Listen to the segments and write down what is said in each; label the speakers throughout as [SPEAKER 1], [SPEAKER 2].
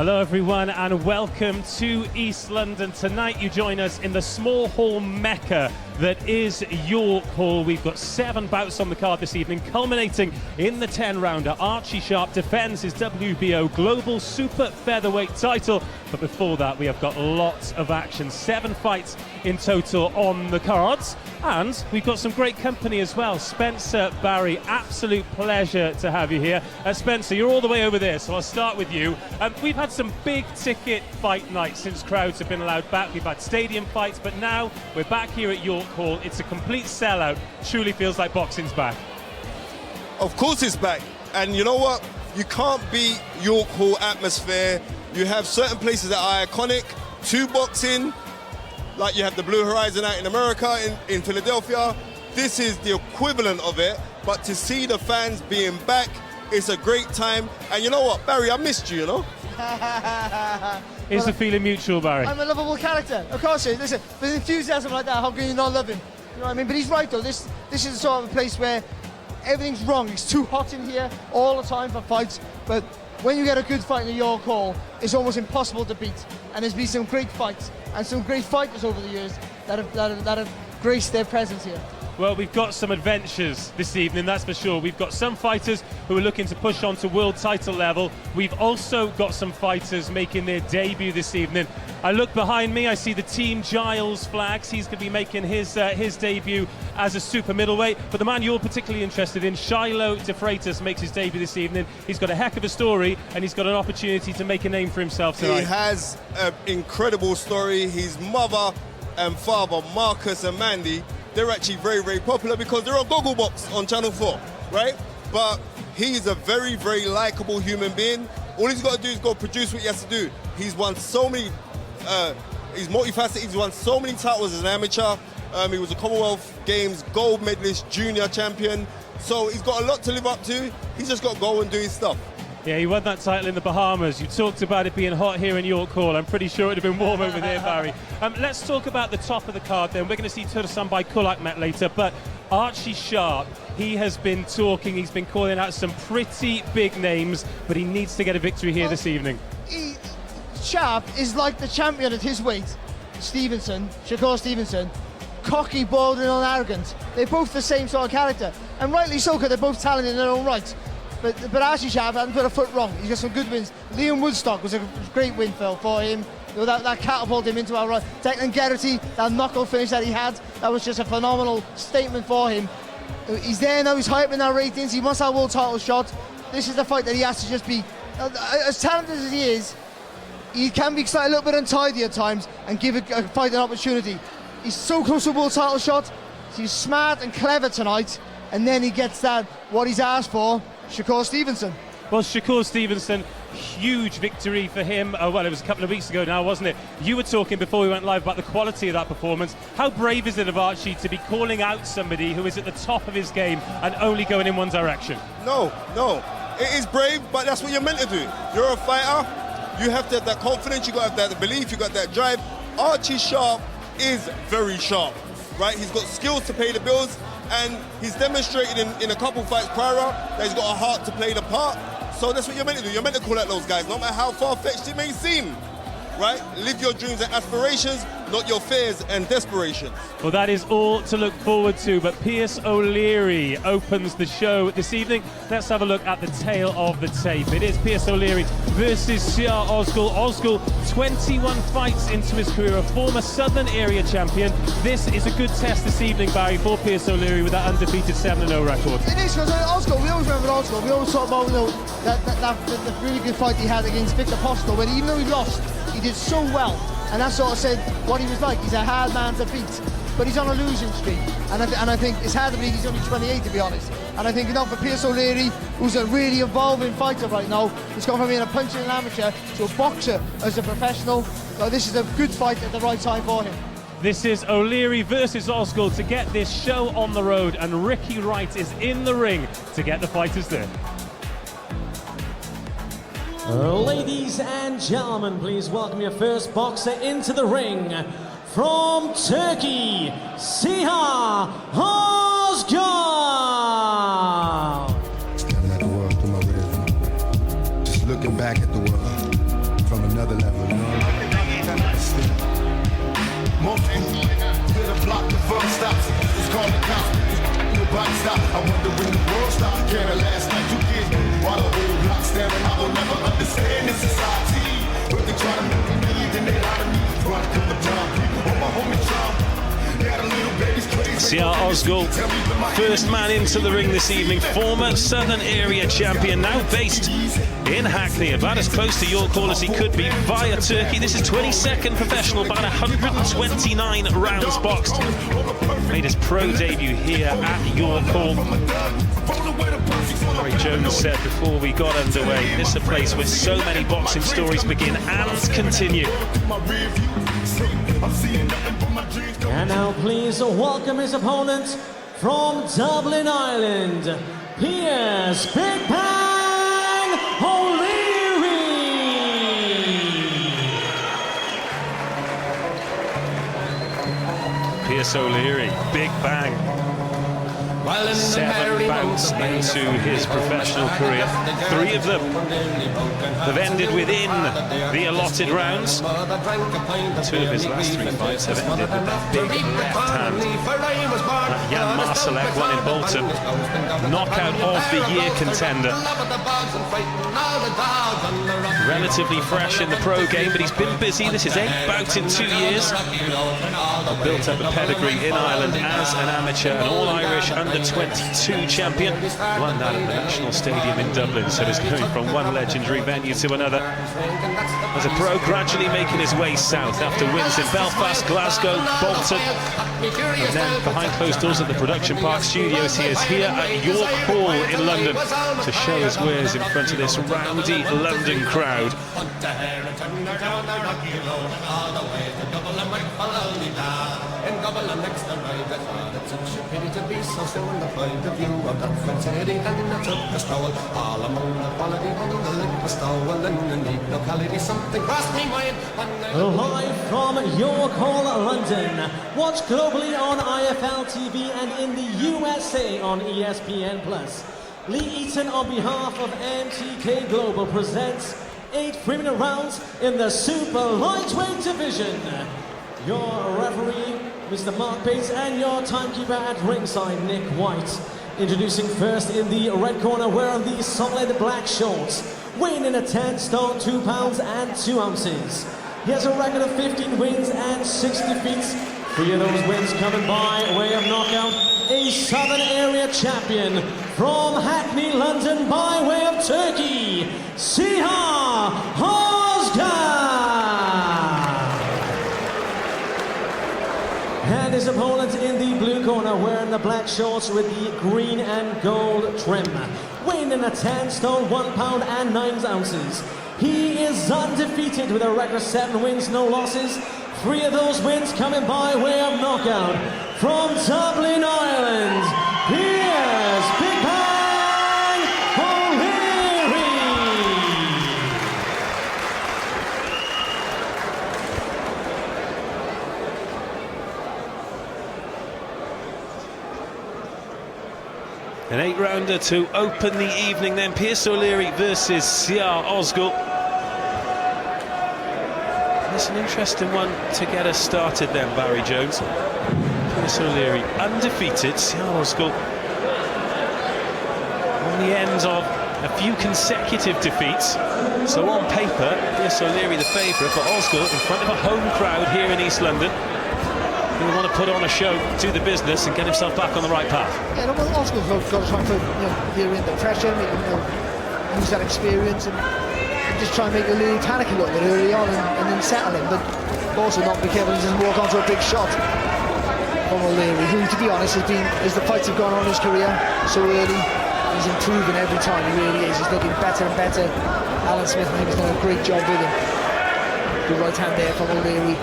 [SPEAKER 1] Hello everyone and welcome to East London. Tonight you join us in the small hall mecca that is York Hall. We've got 7 bouts on the card this evening, culminating in the 10-rounder. Archie Sharp defends his WBO Global Super Featherweight title. But before that, we have got lots of action. 7 fights in total on the cards. And we've got some great company as well. Spencer, Barry, absolute pleasure to have you here. Spencer, you're all the way over there, so I'll start with you. We've had some big ticket fight nights since crowds have been allowed back. We've had stadium fights, but now we're back here at York Hall. It's a complete sellout. Truly feels like boxing's back.
[SPEAKER 2] Of course it's back. And you know what? You can't beat York Hall atmosphere. You have certain places that are iconic to boxing, like you have the Blue Horizon out in America, in Philadelphia. This is the equivalent of it, but to see the fans being back, it's a great time. And you know what, Barry, I missed you, you know?
[SPEAKER 1] Is the feeling mutual, Barry?
[SPEAKER 3] I'm a lovable character, of course. Listen, with enthusiasm like that, how can you not love him? You know what I mean? But he's right though, this is the sort of a place where everything's wrong. It's too hot in here all the time for fights, but when you get a good fight in the York Hall, it's almost impossible to beat. And there's been some great fights and some great fighters over the years that have graced their presence here.
[SPEAKER 1] Well, we've got some adventures this evening, that's for sure. We've got some fighters who are looking to push on to world title level. We've also got some fighters making their debut this evening. I look behind me, I see the Team Giles flags. He's going to be making his debut as a super middleweight. But the man you're particularly interested in, Shiloh DeFreitas, makes his debut this evening. He's got a heck of a story, and he's got an opportunity to make a name for himself tonight.
[SPEAKER 2] He has an incredible story. His mother and father, Marcus and Mandy, they're actually very, very popular because they're on Gogglebox on Channel 4, right? But he's a very, very likable human being. All he's got to do is go produce what he has to do. He's won so many, he's multifaceted, he's won so many titles as an amateur. He was a Commonwealth Games gold medalist, junior champion. So he's got a lot to live up to. He's just got to go and do his stuff.
[SPEAKER 1] Yeah, he won that title in the Bahamas. You talked about it being hot here in York Hall. I'm pretty sure it would have been warm over there, Barry. Let's talk about the top of the card then. We're going to see Tursunbay Kulakmet later, but Archie Sharp, he has been talking, he's been calling out some pretty big names, but he needs to get a victory here this evening.
[SPEAKER 3] Sharp is like the champion at his weight, Shakur Stevenson, cocky, balding and arrogant. They're both the same sort of character, and rightly so, because they're both talented in their own right. But Archie Sharp hadn't put a foot wrong. He's got some good wins. Liam Woodstock was a great win, Phil, for him. You know, that catapulted him into our run. Declan Geraghty, that knockout finish that he had, that was just a phenomenal statement for him. He's there now, he's high up in our ratings, he wants our world title shot. This is the fight that he has to just be, as talented as he is, he can be a little bit untidy at times and give a fight an opportunity. He's so close to a world title shot, he's smart and clever tonight, and then he gets that, what he's asked for, Shakur Stevenson.
[SPEAKER 1] Well, Shakur Stevenson, huge victory for him. Well, it was a couple of weeks ago now, wasn't it? You were talking before we went live about the quality of that performance. How brave is it of Archie to be calling out somebody who is at the top of his game and only going in one direction?
[SPEAKER 2] No. It is brave, but that's what you're meant to do. You're a fighter. You have to have that confidence. You got to have that belief. You got that drive. Archie Sharp is very sharp, right? He's got skills to pay the bills. And he's demonstrated in a couple fights prior that he's got a heart to play the part. So that's what you're meant to do. You're meant to call out those guys, no matter how far-fetched it may seem, right? Live your dreams and aspirations, not your fears and desperations.
[SPEAKER 1] Well, that is all to look forward to, but Pierce O'Leary opens the show this evening. Let's have a look at the tail of the tape. It is Pierce O'Leary versus Sia Ozgul. Ozgul, 21 fights into his career, a former Southern Area champion. This is a good test this evening, Barry, for Pierce O'Leary with that undefeated 7-0 record.
[SPEAKER 3] It is, because Ozgul, we always remember Ozgul. We always talk about, you know, that really good fight he had against Victor Postol, but even though he lost, he did so well. And that sort of said what he was like. He's a hard man to beat, but he's on a losing streak. And I think it's hard to believe he's only 28, to be honest. And I think, you know, for Pierce O'Leary, who's a really evolving fighter right now, he's gone from being a puncher and an amateur to a boxer as a professional. So this is a good fight at the right time for him.
[SPEAKER 1] This is O'Leary versus Ozgul to get this show on the road, and Ricky Wright is in the ring to get the fighters there.
[SPEAKER 4] Ladies and gentlemen, please welcome your first boxer into the ring. From Turkey, Siha Ozgul!
[SPEAKER 5] Staring at the world through my vision. Just looking back at the world from stop. I wonder when the world stopped. Can the last night you get me? While the whole block staring, I will never understand this society. But they try to make me leave, then they lie to me. Run a couple times, people on my homie Trump.
[SPEAKER 1] Siar Ozgul, first man into the ring this evening, former Southern Area champion, now based in Hackney, about as close to York Hall as he could be via Turkey. This is 22nd professional, about 129 rounds boxed. Made his pro debut here at York Hall. Barry Jones said before we got underway, this is a place where so many boxing stories begin and continue.
[SPEAKER 4] And now please welcome his opponent from Dublin, Ireland, Piers Big Bang O'Leary.
[SPEAKER 1] Piers O'Leary, Big Bang. 7 bouts into his professional career. 3 of them have ended within the allotted rounds. 2 of his last 3 fights have ended with that big left hand. That Jan Marsalek one in Bolton. Knockout of the year contender. Relatively fresh in the pro game, but he's been busy. This is 8th bout in 2 years. Built up a pedigree in Ireland as an amateur, an all-Irish under-22 champion. Won that at the National Stadium in Dublin, so he's going from one legendary venue to another. As a pro, gradually making his way south after wins in Belfast, Glasgow, Bolton, and then behind closed doors at the Production Park Studios, he is here at York Hall in London to show his wares in front of this rowdy London crowd.
[SPEAKER 4] Live from York Hall, London. Watch globally on IFL TV and in the USA on ESPN+. Lee Eaton on behalf of MTK Global presents 8 3-minute rounds in the super lightweight division. Your referee, Mr. Mark Bates, and your timekeeper at ringside, Nick White. Introducing first in the red corner, wearing the solid black shorts, weighing in at 10 stone, 2 pounds and 2 ounces. He has a record of 15 wins and 6 defeats. 3 of those wins coming by way of knockout. A Southern Area champion from Hackney, London, by way of Turkey, Siar Ozgul. And his opponent in the blue corner, wearing the black shorts with the green and gold trim, weighing in at 10 stone, 1 pound and 9 ounces. He is undefeated with a record of 7 wins, no losses. 3 of those wins coming by way of knockout. From Dublin, Ireland, Piers Big Bang O'Leary.
[SPEAKER 1] An 8-rounder to open the evening then. Piers O'Leary versus Siar Ozgul. It's an interesting one to get us started then, Barry Jones. Piers O'Leary undefeated, Siar Ozgul on the end of a few consecutive defeats. So on paper, Piers O'Leary the favourite, but Ozgul in front of a home crowd here in East London. He want to put on a show, do the business, and get himself back on the right path.
[SPEAKER 3] Yeah, well, Ozgul's got to try and put here in the pressure, make him use that experience, and just try and make O'Leary panic a little bit early on and then settle him, but also not be careful and just walk onto a big shot from O'Leary, who, to be honest, as the fights have gone on in his career so early, he's improving every time. He really is. He's looking better and better. Alan Smith, I think, has done a great job with him. The right hand there from O'Leary.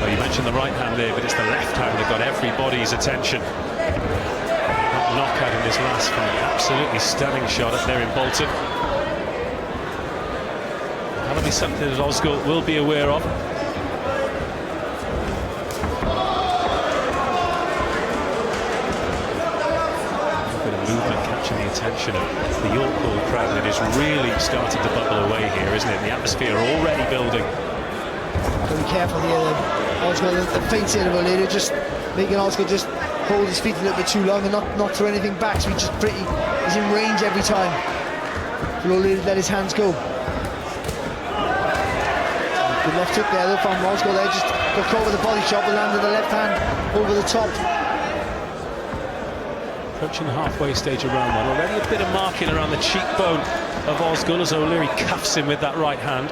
[SPEAKER 1] Well, you mentioned the right hand there, but it's the left hand that got everybody's attention. That knockout in this last fight, absolutely stunning shot up there in Bolton. That'll be something that Ozgul will be aware of. A bit of movement catching the attention of the York Hall crowd. It is really starting to bubble away here, isn't it? The atmosphere already building.
[SPEAKER 3] Got to be careful here. Osgood, the feints here of O'Leary, just making Osgood just hold his feet a little bit too long and not throw anything back, so he's in range every time. For O'Leary to let his hands go. Good left hook there though from Osgood there, just got caught with the body shot and landed the left hand over the top.
[SPEAKER 1] Approaching the halfway stage of round one. Already a bit of marking around the cheekbone of Osgood as O'Leary cuffs him with that right hand.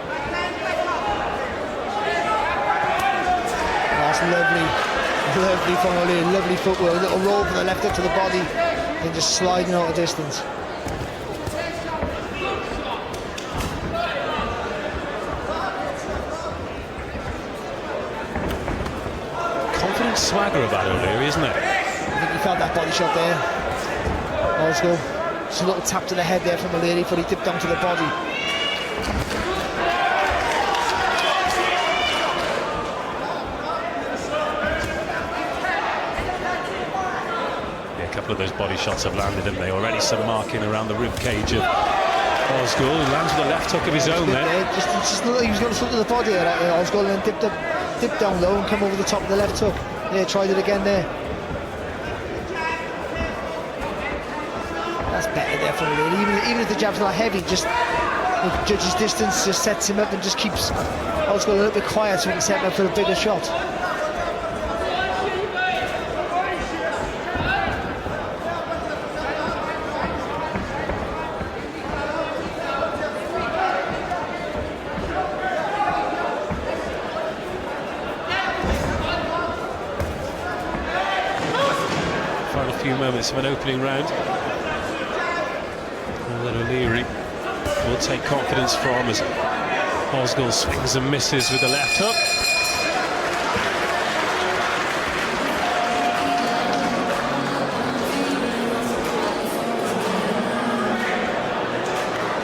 [SPEAKER 3] That's lovely from O'Leary, lovely footwork, a little roll from the left hook to the body and just sliding out the distance.
[SPEAKER 1] Confident swagger about O'Leary, isn't it?
[SPEAKER 3] I think he felt that body shot there. Osgood, just a little tap to the head there from O'Leary before he dipped down to the body.
[SPEAKER 1] Yeah, a couple of those body shots have landed, haven't they? Already some marking around the rib cage of Osgood. He lands with a left hook of his own there.
[SPEAKER 3] He was going to slip to the body of Osgood and then dip down low and come over the top of the left hook. Yeah, tried it again there. That's better there for O'Leary. Even if the jab's not heavy, just judges distance, just sets him up and just keeps Osgood a little bit quiet so he can set him up for a bigger shot.
[SPEAKER 1] Few moments of an opening round. All that O'Leary will take confidence from as Osgood swings and misses with the left hook.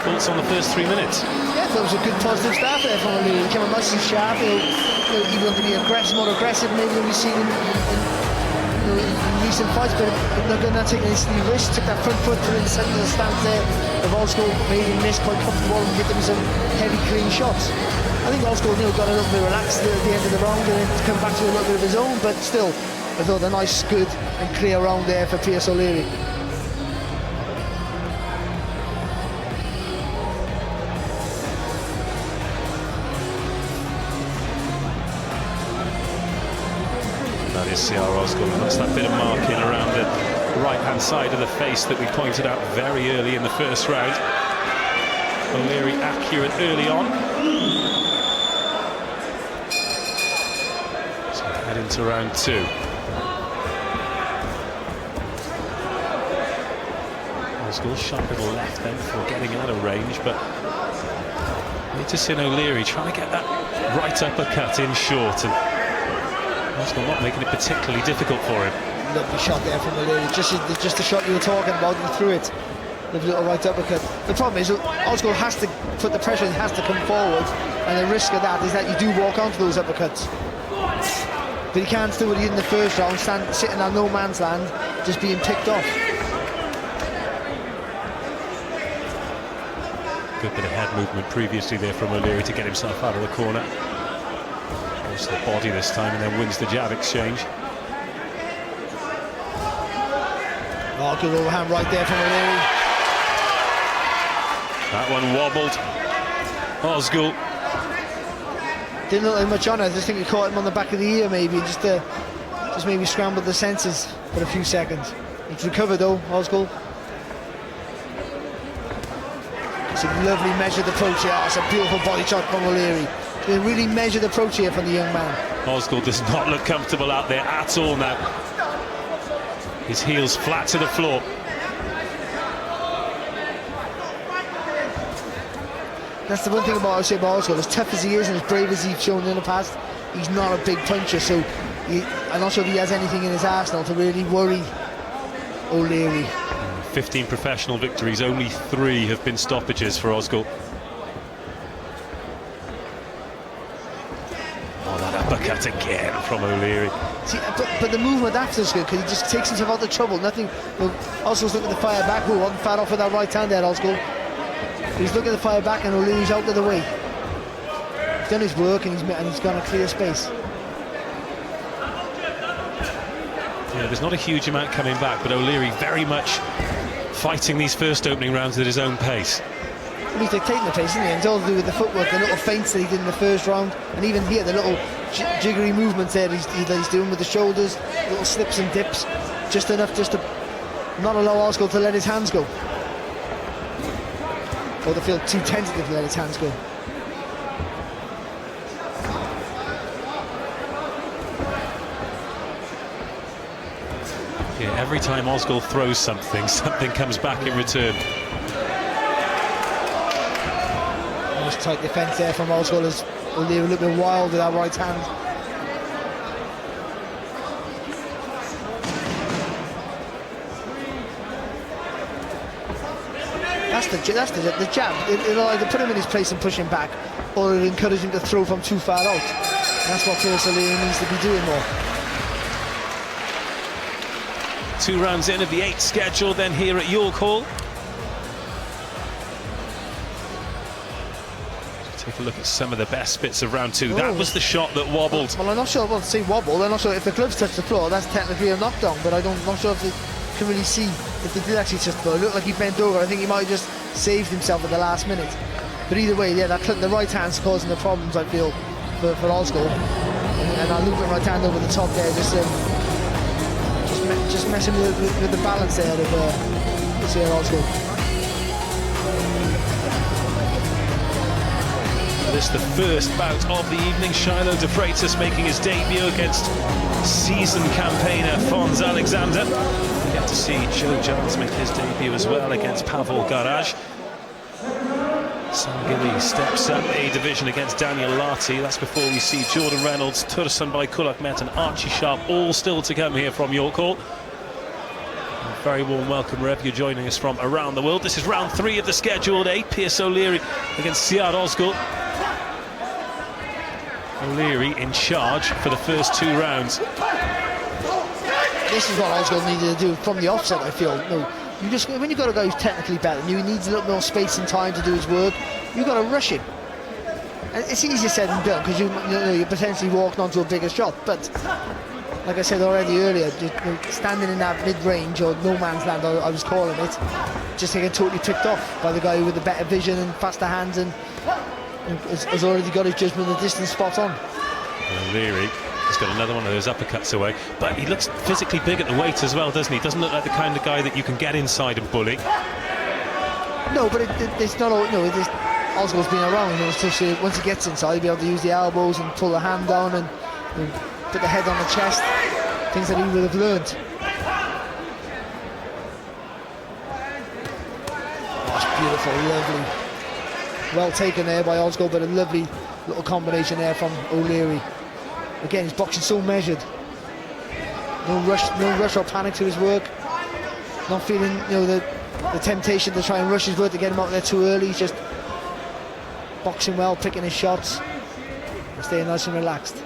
[SPEAKER 1] Thoughts on the first 3 minutes?
[SPEAKER 3] Yeah, I thought it was a good positive start there from O'Leary. He came on nice and sharp. He wanted to be more aggressive maybe than we've seen in recent fights, but not going to take any silly risks. Took that front foot in the centre of the stance there of Osgood, made him miss quite comfortable and get them some heavy clean shots. I think Osgood got a little bit relaxed at the end of the round and then come back to a little bit of his own, but still I thought a nice, good and clear round there for Pierce O'Leary.
[SPEAKER 1] That is C.R. Osgood, and that's that bit of marking around the right-hand side of the face that we pointed out very early in the first round. O'Leary accurate early on. So head into round two. Osgood sharp little left then before getting out of range, but need to see O'Leary trying to get that right uppercut in short, and Osgood not making it particularly difficult for him.
[SPEAKER 3] Lovely shot there from O'Leary, just the shot you were talking about, and threw it. Lovely little right uppercut. The problem is Osgood has to put the pressure, he has to come forward, and the risk of that is that you do walk onto those uppercuts. But he can't do what he did in the first round, sitting on no man's land, just being picked off.
[SPEAKER 1] Good bit of head movement previously there from O'Leary to get himself out of the corner. Goes to the body this time and then wins the jab exchange.
[SPEAKER 3] Oh, good overhand right there from O'Leary.
[SPEAKER 1] That one wobbled. Osgood.
[SPEAKER 3] Didn't look like much on it. I just think he caught him on the back of the ear maybe, and just maybe scrambled the senses for a few seconds. He's recovered though, Osgood. It's a lovely measured approach here. Oh, it's a beautiful body shot from O'Leary. It's a really measured approach here from the young man.
[SPEAKER 1] Osgood does not look comfortable out there at all now. His heels flat to the floor.
[SPEAKER 3] That's the one thing about Osgood, as tough as he is and as brave as he's shown in the past, he's not a big puncher, so I'm not sure if he has anything in his arsenal to really worry O'Leary.
[SPEAKER 1] 15 professional victories, only 3 have been stoppages for Osgood. Oh, that uppercut again from O'Leary.
[SPEAKER 3] See, but the movement after is good because he just takes himself out of trouble. Nothing. Well, Osgood's looking to fire back. Who wasn't far off with that right hand there, Osgood. He's looking to fire back and O'Leary's out of the way. done his work, and he's gone to clear space.
[SPEAKER 1] Yeah, there's not a huge amount coming back, but O'Leary very much fighting these first opening rounds at his own pace.
[SPEAKER 3] Well, he's dictating the pace, isn't he? And it's all to do with the footwork, the little feints that he did in the first round, and even here, the little jiggery movements there that he's doing with the shoulders, little slips and dips, just enough just to not allow Osgood to let his hands go. Or to feel too tentative to let his hands go.
[SPEAKER 1] Yeah, every time Osgood throws something, something comes back in return.
[SPEAKER 3] Nice tight defence there from Osgood, as O'Leary a little bit wild with that right hand. That's the jab. It'll either put him in his place and push him back, or it'll encourage him to throw from too far out. And that's what Pierce O'Leary needs to be doing more.
[SPEAKER 1] 2 rounds in of the 8 schedule then here at York Hall. Take a look at some of the best bits of round 2. That was the shot that wobbled.
[SPEAKER 3] Well, I'm not sure. Well, say wobble. I'm not sure if the gloves touch the floor. That's technically a knockdown, but I'm not sure if they can really see if they did actually touch the floor. It looked like he bent over. I think he might have just saved himself at the last minute. But either way, yeah, the right hand's causing the problems, I feel, for Osgood. And that looping right hand over the top there, just messing with the balance there of Sir Osgood.
[SPEAKER 1] This is the first bout of the evening. Shiloh de Freitas making his debut against seasoned campaigner Fons Alexander. We get to see Joe Jones make his debut as well against Pavel Garaj. Sangili steps up a division against Daniel Larty. That's before we see Jordan Reynolds, Tursunbay Kulakmet and Archie Sharp all still to come here from York Hall. A very warm welcome wherever you're joining us from around the world. This is round 3 of the scheduled 8. Pierce O'Leary against Siad Osgood. O'Leary in charge for the first 2 rounds.
[SPEAKER 3] This is what Osgood needed to do from the offset, I feel. No, when you've got a guy who's technically better than you, he needs a little more space and time to do his work. You've got to rush him. And it's easier said than done, because you're potentially walking onto a bigger shot. But like I said already earlier, standing in that mid-range or no man's land, I was calling it, just getting totally picked off by the guy with the better vision and faster hands, and has already got his judgment of the distance spot on.
[SPEAKER 1] O'Leary has got another one of those uppercuts away, but he looks physically big at the weight as well, doesn't he? Doesn't look like the kind of guy that you can get inside and bully.
[SPEAKER 3] No, but it's not all. Osgood's been around. Once he gets inside, he'll be able to use the elbows and pull the hand down and put the head on the chest. Things that he would have learned. That's beautiful, lovely. Well taken there by Osgood, but a lovely little combination there from O'Leary. Again, he's boxing so measured. No rush or panic to his work. Not feeling, the temptation to try and rush his work to get him out there too early. He's just boxing well, picking his shots, and staying nice and relaxed.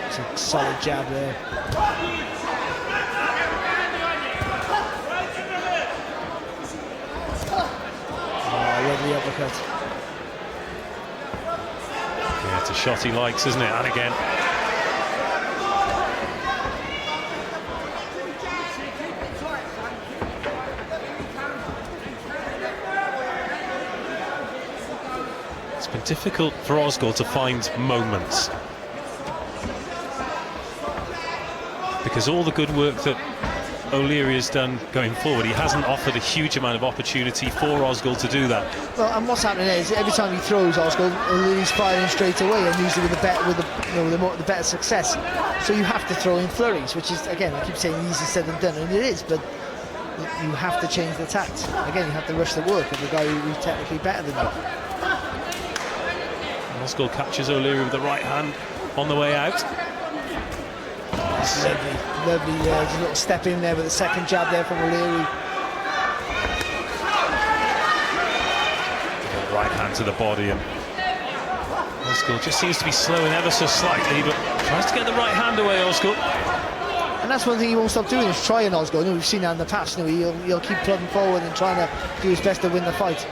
[SPEAKER 3] It's a solid jab there. Lovely uppercut.
[SPEAKER 1] Yeah, it's a shot he likes, isn't it? And again. It's been difficult for Osgood to find moments, because all the good work that O'Leary has done going forward, he hasn't offered a huge amount of opportunity for Osgood to do that.
[SPEAKER 3] Well, and what's happening is every time he throws Osgood, O'Leary's firing straight away, and usually with the better success. So you have to throw in flurries, which is, again, I keep saying easier said than done, and it is, but you have to change the tact. Again, you have to rush the work of the guy who's technically better than you.
[SPEAKER 1] Osgood catches O'Leary with the right hand on the way out.
[SPEAKER 3] Lovely, just a little step in there with the second jab there from O'Leary.
[SPEAKER 1] Right hand to the body, and Osgood just seems to be slowing ever so slightly, but tries to get the right hand away, Osgood.
[SPEAKER 3] And that's one thing he won't stop doing, is trying Osgood. We've seen that in the past. He'll keep plodding forward and trying to do his best to win the fight.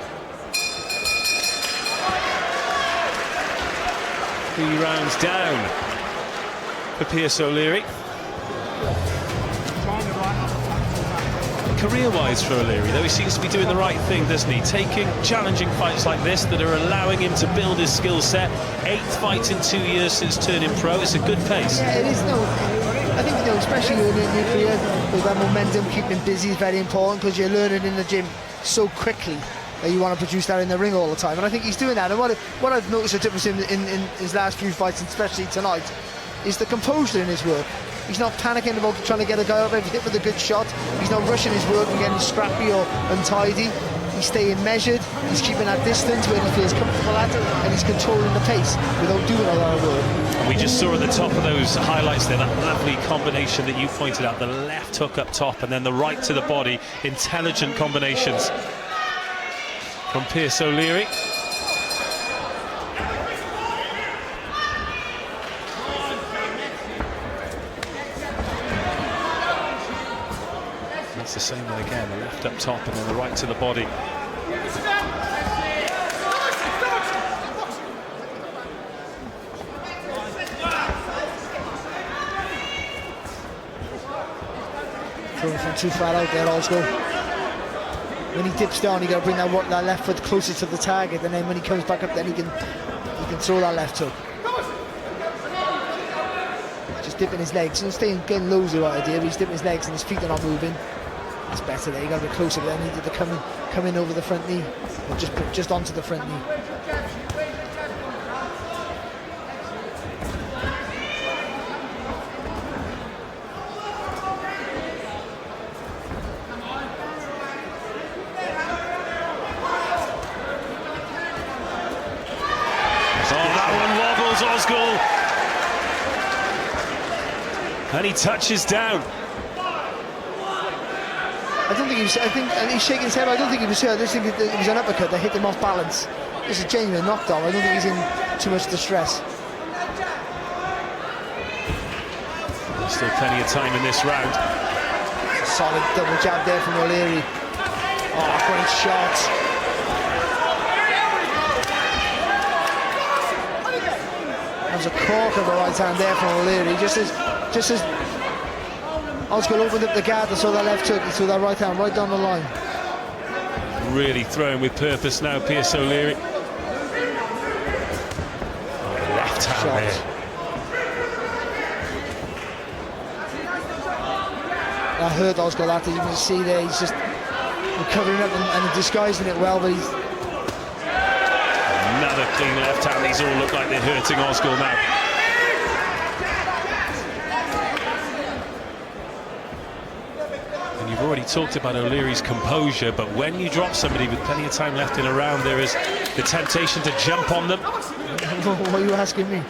[SPEAKER 1] 3 rounds down for Pierce O'Leary. Career-wise for O'Leary, though, he seems to be doing the right thing, doesn't he? Taking challenging fights like this that are allowing him to build his skill set. 8th fight in 2 years since turning pro. It's a good pace.
[SPEAKER 3] Yeah, it is. No, I think, especially early in your career, with that momentum, keeping busy is very important, because you're learning in the gym so quickly that you want to produce that in the ring all the time. And I think he's doing that. And what I've noticed the difference in his last few fights, and especially tonight, is the composure in his work. He's not panicking about trying to get a guy up every hit with a good shot. He's not rushing his work and getting scrappy or untidy. He's staying measured. He's keeping that distance where he feels comfortable at, and he's controlling the pace without doing a lot of work.
[SPEAKER 1] We just saw at the top of those highlights there that lovely combination that you pointed out, the left hook up top and then the right to the body. Intelligent combinations from Pierce O'Leary. It's the same way again, the left up top and then the right to the body.
[SPEAKER 3] Throwing from too far out there, also. When he dips down, you got to bring that left foot closer to the target, and then when he comes back up, then he can throw that left hook. Just dipping his legs, and staying getting low is the right idea, but he's dipping his legs and his feet are not moving. It's better there. You got to be closer. But then he did the come in over the front knee, or just onto the front knee.
[SPEAKER 1] Osgood, and he touches down.
[SPEAKER 3] I don't think he was. And he's shaking his head. I don't think he was hurt. I just think it was an uppercut that hit him off balance. It's a genuine knockdown. I don't think he's in too much distress.
[SPEAKER 1] Still plenty of time in this round.
[SPEAKER 3] It's a solid double jab there from O'Leary. Oh, great shot. There's a cork of the right hand there from O'Leary. Just as Osgood opened up the guard and saw that left hook, he threw that right hand right down the line.
[SPEAKER 1] Really throwing with purpose now, Pierce O'Leary. Oh, left hand
[SPEAKER 3] shot
[SPEAKER 1] there.
[SPEAKER 3] That hurt Osgood after, you can see there, he's just recovering up and disguising it well, but he's...
[SPEAKER 1] Another clean left hand. These all look like they're hurting Osgood now. And you've already talked about O'Leary's composure, but when you drop somebody with plenty of time left in a round, there is the temptation to jump on them.
[SPEAKER 3] What are you asking me?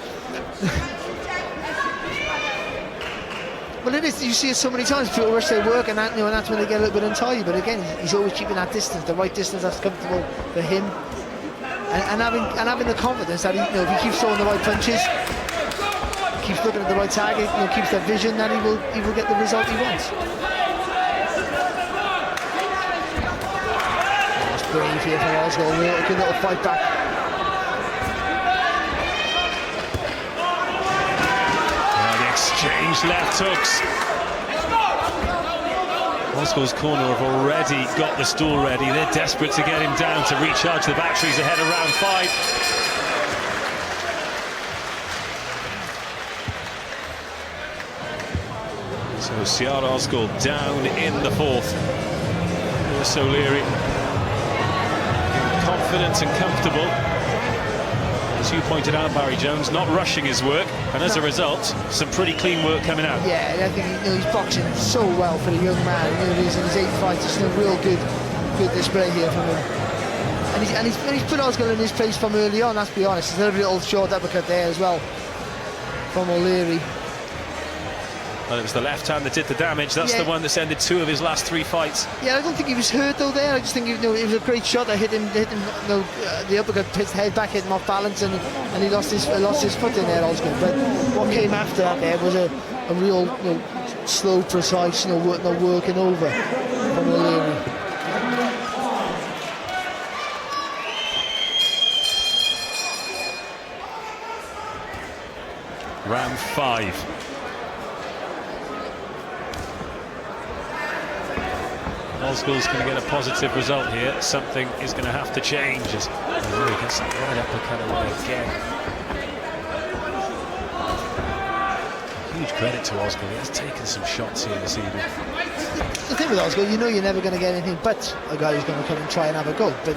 [SPEAKER 3] Well, it is. You see it so many times. People rush their work, and that's when they get a little bit untidy. But again, he's always keeping that distance, the right distance that's comfortable for him. And having the confidence that if he keeps throwing the right punches, keeps looking at the right target, keeps that vision, that he will get the result he wants. That's brave here from Osgood. A good little fight back.
[SPEAKER 1] The exchange left hooks. Osgood's corner have already got the stool ready. They're desperate to get him down to recharge the batteries ahead of round 5. So Ciara Osgood down in the 4th. Pierce O'Leary confident and comfortable. As you pointed out, Barry Jones, not rushing his work, and as a result, some pretty clean work coming out.
[SPEAKER 3] Yeah, I think he's boxing so well for the young man. He's in his 8th fight. It's a real good display here from him. And he's put Osgood in his place from early on. Let's be honest. There's a little short uppercut there as well from O'Leary.
[SPEAKER 1] Well, it was the left hand that did the damage. That's the one that's ended 2 of his last 3 fights.
[SPEAKER 3] Yeah, I don't think he was hurt though there. I just think it was a great shot that hit him. The uppercut hit his head back, hit him off balance, and he lost his foot in there, Osgood. But what came after that there was a real slow, precise, working over from O'Leary.
[SPEAKER 1] round 5. Osgood's going to get a positive result here. Something is going to have to change as O'Leary gets that right uppercut away again. Huge credit to Osgood. He has taken some shots here this evening.
[SPEAKER 3] The thing with Osgood, you know you're never going to get anything but a guy who's going to come and try and have a go. But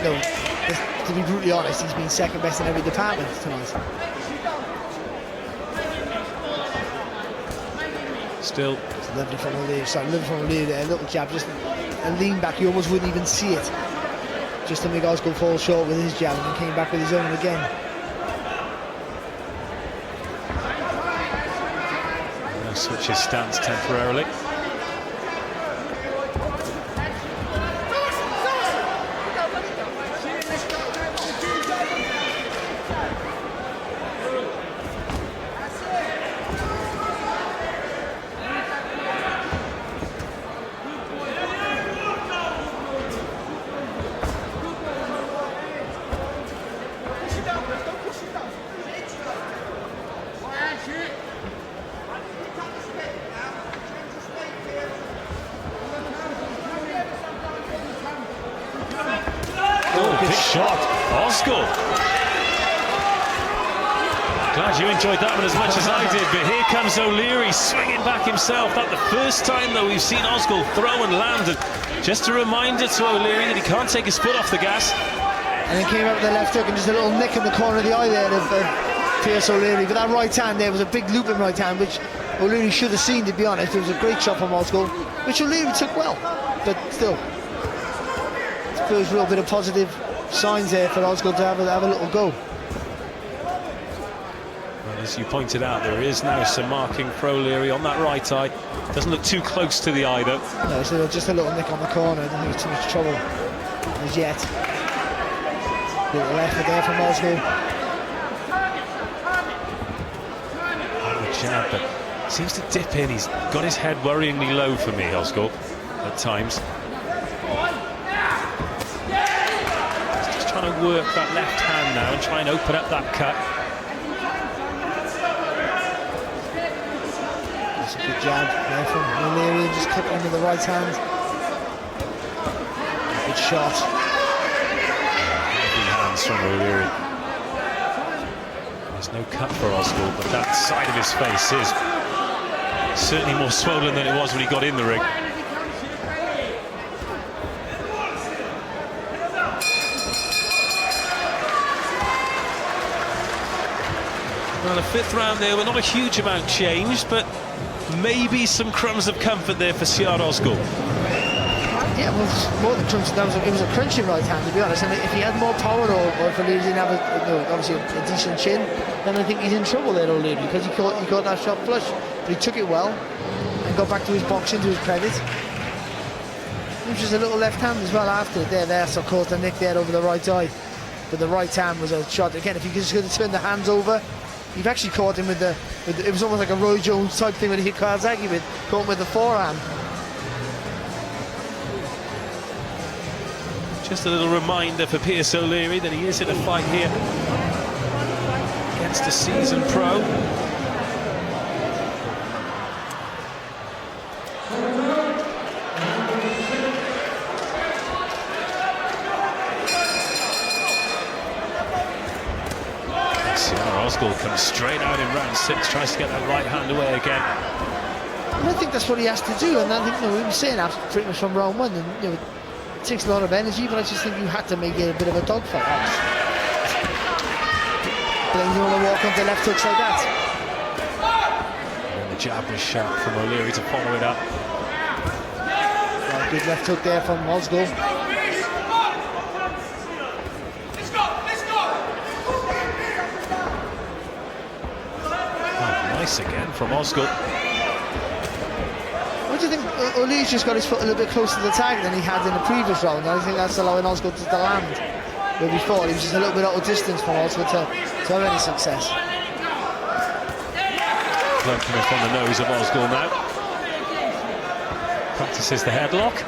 [SPEAKER 3] no, to be brutally honest, he's been second best in every department tonight.
[SPEAKER 1] Still.
[SPEAKER 3] Lovely from O'Leary, sorry, lovely from O'Leary there, a little jab, just a lean back, you almost wouldn't even see it. Just to make Osgood fall short with his jab and then came back with his own again.
[SPEAKER 1] Now switch his stance temporarily. Big shot, Osgood. Glad you enjoyed that one as much as I did, but here comes O'Leary swinging back himself. That's the first time, though, we've seen Osgood throw and land. And just a reminder to O'Leary that he can't take his foot off the gas.
[SPEAKER 3] And he came out with the left hook and just a little nick in the corner of the eye there of Pierce O'Leary. But that right hand there was a big looping right hand, which O'Leary should have seen, to be honest. It was a great shot from Osgood, which O'Leary took well, but still. There's a real bit of positive signs there for Osgood to have a little go.
[SPEAKER 1] Well, as you pointed out, there is now some marking for O'Leary on that right eye. Doesn't look too close to the eye, though.
[SPEAKER 3] No, it's just a little nick on the corner. I don't think it's too much trouble as yet. Little effort there from Osgood.
[SPEAKER 1] The jab, but seems to dip in. He's got his head worryingly low for me, Osgood, at times. Trying to work that left hand now and try and open up that cut.
[SPEAKER 3] That's a good jab there from O'Leary, just clip under the right hand. Good shot.
[SPEAKER 1] Heavy hands from O'Leary. There's no cut for Osgood, but that side of his face is certainly more swollen than it was when he got in the ring. Well, the 5th round there, well, not a huge amount changed, but maybe some crumbs of comfort there for Siad Osgood.
[SPEAKER 3] Yeah, well, more than crunchy. It was a crunchy right hand, to be honest. And if he had more power, or if O'Leary didn't have obviously a decent chin, then I think he's in trouble there, O'Leary, because he caught that shot flush. But he took it well and got back to his boxing, to his credit. It was just a little left hand as well after it there, so caught the nick there over the right eye. But the right hand was a shot. Again, if you just could have turned the hands over, you've actually caught him with it was almost like a Roy Jones type thing when he hit Kawasaki caught him with the forehand.
[SPEAKER 1] Just a little reminder for Pierce O'Leary that he is in a fight here against a seasoned pro. Osgood comes straight out in round 6, tries to get that right hand away again.
[SPEAKER 3] And I think that's what he has to do, and I think we were saying that pretty much from round 1, and it takes a lot of energy, but I just think you had to make it a bit of a dogfight. But then you don't want to walk onto left hooks like that.
[SPEAKER 1] And the jab was sharp from O'Leary to follow it up.
[SPEAKER 3] Well, good left hook there from Osgood.
[SPEAKER 1] Nice again from Osgood.
[SPEAKER 3] What do you think? O'Leary's just got his foot a little bit closer to the tag than he had in the previous round. I think that's allowing Osgood to land. Where before, he was just a little bit out of distance from Osgood to have any success.
[SPEAKER 1] Blood coming from the nose of Osgood now. Practices the headlock.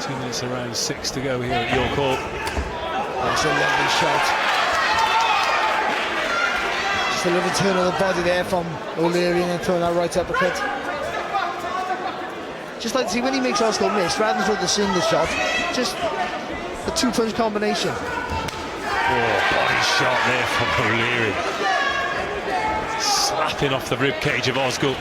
[SPEAKER 1] 2 minutes around 6 to go here at York Hall.
[SPEAKER 3] That's a lovely shot. Just a little turn of the body there from O'Leary and then throwing that right uppercut. Just like to see when he makes Osgood miss, rather than throw the single shot, just a two-punch combination.
[SPEAKER 1] Oh, body shot there from O'Leary. Slapping off the ribcage of Osgood.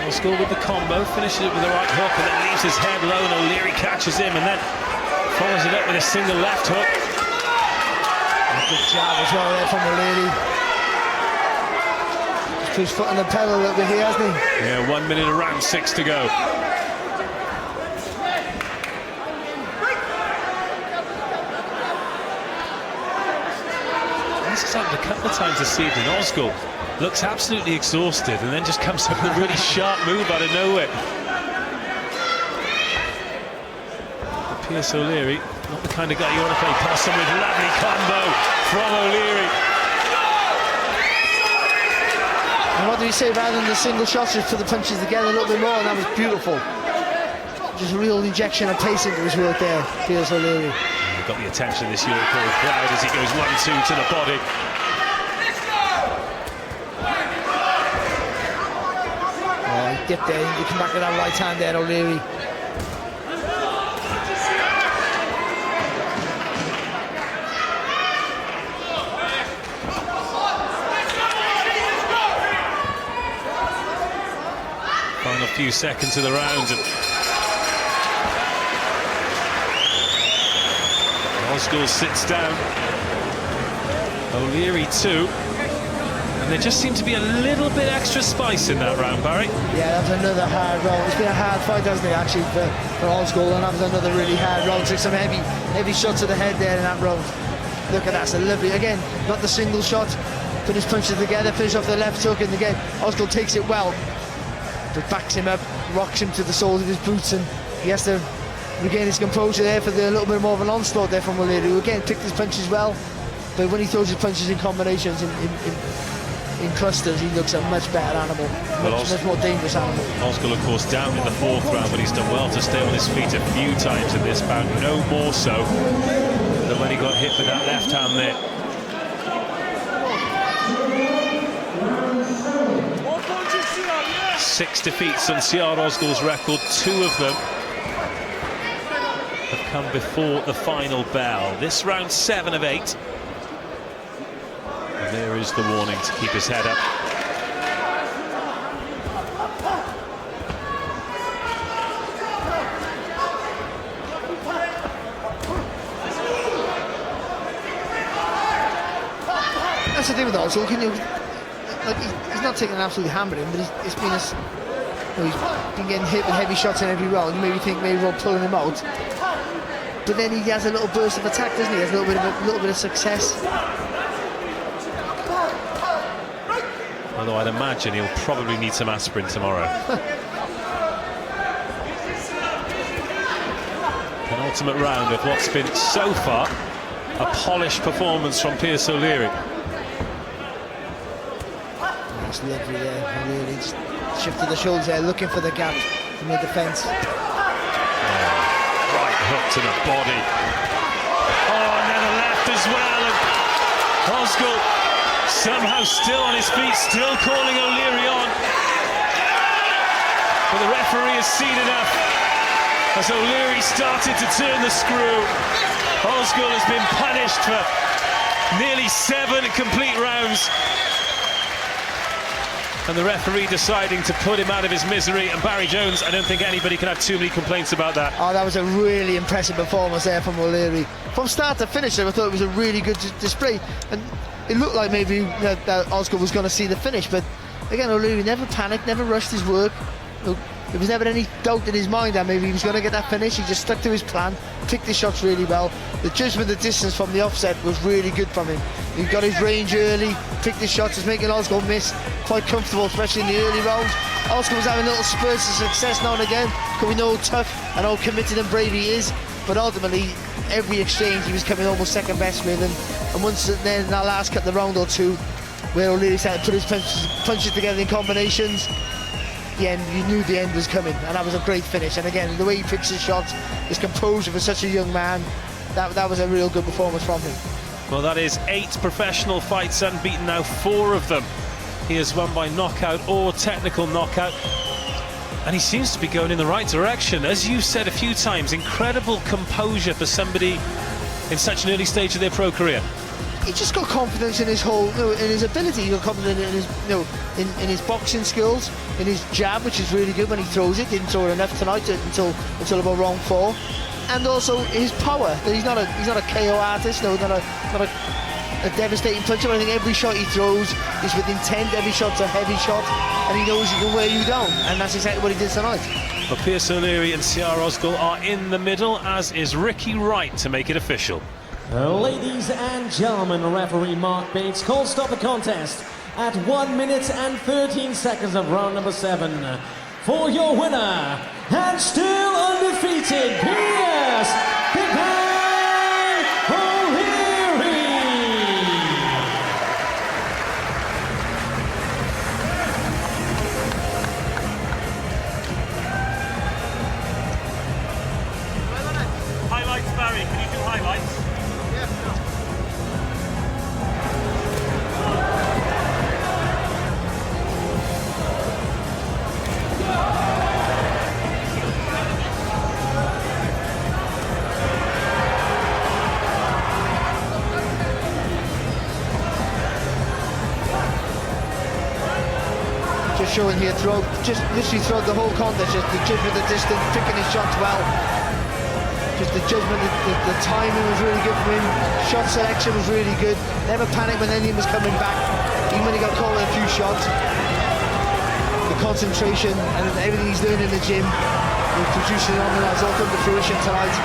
[SPEAKER 1] Osgood with the combo, finishes it with the right hook and then leaves his head low, and O'Leary catches him and then follows it up with a single left hook.
[SPEAKER 3] Good jab as well there from O'Leary. Just put his foot on the pedal a little bit here, hasn't he?
[SPEAKER 1] Yeah, 1 minute around 6 to go. This has happened a couple of times this evening. Osgood looks absolutely exhausted and then just comes up with a really sharp move out of nowhere. Pierce O'Leary, not the kind of guy you want to play possum with. Lovely combo from O'Leary.
[SPEAKER 3] And what do we say, rather than the single shots, just put the punches together a little bit more, and that was beautiful. Just a real injection of pace into his work there, Pierce O'Leary.
[SPEAKER 1] He got the attention of this York Hall crowd as he goes 1-2 to the body.
[SPEAKER 3] Oh, he dipped there, he come back with that right hand there, O'Leary.
[SPEAKER 1] Final few seconds of the round. Osgood sits down. O'Leary too. And there just seemed to be a little bit extra spice in that round, Barry.
[SPEAKER 3] Yeah, that was another hard round. It's been a hard fight, hasn't it, actually, for Osgood, and that was another really hard round. Took some heavy shots to the head there in that round. Look at that, so lovely. Again, not the single shot. Put his punches together, finish off the left hook, and again, Osgood takes it well. But backs him up, rocks him to the soles of his boots, and he has to regain his composure there for a little bit more of an onslaught there from O'Leary, who again picked his punches well, but when he throws his punches in combinations, in clusters, he looks a much better animal, much more dangerous animal.
[SPEAKER 1] Osgood, of course, down in the 4th round, but he's done well to stay on his feet a few times in this bout, no more so than when he got hit with that left hand there. Six defeats on Siar Osgood's record, 2 of them have come before the final bell. This round 7 of 8. And there is the warning to keep his head up.
[SPEAKER 3] That's the thing with Osgood, like he's not taking an absolute hammering, but he's been he's been getting hit with heavy shots in every round. You maybe think maybe we're pulling him out, but then he has a little burst of attack, doesn't he? He has a little bit of success.
[SPEAKER 1] Although I'd imagine he'll probably need some aspirin tomorrow. Penultimate round of what's been so far a polished performance from Pierce O'Leary.
[SPEAKER 3] That's lovely there. O'Leary just shifted the shoulders there, looking for the gap in the defence.
[SPEAKER 1] Right hook to the body. Oh, and then the left as well. And Osgood somehow still on his feet, still calling O'Leary on. But the referee has seen enough as O'Leary started to turn the screw. Osgood has been punished for nearly 7 complete rounds. And the referee deciding to put him out of his misery. And Barry Jones, I don't think anybody can have too many complaints about that.
[SPEAKER 3] Oh, that was a really impressive performance there from O'Leary. From start to finish, I thought it was a really good display. And it looked like maybe that Osgood was going to see the finish. But again, O'Leary never panicked, never rushed his work. There was never any doubt in his mind that maybe he was going to get that finish. He just stuck to his plan, picked his shots really well. The judgment of distance from the offset was really good from him. He got his range early, picked his shots, was making Osgood miss. Quite comfortable, especially in the early rounds. Osgood was having little spurts of success now and again, because we know how tough and how committed and brave he is. but ultimately every exchange he was coming almost second best with, and once then in that last cut, the round or two, where O'Leary started to put his punches together in combinations, the end, you knew the end was coming, and that was a great finish. And again, the way he picks his shots, his composure for such a young man, that was a real good performance from him.
[SPEAKER 1] Well, that is 8 professional fights unbeaten now, 4 of them he has won by knockout or technical knockout, and he seems to be going in the right direction. As you've said a few times, incredible composure for somebody in such an early stage of their pro career.
[SPEAKER 3] He just got confidence in his whole, in his ability. He got confidence in his, in his boxing skills, in his jab, which is really good when he throws it. Didn't throw it enough tonight until about round 4, and also his power. He's not a KO artist. No, not a devastating puncher. I think every shot he throws is with intent. Every shot's a heavy shot, and he knows he can wear you down, and that's exactly what he did tonight.
[SPEAKER 1] Well, Pierce O'Leary and Ciara Osgood are in the middle, as is Ricky Wright to make it official.
[SPEAKER 4] Ladies and gentlemen, referee Mark Bates calls stop the contest at 1 minute and 13 seconds of round number 7. For your winner, and still undefeated, Pierce Big Man O'Leary.
[SPEAKER 1] Highlights, Barry. Can you do highlights?
[SPEAKER 3] Just showing here, literally throughout the whole contest, just the judgment, the distance, picking his shots well. Just the judgment, the timing was really good for him. Shot selection was really good. Never panicked when anything was coming back, even when he got caught with a few shots. The concentration and everything he's doing in the gym, he's producing on and that's all come to fruition tonight.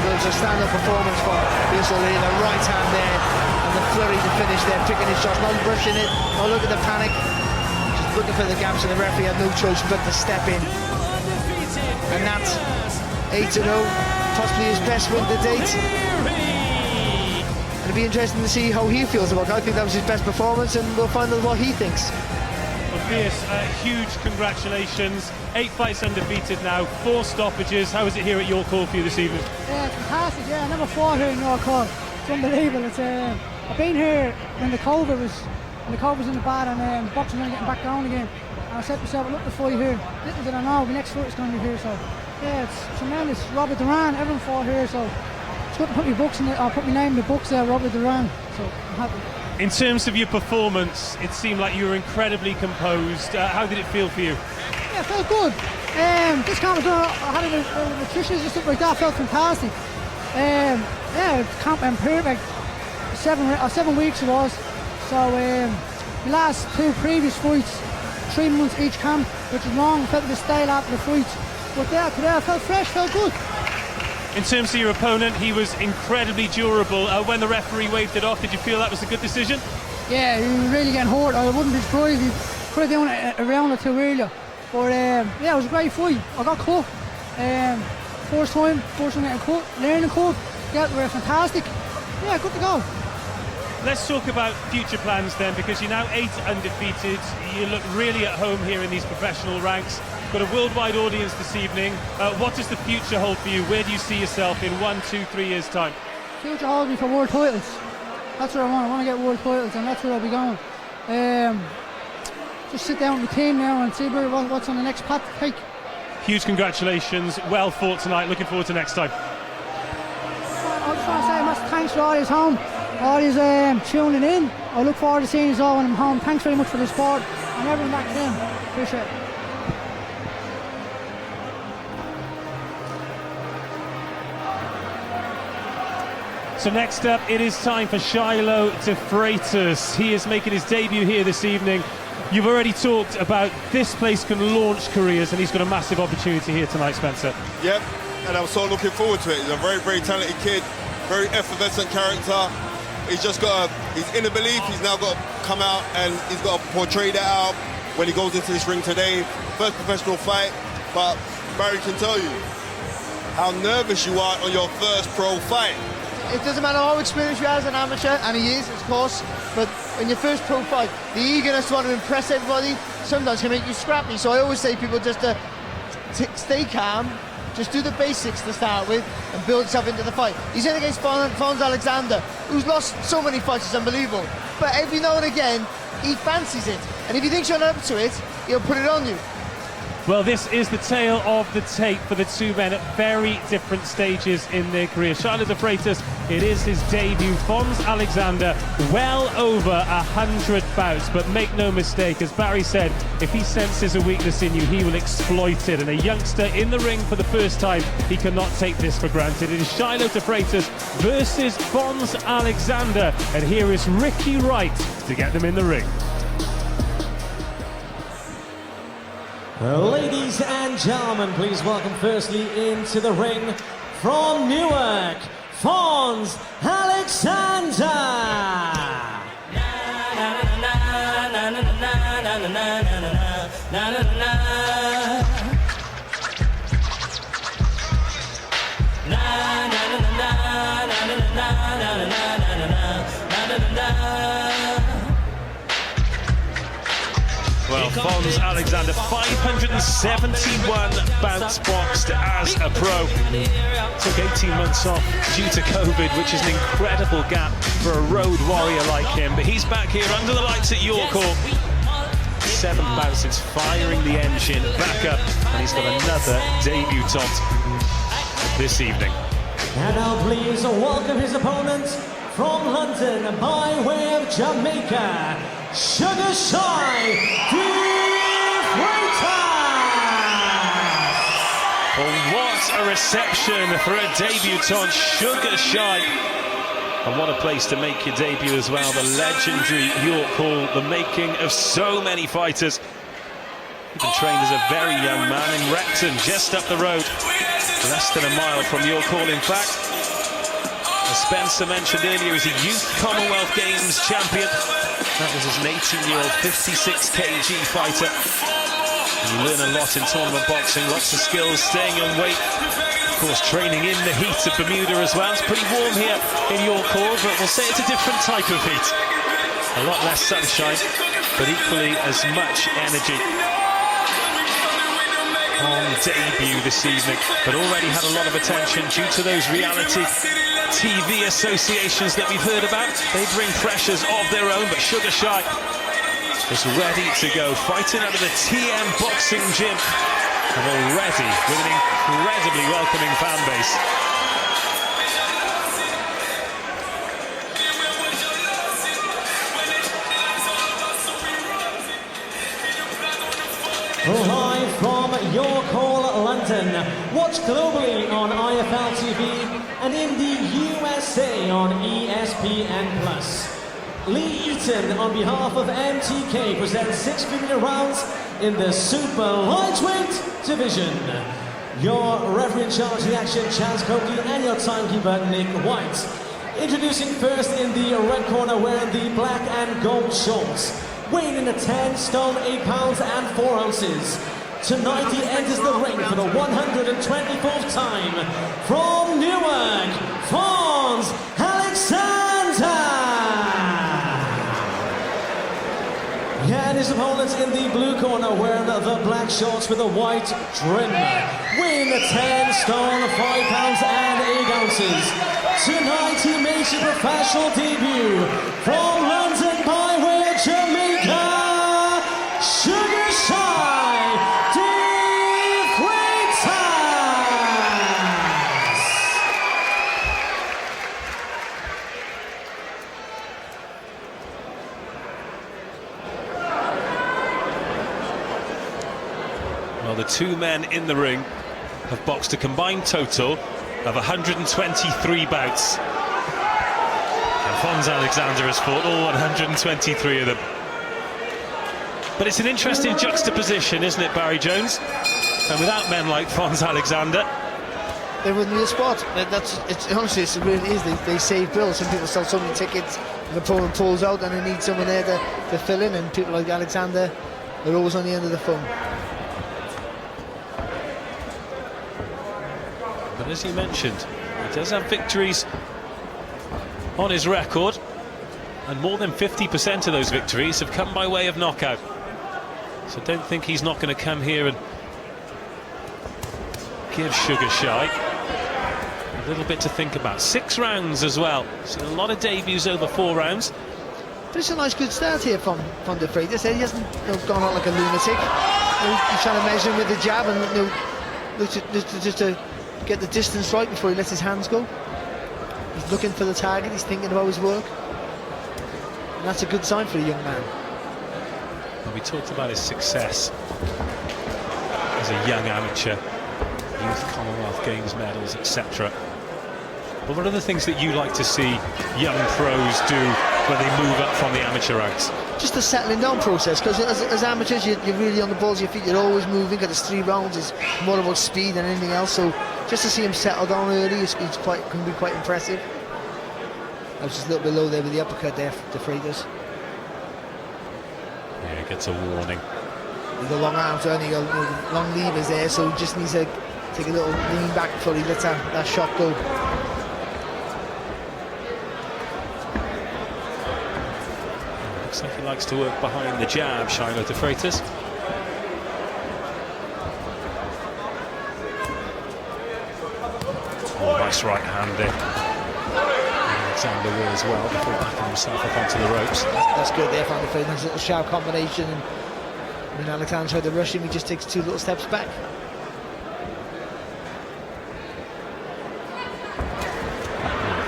[SPEAKER 3] It was a stand-up performance for Pierce O'Leary. The right hand there, and the flurry to finish there, picking his shots, not rushing it, not looking at the panic. Looking for the gaps, and the referee had no choice but to step in. And that's 8-0, possibly his best win to date. It'll be interesting to see how he feels about it. I think that was his best performance, and we'll find out what he thinks.
[SPEAKER 1] Well, Pierce, huge congratulations. 8 fights undefeated now, 4 stoppages. How is it here at York Hall for you this evening?
[SPEAKER 6] Yeah, it's fantastic. Yeah, I never fought here in York Hall. It's unbelievable. I've been here when the COVID was in the bad, and boxing was getting back down again. And I said to myself, look, the fight here. Little did I know, the next fight is going to be here. So yeah, it's tremendous. Robert Duran, everyone fought here, so it's good to put my books in it. I'll put my name in the books there, Robert Duran. So I'm happy.
[SPEAKER 1] In terms of your performance, it seemed like you were incredibly composed. How did it feel for you?
[SPEAKER 6] Yeah, it felt good. This camp was done. I had a nutritionist and stuff like that. Felt fantastic. Yeah, camp went perfect. 7 weeks it was. So the last 2 previous fights, 3 months each camp, which is long. Felt a bit stale after the fights. But yeah, today I felt fresh, felt good.
[SPEAKER 1] In terms of your opponent, he was incredibly durable. When the referee waved it off, did you feel that was a good decision?
[SPEAKER 6] Yeah, he was really getting hurt. I wouldn't be surprised if he could have done it a round or 2 earlier. But yeah, it was a great fight. I got cut. First time getting cut, learning cut. Yeah, we were fantastic. Yeah, good to go.
[SPEAKER 1] Let's talk about future plans then, because you're now 8 undefeated. You look really at home here in these professional ranks. Got a worldwide audience this evening. What does the future hold for you? Where do you see yourself in 1, 2, 3 years' time?
[SPEAKER 6] Future holds me for world titles. That's what I want. I want to get world titles, and that's where I'll be going. Just sit down with the team now and see what's on the next path to take.
[SPEAKER 1] Huge congratulations. Well fought tonight. Looking forward to next time.
[SPEAKER 6] I just want to say a massive thanks to all these home, all these tuning in. I look forward to seeing you all when I'm home. Thanks very much for the support and everyone back then. Appreciate it.
[SPEAKER 1] So next up, it is time for Shiloh de Freitas. He is making his debut here this evening. You've already talked about this place can launch careers, and he's got a massive opportunity here tonight, Spencer.
[SPEAKER 2] Yep, and I'm so looking forward to it. He's a very, very talented kid, very effervescent character. He's just got his inner belief. He's now got to come out and he's got to portray that out when he goes into this ring today. First professional fight, but Barry can tell you, how nervous you are on your first pro fight.
[SPEAKER 3] It doesn't matter how experienced you are as an amateur, and he is, of course, but in your first pro fight, the eagerness to want to impress everybody sometimes can make you scrappy. So I always say people just to stay calm, just do the basics to start with, and build yourself into the fight. He's in against Fons Alexander, who's lost so many fights, it's unbelievable. But every now and again, he fancies it, and if he thinks you're not up to it, he'll put it on you.
[SPEAKER 1] Well, this is the tale of the tape for the two men at very different stages in their career. Shiloh de Freitas, it is his debut. Fons Alexander, well over 100 bouts, but make no mistake, as Barry said, if he senses a weakness in you, he will exploit it. And a youngster in the ring for the first time, he cannot take this for granted. It is Shiloh de Freitas versus Fons Alexander, and here is Ricky Wright to get them in the ring.
[SPEAKER 4] Ladies and gentlemen, please welcome firstly into the ring from Newark, Fons Alexander.
[SPEAKER 1] Well, Fons Alexander, 571 bouts boxed as a pro. Took 18 months off due to COVID, which is an incredible gap for a road warrior like him. But he's back here under the lights at York Hall. 7 bouts since firing the engine back up, and he's got another debutant this evening.
[SPEAKER 4] And now please welcome his opponent from London by way of Jamaica, Sugar Shy de Freitas.
[SPEAKER 1] Well, what a reception for a debutant, Sugar Shy. And what a place to make your debut as well, the legendary York Hall, the making of so many fighters. He's been trained as a very young man in Repton, just up the road, less than a mile from York Hall, in fact. As Spencer mentioned earlier, he's a youth Commonwealth Games champion. That was as an 18-year-old 56 kg fighter. And you learn a lot in tournament boxing, lots of skills, staying in weight. Of course, training in the heat of Bermuda as well. It's pretty warm here in York Hall, but we'll say it's a different type of heat. A lot less sunshine, but equally as much energy. On debut this evening, but already had a lot of attention due to those reality TV associations that we've heard about. They bring pressures of their own, but Sugar Shy is ready to go, fighting out of the TM Boxing Gym, and already with an incredibly welcoming fan base.
[SPEAKER 4] Live from York Hall, London. Watch globally on IFL TV and in the USA on ESPN+. Lee Eaton, on behalf of MTK, presents 6 preliminary rounds in the super lightweight division. Your referee in charge of the action, Chance Coakley, and your timekeeper, Nick White. Introducing first in the red corner, wearing the black and gold shorts, weighing in at 10 stone, 8 pounds and 4 ounces. Tonight he enters the ring for the 124th time. From Newark, Fons Alexander. And his opponents in the blue corner, wearing the black shorts with a white trim, weighing at 10 stone, 5 pounds and 8 ounces. Tonight he makes his professional debut from London by way of Jamaica, Sugar Shy de Freitas.
[SPEAKER 1] Well, the two men in the ring have boxed a combined total of 123 bouts. And Fons Alexander has fought all 123 of them. But it's an interesting juxtaposition, isn't it, Barry Jones? And without men like Fons Alexander,
[SPEAKER 3] there wouldn't be a spot. Honestly, it really is. They save bills. Some people sell so many tickets, the opponent pulls out and they need someone there to fill in, and people like Alexander, they're always on the end of the phone.
[SPEAKER 7] but as you mentioned, he does have victories on his record, and more than 50% of those victories have come by way of knockout. So don't think he's not going to come here and give Sugar Shy a little bit to think about. 6 rounds as well. Seen a lot of debuts over 4 rounds.
[SPEAKER 3] But it's a nice good start here from De Freitas. He hasn't gone out like a lunatic. He's trying to measure him with the jab and just to get the distance right before he lets his hands go. He's looking for the target, he's thinking about his work. And that's a good sign for a young man.
[SPEAKER 7] Well, we talked about his success as a young amateur, youth Commonwealth Games medals, etc. But what are the things that you like to see young pros do when they move up from the amateur ranks?
[SPEAKER 3] Just the settling down process, because as amateurs you're really on the balls of your feet, you're always moving, because it's 3 rounds, it's more about speed than anything else. So just to see him settle down early can be quite impressive. I was just a little bit low there with the uppercut there for De Freitas.
[SPEAKER 7] Yeah, he gets a warning.
[SPEAKER 3] He's got long arms, and he got long levers there, so he just needs to take a little lean back before he lets that shot go.
[SPEAKER 7] Looks like he likes to work behind the jab, Shiloh De Freitas. Oh, nice right hand there. Alexander will as well before backing himself up onto the ropes.
[SPEAKER 3] That's good there from De Freitas. Nice little sharp combination, and when Alexander tried to rush him, he just takes 2 little steps back.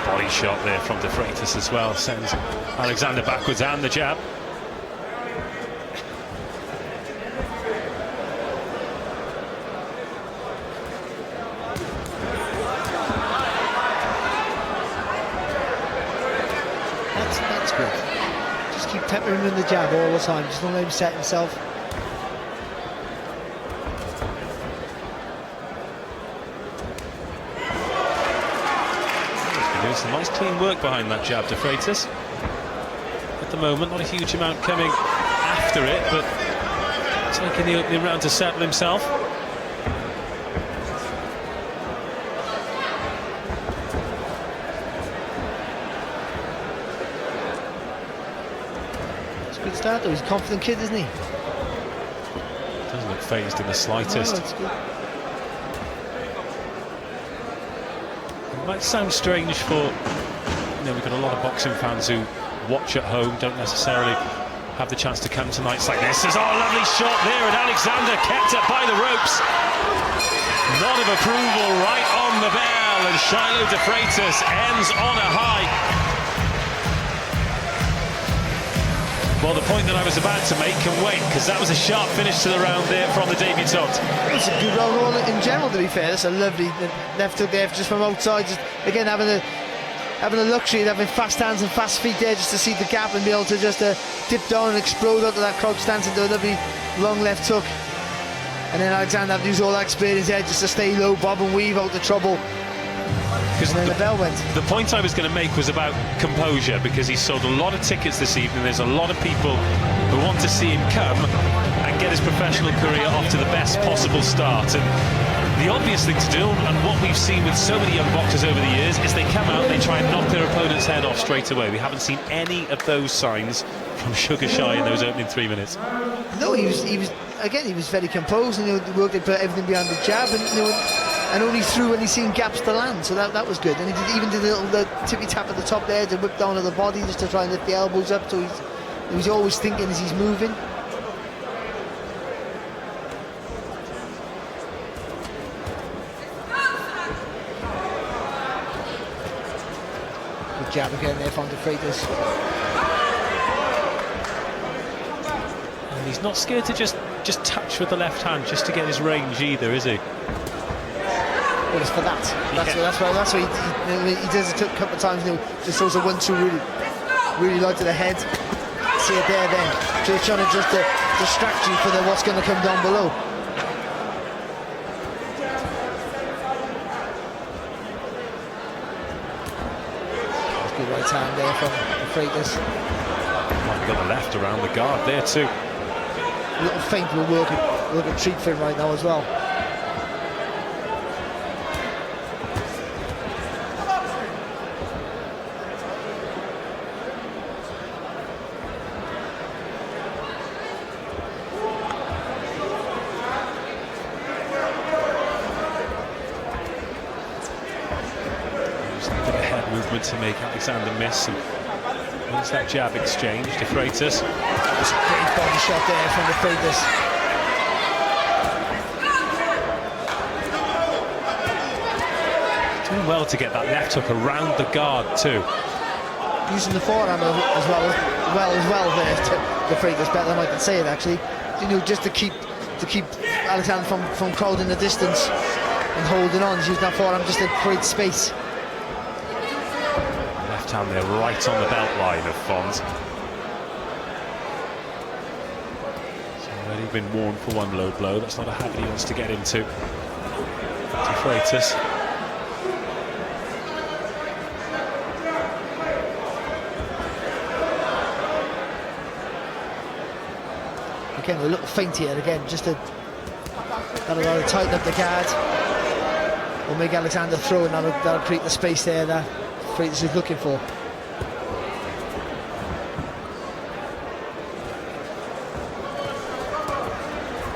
[SPEAKER 7] Body shot there from De Freitas as well, sends Alexander backwards, and the jab.
[SPEAKER 3] That's good. Just keep peppering him in the jab all the time, just don't let him set himself.
[SPEAKER 7] Some nice clean work behind that jab, De Freitas. At the moment, not a huge amount coming after it, but taking the opening round to settle himself.
[SPEAKER 3] It's a good start though, he's a confident kid, isn't he?
[SPEAKER 7] Doesn't look phased in the slightest.
[SPEAKER 3] No, it's good.
[SPEAKER 7] It might sound strange for, we've got a lot of boxing fans who watch at home, don't necessarily have the chance to come to nights like this. There's a lovely shot there, and Alexander kept it by the ropes. Nod of approval right on the bell, and Shiloh De Freitas ends on a high. Well, the point that I was about to make can wait, because that was a sharp finish to the round there from the debutant.
[SPEAKER 3] It's a good round all in general, to be fair. That's a lovely left hook there just from outside. Just again having the luxury of having fast hands and fast feet there, just to see the gap and be able to just dip down and explode out of that crouch stance into a lovely long left hook. And then Alexander having to use all that experience there just to stay low, bob and weave out the trouble. And then the bell went.
[SPEAKER 7] The point I was going to make was about composure, because he sold a lot of tickets this evening. There's a lot of people who want to see him come and get his professional career off to the best possible start. And the obvious thing to do, and what we've seen with so many young boxers over the years, is they come out and they try and knock their opponent's head off straight away. We haven't seen any of those signs from Sugar Shy in those opening 3 minutes.
[SPEAKER 3] No, he was very composed, and he worked, put everything behind the jab, and only threw when he seen gaps to land, so that was good. And he even did a little tippy tap at the top there to whip down at the body just to try and lift the elbows up, so he was always thinking as he's moving. Good jab again there from De Freitas.
[SPEAKER 7] And he's not scared to just touch with the left hand just to get his range either, is he?
[SPEAKER 3] Well, it's for that. That's why he does it a couple of times. Just throws a 1-2 really light to the head. See it there then. Just trying to distract you for what's going to come down below. That's good right hand there from De Freitas.
[SPEAKER 7] Got the left around the guard there too.
[SPEAKER 3] A little feint will work a treat for him right now as well.
[SPEAKER 7] movement to make Alexander miss. And once that jab exchange, De Freitas.
[SPEAKER 3] That's a great body shot there from De Freitas.
[SPEAKER 7] Doing well to get that left hook around the guard too.
[SPEAKER 3] Using the forearm as well there to De Freitas, better than I can say it actually. You know, just to keep Alexander from crowding the distance and holding on. He's using that forearm just to create space.
[SPEAKER 7] Left hand there, right on the belt line of Fons. He's already been warned for one low blow. That's not a habit he wants to get into. De Freitas.
[SPEAKER 3] Again, a little feint here again, just to that'll tighten up the guard. Will make Alexander throw, and that'll create the space there that Freitas is looking for.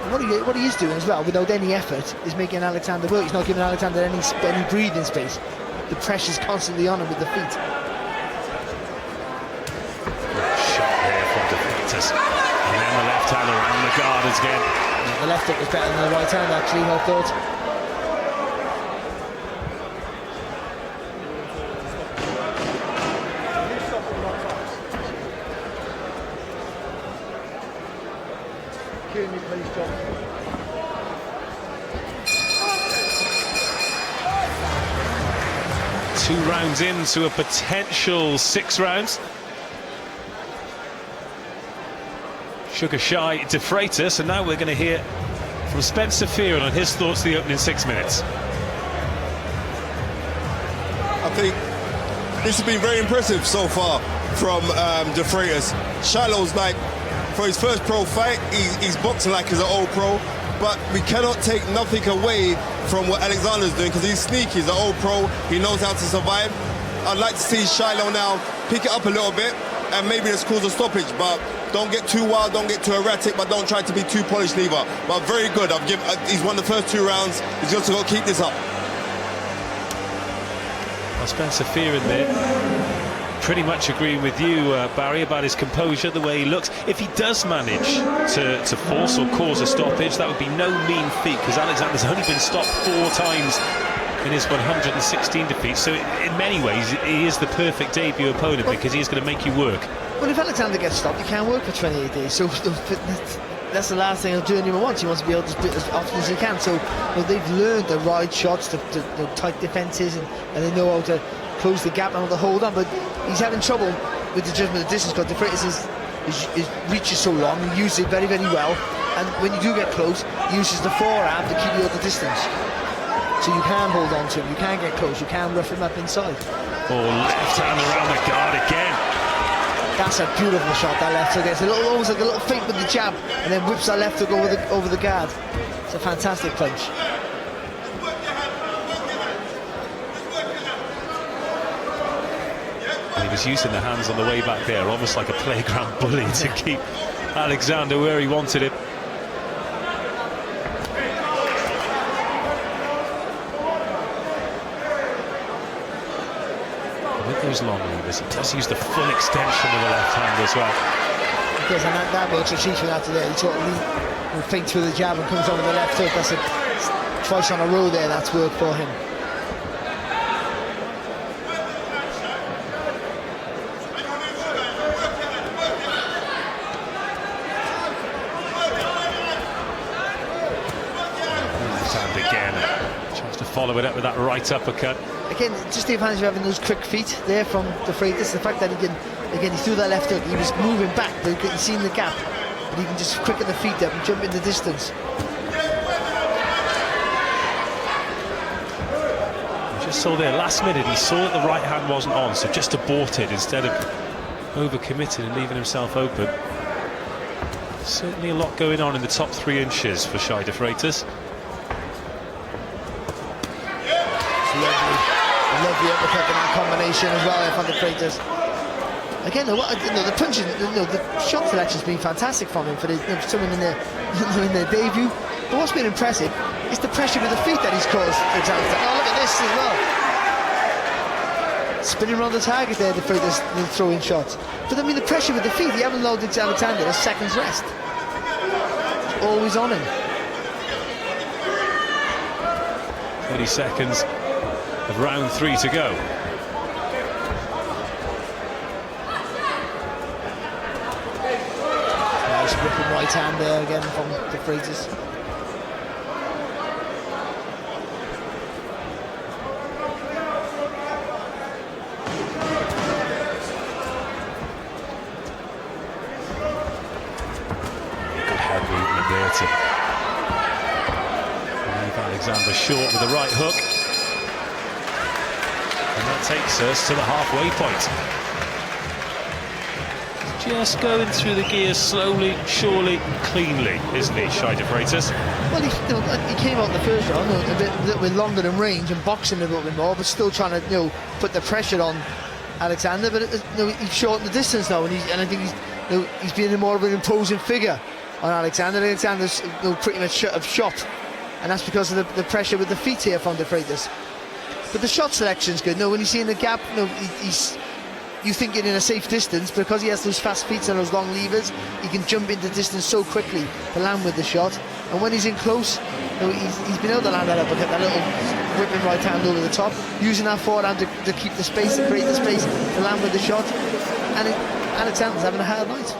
[SPEAKER 3] And what he is doing as well, without any effort, is making Alexander work. He's not giving Alexander any breathing space. The pressure's constantly on him with the feet.
[SPEAKER 7] Shot here from De Freitas. And then the left hand around the guard again.
[SPEAKER 3] The left hook was better than the right hand, actually, I thought.
[SPEAKER 7] Two rounds into a potential 6 rounds. Sugar shy De Freitas, and now we're going to hear from Spencer Fearon on his thoughts of the opening 6 minutes.
[SPEAKER 2] I think this has been very impressive so far from De Freitas. Shiloh's like, for his first pro fight, he's boxing like he's an old pro, but we cannot take nothing away from what Alexander's doing, because he's sneaky, he's an old pro, he knows how to survive. I'd like to see Shiloh now pick it up a little bit, and maybe this cause a stoppage, but don't get too wild, don't get too erratic, but don't try to be too polished either. But very good. He's won the first 2 rounds. He's just got to keep this up.
[SPEAKER 7] Well, Spencer Fearon there, pretty much agreeing with you, Barry, about his composure, the way he looks. If he does manage to force or cause a stoppage, that would be no mean feat, because Alexander's only been stopped 4 times in his 116 defeats. So in many ways, he is the perfect debut opponent, because he's going to make you work.
[SPEAKER 3] Well, if Alexander gets stopped, he can't work for 28 days. So that's the last thing he'll do anyone wants. He wants to be able to split as often as he can. So they've learned the ride shots, the tight defences, and they know how to close the gap and how to hold on. But he's having trouble with the judgment of distance, because De Freitas his reach is so long. He uses it very, very well. And when you do get close, he uses the forearm to keep you at the distance. So you can hold on to him, you can get close, you can rough him up inside.
[SPEAKER 7] Oh, left hand around the guard again.
[SPEAKER 3] That's a beautiful shot, that left hook. It's almost like a little feint with the jab, and then whips that left hook over the guard. It's a fantastic punch.
[SPEAKER 7] And he was using the hands on the way back there, almost like a playground bully, to keep Alexander where he wanted him. With those long levers, he does use the full extension of the left hand as well.
[SPEAKER 3] He does, and that makes a cheat from that today. He totally feints through the jab and comes over the left hook. That's it. Twice on a row there, that's worked for him.
[SPEAKER 7] Left hand again. Chance to follow it up with that right uppercut.
[SPEAKER 3] Again, just the advantage of having those quick feet there from De Freitas. The fact that he threw that left hook, he was moving back, but he seen the gap, but he can just quicken the feet up and jump in the distance.
[SPEAKER 7] Just saw there, last minute, he saw that the right hand wasn't on, so just aborted instead of overcommitting and leaving himself open. Certainly a lot going on in the top 3 inches for Shai De Freitas.
[SPEAKER 3] Lovely uppercut in that combination as well from De Freitas. Again, the punches, the shot selection's been fantastic from him for someone in their debut. But what's been impressive is the pressure with the feet that he's caused. For example, oh, look at this as well. spinning around the target there to the throwing shots. But I mean, the pressure with the feet, he haven't allowed Alexander a second's rest. It's always on him.
[SPEAKER 7] 30 seconds of round 3 to go.
[SPEAKER 3] Nice ripping right hand there again from De Freitas.
[SPEAKER 7] To leave Alexander short with the right hook, and that takes us to the halfway point. Just going through the gears slowly, surely, cleanly, isn't he, Shai De Freitas?
[SPEAKER 3] Well, he came out in the first round a little bit longer in range and boxing a little bit more, but still trying to put the pressure on Alexander. But he's shortened the distance now, and I think he's being more of an imposing figure on Alexander. Alexander's pretty much shut up shop, and that's because of the pressure with the feet here from De Freitas. But the shot selection's good. When you see in the gap, you think it in a safe distance, because he has those fast feet and those long levers. He can jump into distance so quickly to land with the shot. And when he's in close, he's been able to land that uppercut, that little whipping right hand over the top, using that forehand to keep the space, to create the space to land with the shot. And Alexander's having a hard night.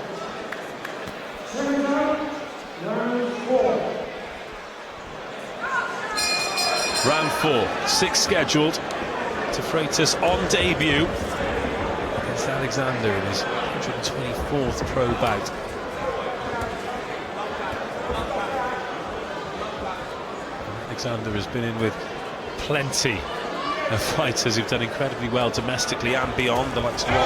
[SPEAKER 7] Round 4, 6 scheduled. De Freitas on debut against Alexander in his 124th pro bout. Alexander has been in with plenty of fighters who've done incredibly well domestically and beyond, the likes of another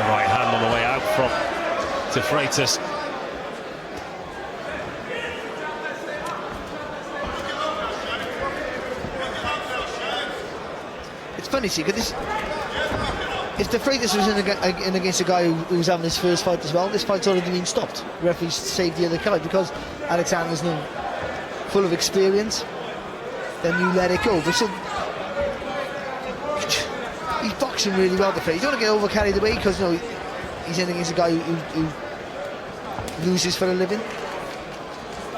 [SPEAKER 7] right hand on the way out from De Freitas.
[SPEAKER 3] It's funny, see, because if De Freitas was in against a guy who was having his first fight as well, this fight's already been stopped. The referees saved the other guy because Alexander's now full of experience. Then you let it go. But so he's boxing really well, De Freitas. You don't want to get over carried away, because he's in against a guy who loses for a living.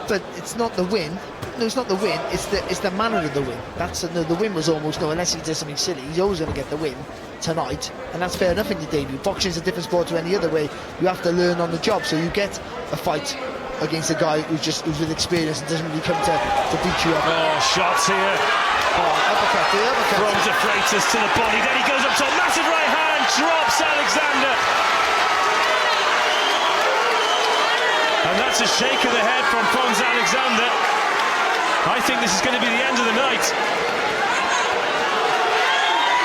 [SPEAKER 3] But it's not the win. No, it's not the win. It's the manner of the win. That's the win was almost unless he does something silly, he's always going to get the win tonight, and that's fair enough in your debut. Boxing's a different sport to any other way. You have to learn on the job, so you get a fight against a guy who's with experience and doesn't really come to beat you up.
[SPEAKER 7] Oh, shots here.
[SPEAKER 3] Uppercut, the uppercut.
[SPEAKER 7] From De Freitas to the body, then he goes up top, massive right hand, drops Alexander. And that's a shake of the head from Fons Alexander. I think this is going to be the end of the night.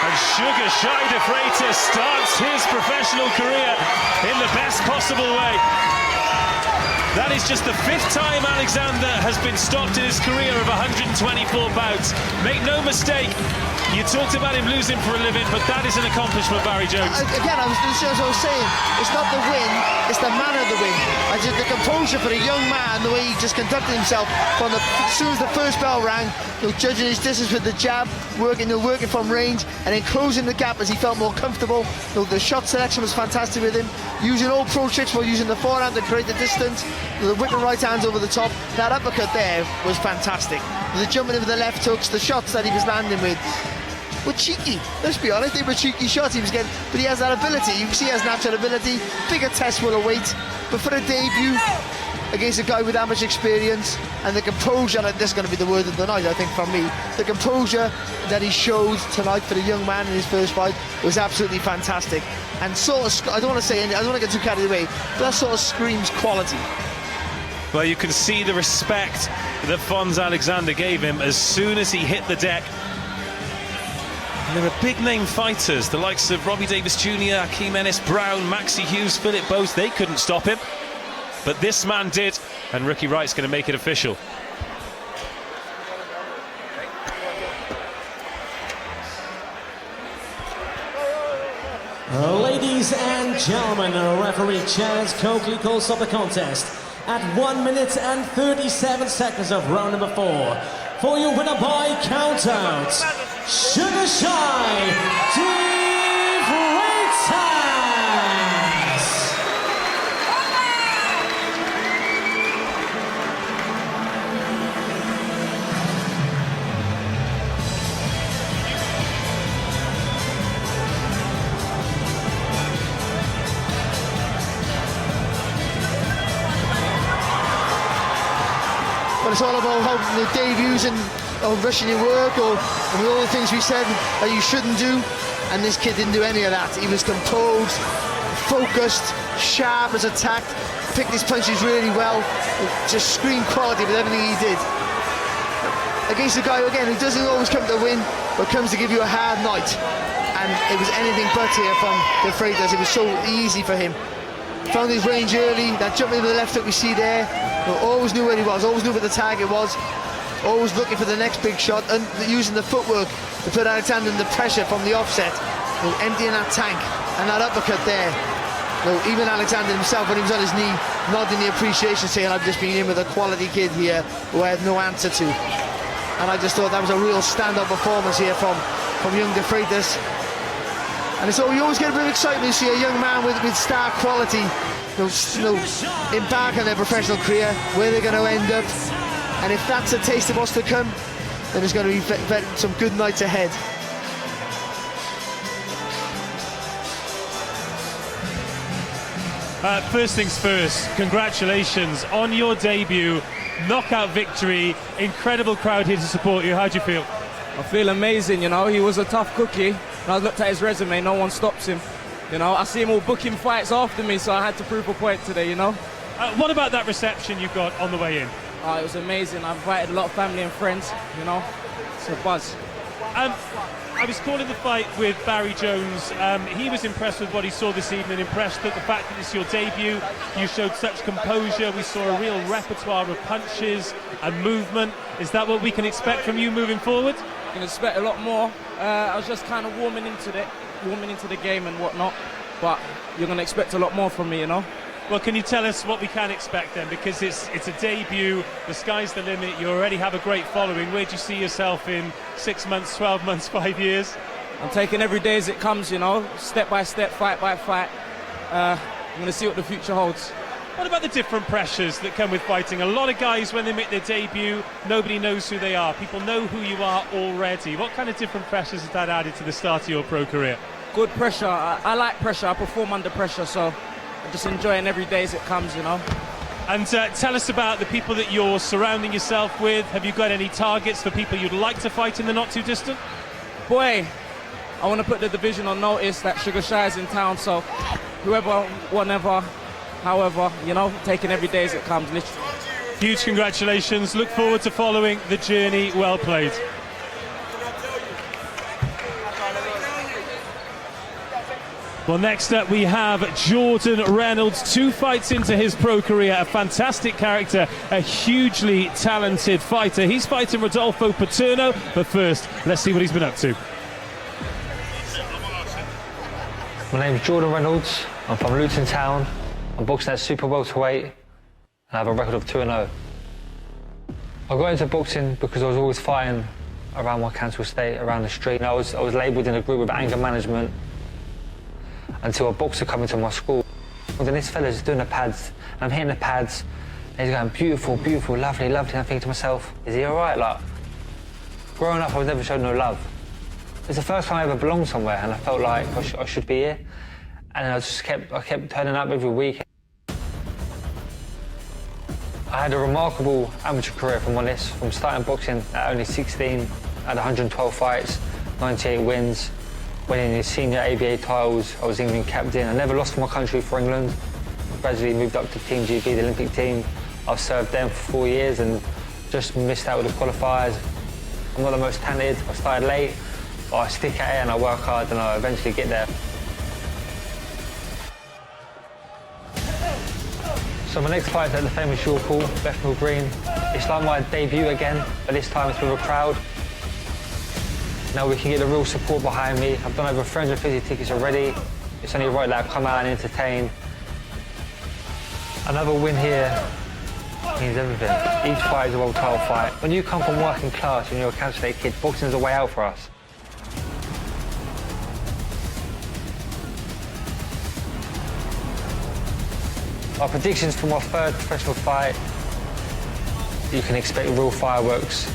[SPEAKER 7] And Sugar Shai De Freitas starts his professional career in the best possible way. That is just the 5th time Alexander has been stopped in his career of 124 bouts. Make no mistake, you talked about him losing for a living, but that is an accomplishment, Barry Jones.
[SPEAKER 3] Again, as I was saying, it's not the win, it's the manner of the win. I just the composure for a young man, the way he just conducted himself from as soon as the first bell rang, judging his distance with the jab, working from range, and then closing the gap as he felt more comfortable. The shot selection was fantastic with him, using all pro tricks while using the forehand to create the distance. The whipping right hands over the top. That uppercut there was fantastic. The jumping into the left hooks, the shots that he was landing with were cheeky. Let's be honest, they were cheeky shots he was getting, but he has that ability. You can see he has natural ability. Bigger test will await, but for a debut against a guy with that much experience, and the composure, and this is going to be the word of the night, I think, from me, the composure that he showed tonight for the young man in his first fight was absolutely fantastic. And sort of, I don't want to say anything, I don't want to get too carried away, but that sort of screams quality.
[SPEAKER 7] Well, you can see the respect that Fons Alexander gave him as soon as he hit the deck. And there are big-name fighters, the likes of Robbie Davis Jr., Hakeem Ennis-Brown, Maxie Hughes, Philip Bose. They couldn't stop him, but this man did, and Ricky Wright's going to make it official.
[SPEAKER 4] Ladies and gentlemen, referee Chaz Coakley calls up the contest at 1 minute and 37 seconds of round number 4. For your winner by countout, Sugar Shy De Freitas.
[SPEAKER 3] But it's all about how the debuts and rushing your work or all the things we said that you shouldn't do. And this kid didn't do any of that. He was composed, focused, sharp as attack, picked his punches really well, just screamed quality with everything he did. Against a guy, again, who doesn't always come to win, but comes to give you a hard night. And it was anything but here from De Freitas. It was so easy for him. Found his range early, that jump into the left hook we see there. Always knew where he was, always knew where the target was. Always looking for the next big shot and using the footwork to put Alexander under pressure from the offset. Emptying that tank and that uppercut there. Even Alexander himself, when he was on his knee, nodding the appreciation, saying, I've just been in with a quality kid here who I had no answer to. And I just thought that was a real stand-up performance here from young De Freitas. And so you always get a bit of excitement to see a young man with star quality embark on their professional career, where they're going to end up. And if that's a taste of what's to come, then there's going to be some good nights ahead.
[SPEAKER 1] First things first, congratulations on your debut, knockout victory, incredible crowd here to support you. How do you feel?
[SPEAKER 8] I feel amazing, you know. He was a tough cookie. When I looked at his resume, no one stops him. You know, I see him all booking fights after me, so I had to prove a point today, you know.
[SPEAKER 1] What about that reception you got on the way in?
[SPEAKER 8] It was amazing. I invited a lot of family and friends, you know. It's a buzz.
[SPEAKER 1] I was calling the fight with Barry Jones. He was impressed with what he saw this evening, impressed at the fact that it's your debut. You showed such composure. We saw a real repertoire of punches and movement. Is that what we can expect from you moving forward?
[SPEAKER 8] You can expect a lot more. I was just kind of warming into the game and whatnot, but you're going to expect a lot more from me, you know.
[SPEAKER 1] Well, can you tell us what we can expect then? Because it's a debut, the sky's the limit, you already have a great following. Where do you see yourself in 6 months, 12 months, 5 years?
[SPEAKER 8] I'm taking every day as it comes, you know, step by step, fight by fight. I'm going to see what the future holds.
[SPEAKER 1] What about the different pressures that come with fighting? A lot of guys, when they make their debut, nobody knows who they are. People know who you are already. What kind of different pressures has that added to the start of your pro career?
[SPEAKER 8] Good pressure. I like pressure. I perform under pressure, so I'm just enjoying every day as it comes, you know.
[SPEAKER 1] And tell us about the people that you're surrounding yourself with. Have you got any targets for people you'd like to fight in the not too distant?
[SPEAKER 8] Boy, I want to put the division on notice that Sugar Shy is in town, so whoever, whenever, however, you know, taking every day as it comes, literally.
[SPEAKER 1] Huge congratulations. Look forward to following the journey. Well played. Well, next up we have Jordan Reynolds, 2 fights into his pro career, a fantastic character, a hugely talented fighter. He's fighting Rodolfo Paterno, but first, let's see what he's been up to.
[SPEAKER 9] My name's Jordan Reynolds, I'm from Luton Town, I'm boxing at super welterweight, and I have a record of 2-0. I got into boxing because I was always fighting around my council estate, around the street. And I was labelled in a group with anger management, until a boxer come into my school. And then this fella's doing the pads, and I'm hitting the pads, and he's going, beautiful, beautiful, lovely, lovely. And I'm thinking to myself, is he all right? Like, growing up, I was never shown no love. It was the first time I ever belonged somewhere, and I felt like I should be here. And I kept turning up every week. I had a remarkable amateur career, if I'm honest, from starting boxing at only 16, had 112 fights, 98 wins. Winning his senior ABA titles, I was England captain. I never lost for my country for England. Gradually moved up to Team GB, the Olympic team. I've served them for 4 years and just missed out with the qualifiers. I'm not the most talented, I started late, but I stick at it and I work hard and I eventually get there. So my next fight is at the famous York Hall, Bethnal Green. It's like my debut again, but this time it's with a crowd. Now we can get the real support behind me. I've done over 350 tickets already. It's only right that I come out and entertain. Another win here means everything. Each fight is a world title fight. When you come from working class and you're a Kansas State kid, boxing is a way out for us. Our predictions for my third professional fight, you can expect real fireworks.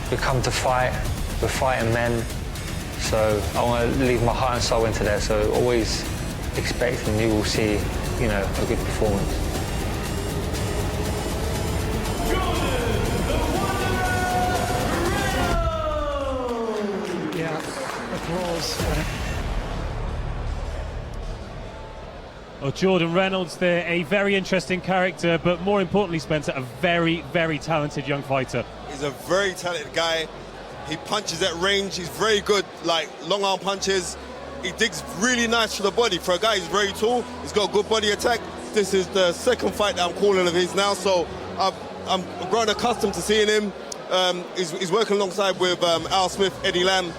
[SPEAKER 9] We come to fight, we're fighting men, so I want to leave my heart and soul into there, so always expect and you will see, you know, a good performance.
[SPEAKER 10] Yeah, applause.
[SPEAKER 1] Well, Jordan Reynolds there, a very interesting character, but more importantly, Spencer, a very, very talented young fighter.
[SPEAKER 2] He's a very talented guy. He punches at range. He's very good, like long arm punches. He digs really nice to the body. For a guy who's very tall, he's got a good body attack. This is the second fight that I'm calling of his now, so I'm growing accustomed to seeing him. He's working alongside with Al Smith, Eddie Lamb.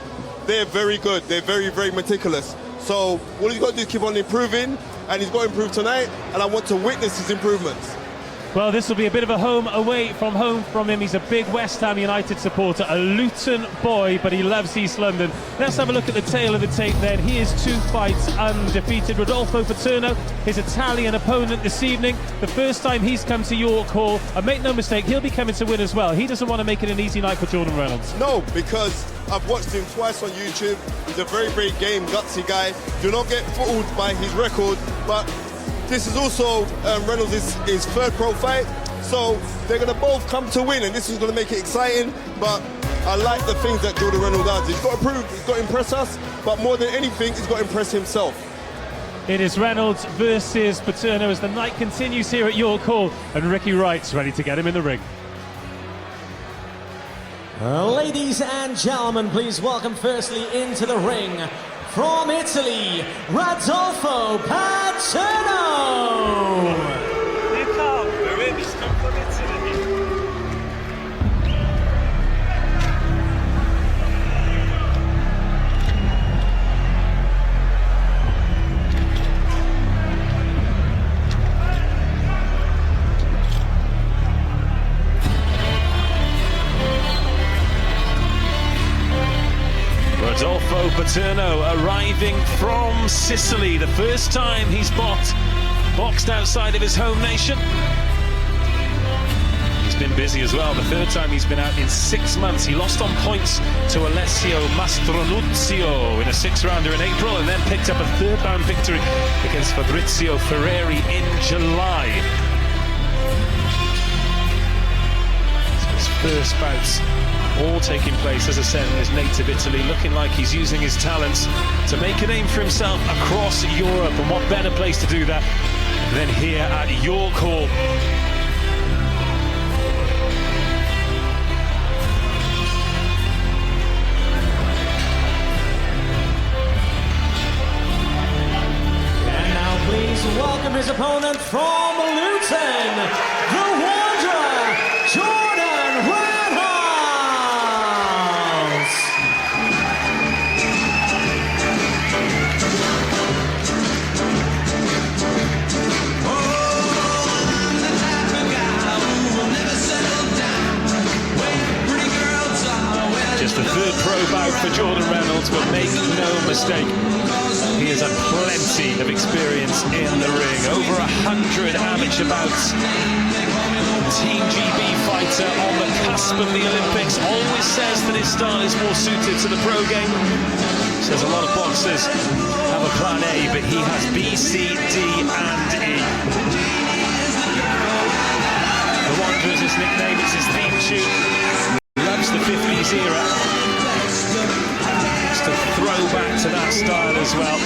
[SPEAKER 2] They're very good. They're very, very meticulous. So all he's got to do is keep on improving, and he's got to improve tonight, and I want to witness his improvements.
[SPEAKER 1] Well, this will be a bit of a home from him. He's a big West Ham United supporter, a Luton boy, but he loves East London. Let's have a look at the tail of the tape then. He is 2 fights undefeated. Rodolfo Paterno, his Italian opponent this evening. The first time he's come to York Hall. And make no mistake, he'll be coming to win as well. He doesn't want to make it an easy night for Jordan Reynolds.
[SPEAKER 2] No, because I've watched him twice on YouTube. He's a very, very game, gutsy guy. Do not get fooled by his record, but this is also Reynolds' his third pro fight, so they're going to both come to win, and this is going to make it exciting. But I like the things that Jordan Reynolds does. He's got to prove, he's got to impress us, but more than anything, he's got to impress himself.
[SPEAKER 1] It is Reynolds versus Paterno as the night continues here at York Hall, and Ricky Wright's ready to get him in the ring.
[SPEAKER 4] Ladies and gentlemen, please welcome firstly into the ring, from Italy, Rodolfo Paterno!
[SPEAKER 7] Rodolfo Paterno arriving from Sicily. The first time he's boxed outside of his home nation. He's been busy as well. The third time he's been out in 6 months. He lost on points to Alessio Mastronuzio in a 6-rounder in April, and then picked up a 3rd-round victory against Fabrizio Ferreri in July. So his first bouts all taking place, as I said, in his native Italy, looking like he's using his talents to make a name for himself across Europe, and what better place to do that than here at York Hall.
[SPEAKER 4] And now please welcome his opponent from Luton, the Wanderer, Jordan Reynolds!
[SPEAKER 7] Just the 3rd pro bout for Jordan Reynolds, but make no mistake, he has had plenty of experience in the ring. Over 100 amateur bouts. Team GB fighter on the cusp of the Olympics. Always says that his style is more suited to the pro game. Says a lot of boxers have a plan A, but he has B, C, D and E. The Wanderer is his nickname, it's his theme tune. Loves the 50s era. Just a throwback to that style as well.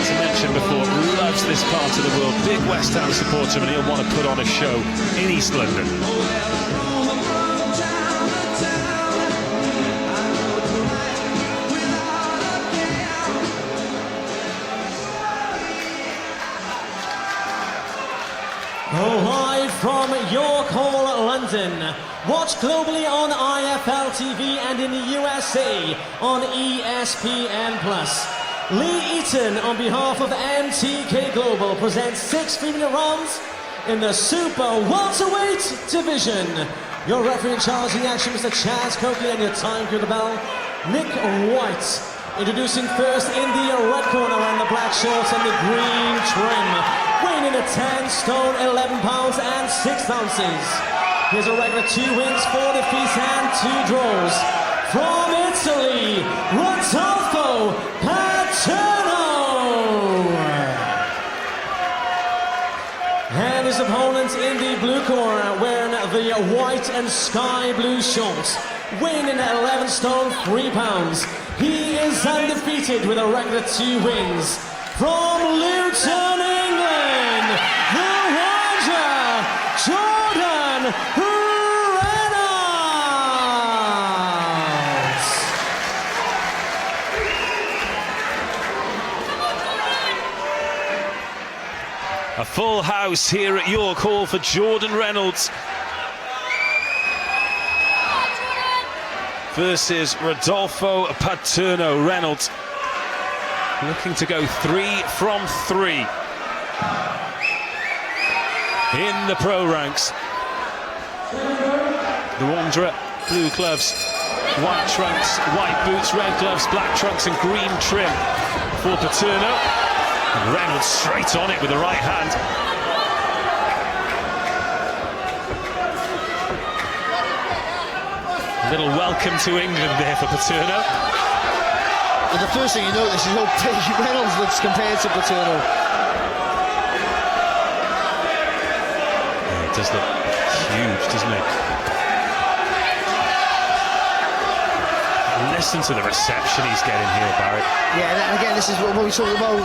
[SPEAKER 7] As I mentioned before, loves this part of the world. Big West Ham supporter, and he'll want to put on a show in East London.
[SPEAKER 4] Live from York Hall, London. Watch globally on IFL TV and in the USA on ESPN+. Lee Eaton, on behalf of MTK Global, presents 6 3-minute rounds in the Super Welterweight division. Your referee in charge of the action, Mr. Chaz Coakley, and your time crew the bell, Nick White. Introducing first in the red corner and the black shorts and the green trim. Weighing in at 10 stone, 11 pounds and 6 ounces. Here's a record 2 wins, 4 defeats and 2 draws. From Italy, Rodolfo Paterno. And his opponent in the blue corner, wearing the white and sky blue shorts, weighing in at 11 stone, 3 pounds. He is undefeated with a record 2 wins. From Luton, England, the Roger, Jordan Reynolds.
[SPEAKER 7] A full house here at York Hall for Jordan Reynolds versus Rodolfo Paterno. Reynolds looking to go 3 from 3 in the pro ranks. The Wanderer, blue gloves, white trunks, white boots, red gloves, black trunks and green trim for Paterno. And Reynolds straight on it with the right hand. A little welcome to England there for Paterno.
[SPEAKER 3] And the first thing you notice is how big Reynolds looks compared to Paterno.
[SPEAKER 7] Yeah, it does look huge, doesn't it? Listen to the reception he's getting here, Barrett.
[SPEAKER 3] Yeah, and again, this is what we talked about,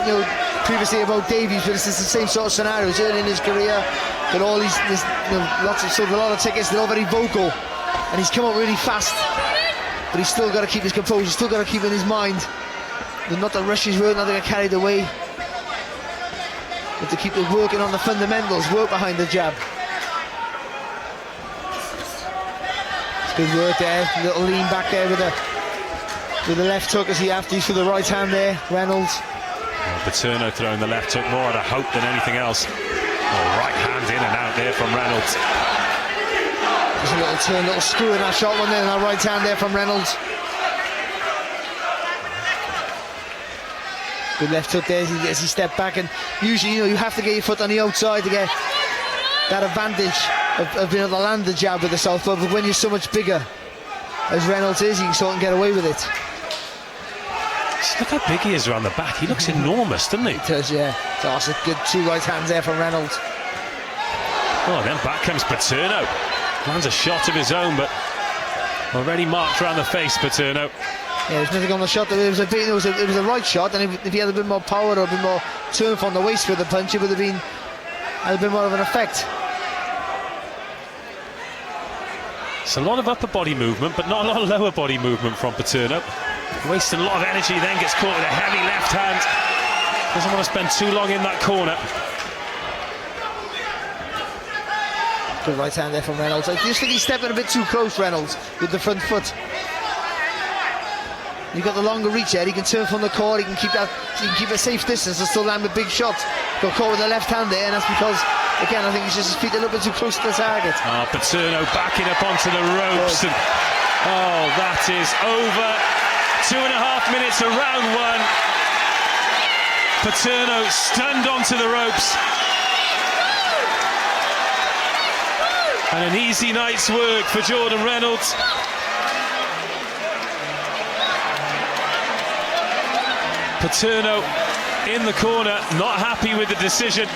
[SPEAKER 3] previously about Davies, but this is the same sort of scenario. He's early in his career, got all these, sold a lot of tickets. They're all very vocal, and he's come up really fast. But he's still got to keep his composure. He's still got to keep in his mind, not to rush his work, not to get carried away, but to keep working on the fundamentals, work behind the jab. It's good work there. A little lean back there with the left hook as he after he's for the right hand there, Reynolds.
[SPEAKER 7] Well, Paterno throwing the left hook more out of hope than anything else. Right hand in and out there from Reynolds.
[SPEAKER 3] Just a little turn, little screw in that shot one there, and that right hand there from Reynolds. Good left hook there as he stepped back, and usually you have to get your foot on the outside to get that advantage of being able to land the jab with the southpaw, but when you're so much bigger as Reynolds is, you can sort of get away with it.
[SPEAKER 7] Look how big he is around the back. He looks enormous, doesn't he?
[SPEAKER 3] He does, yeah. So that's a good 2 right hands there from Reynolds.
[SPEAKER 7] Oh, then back comes Paterno. Lands a shot of his own, but already marked around the face, Paterno.
[SPEAKER 3] Yeah, there's nothing on the shot. It was a right shot, and if he had a bit more power or a bit more turn from the waist with the punch, it would have had a bit more of an effect.
[SPEAKER 7] It's a lot of upper body movement, but not a lot of lower body movement from Paterno. Wasting a lot of energy, then gets caught with a heavy left hand. Doesn't want to spend too long in that corner.
[SPEAKER 3] Good right hand there from Reynolds. I just think he's stepping a bit too close, Reynolds, with the front foot. You've got the longer reach there. He can turn from the core. He can keep a safe distance and still land a big shot. Got caught with the left hand there, and that's because, again, I think he's just his feet a little bit too close to the target.
[SPEAKER 7] Paterno backing up onto the ropes, and that is over. 2.5 minutes of round 1. Paterno stunned onto the ropes. And an easy night's work for Jordan Reynolds. Paterno in the corner, not happy with the decision.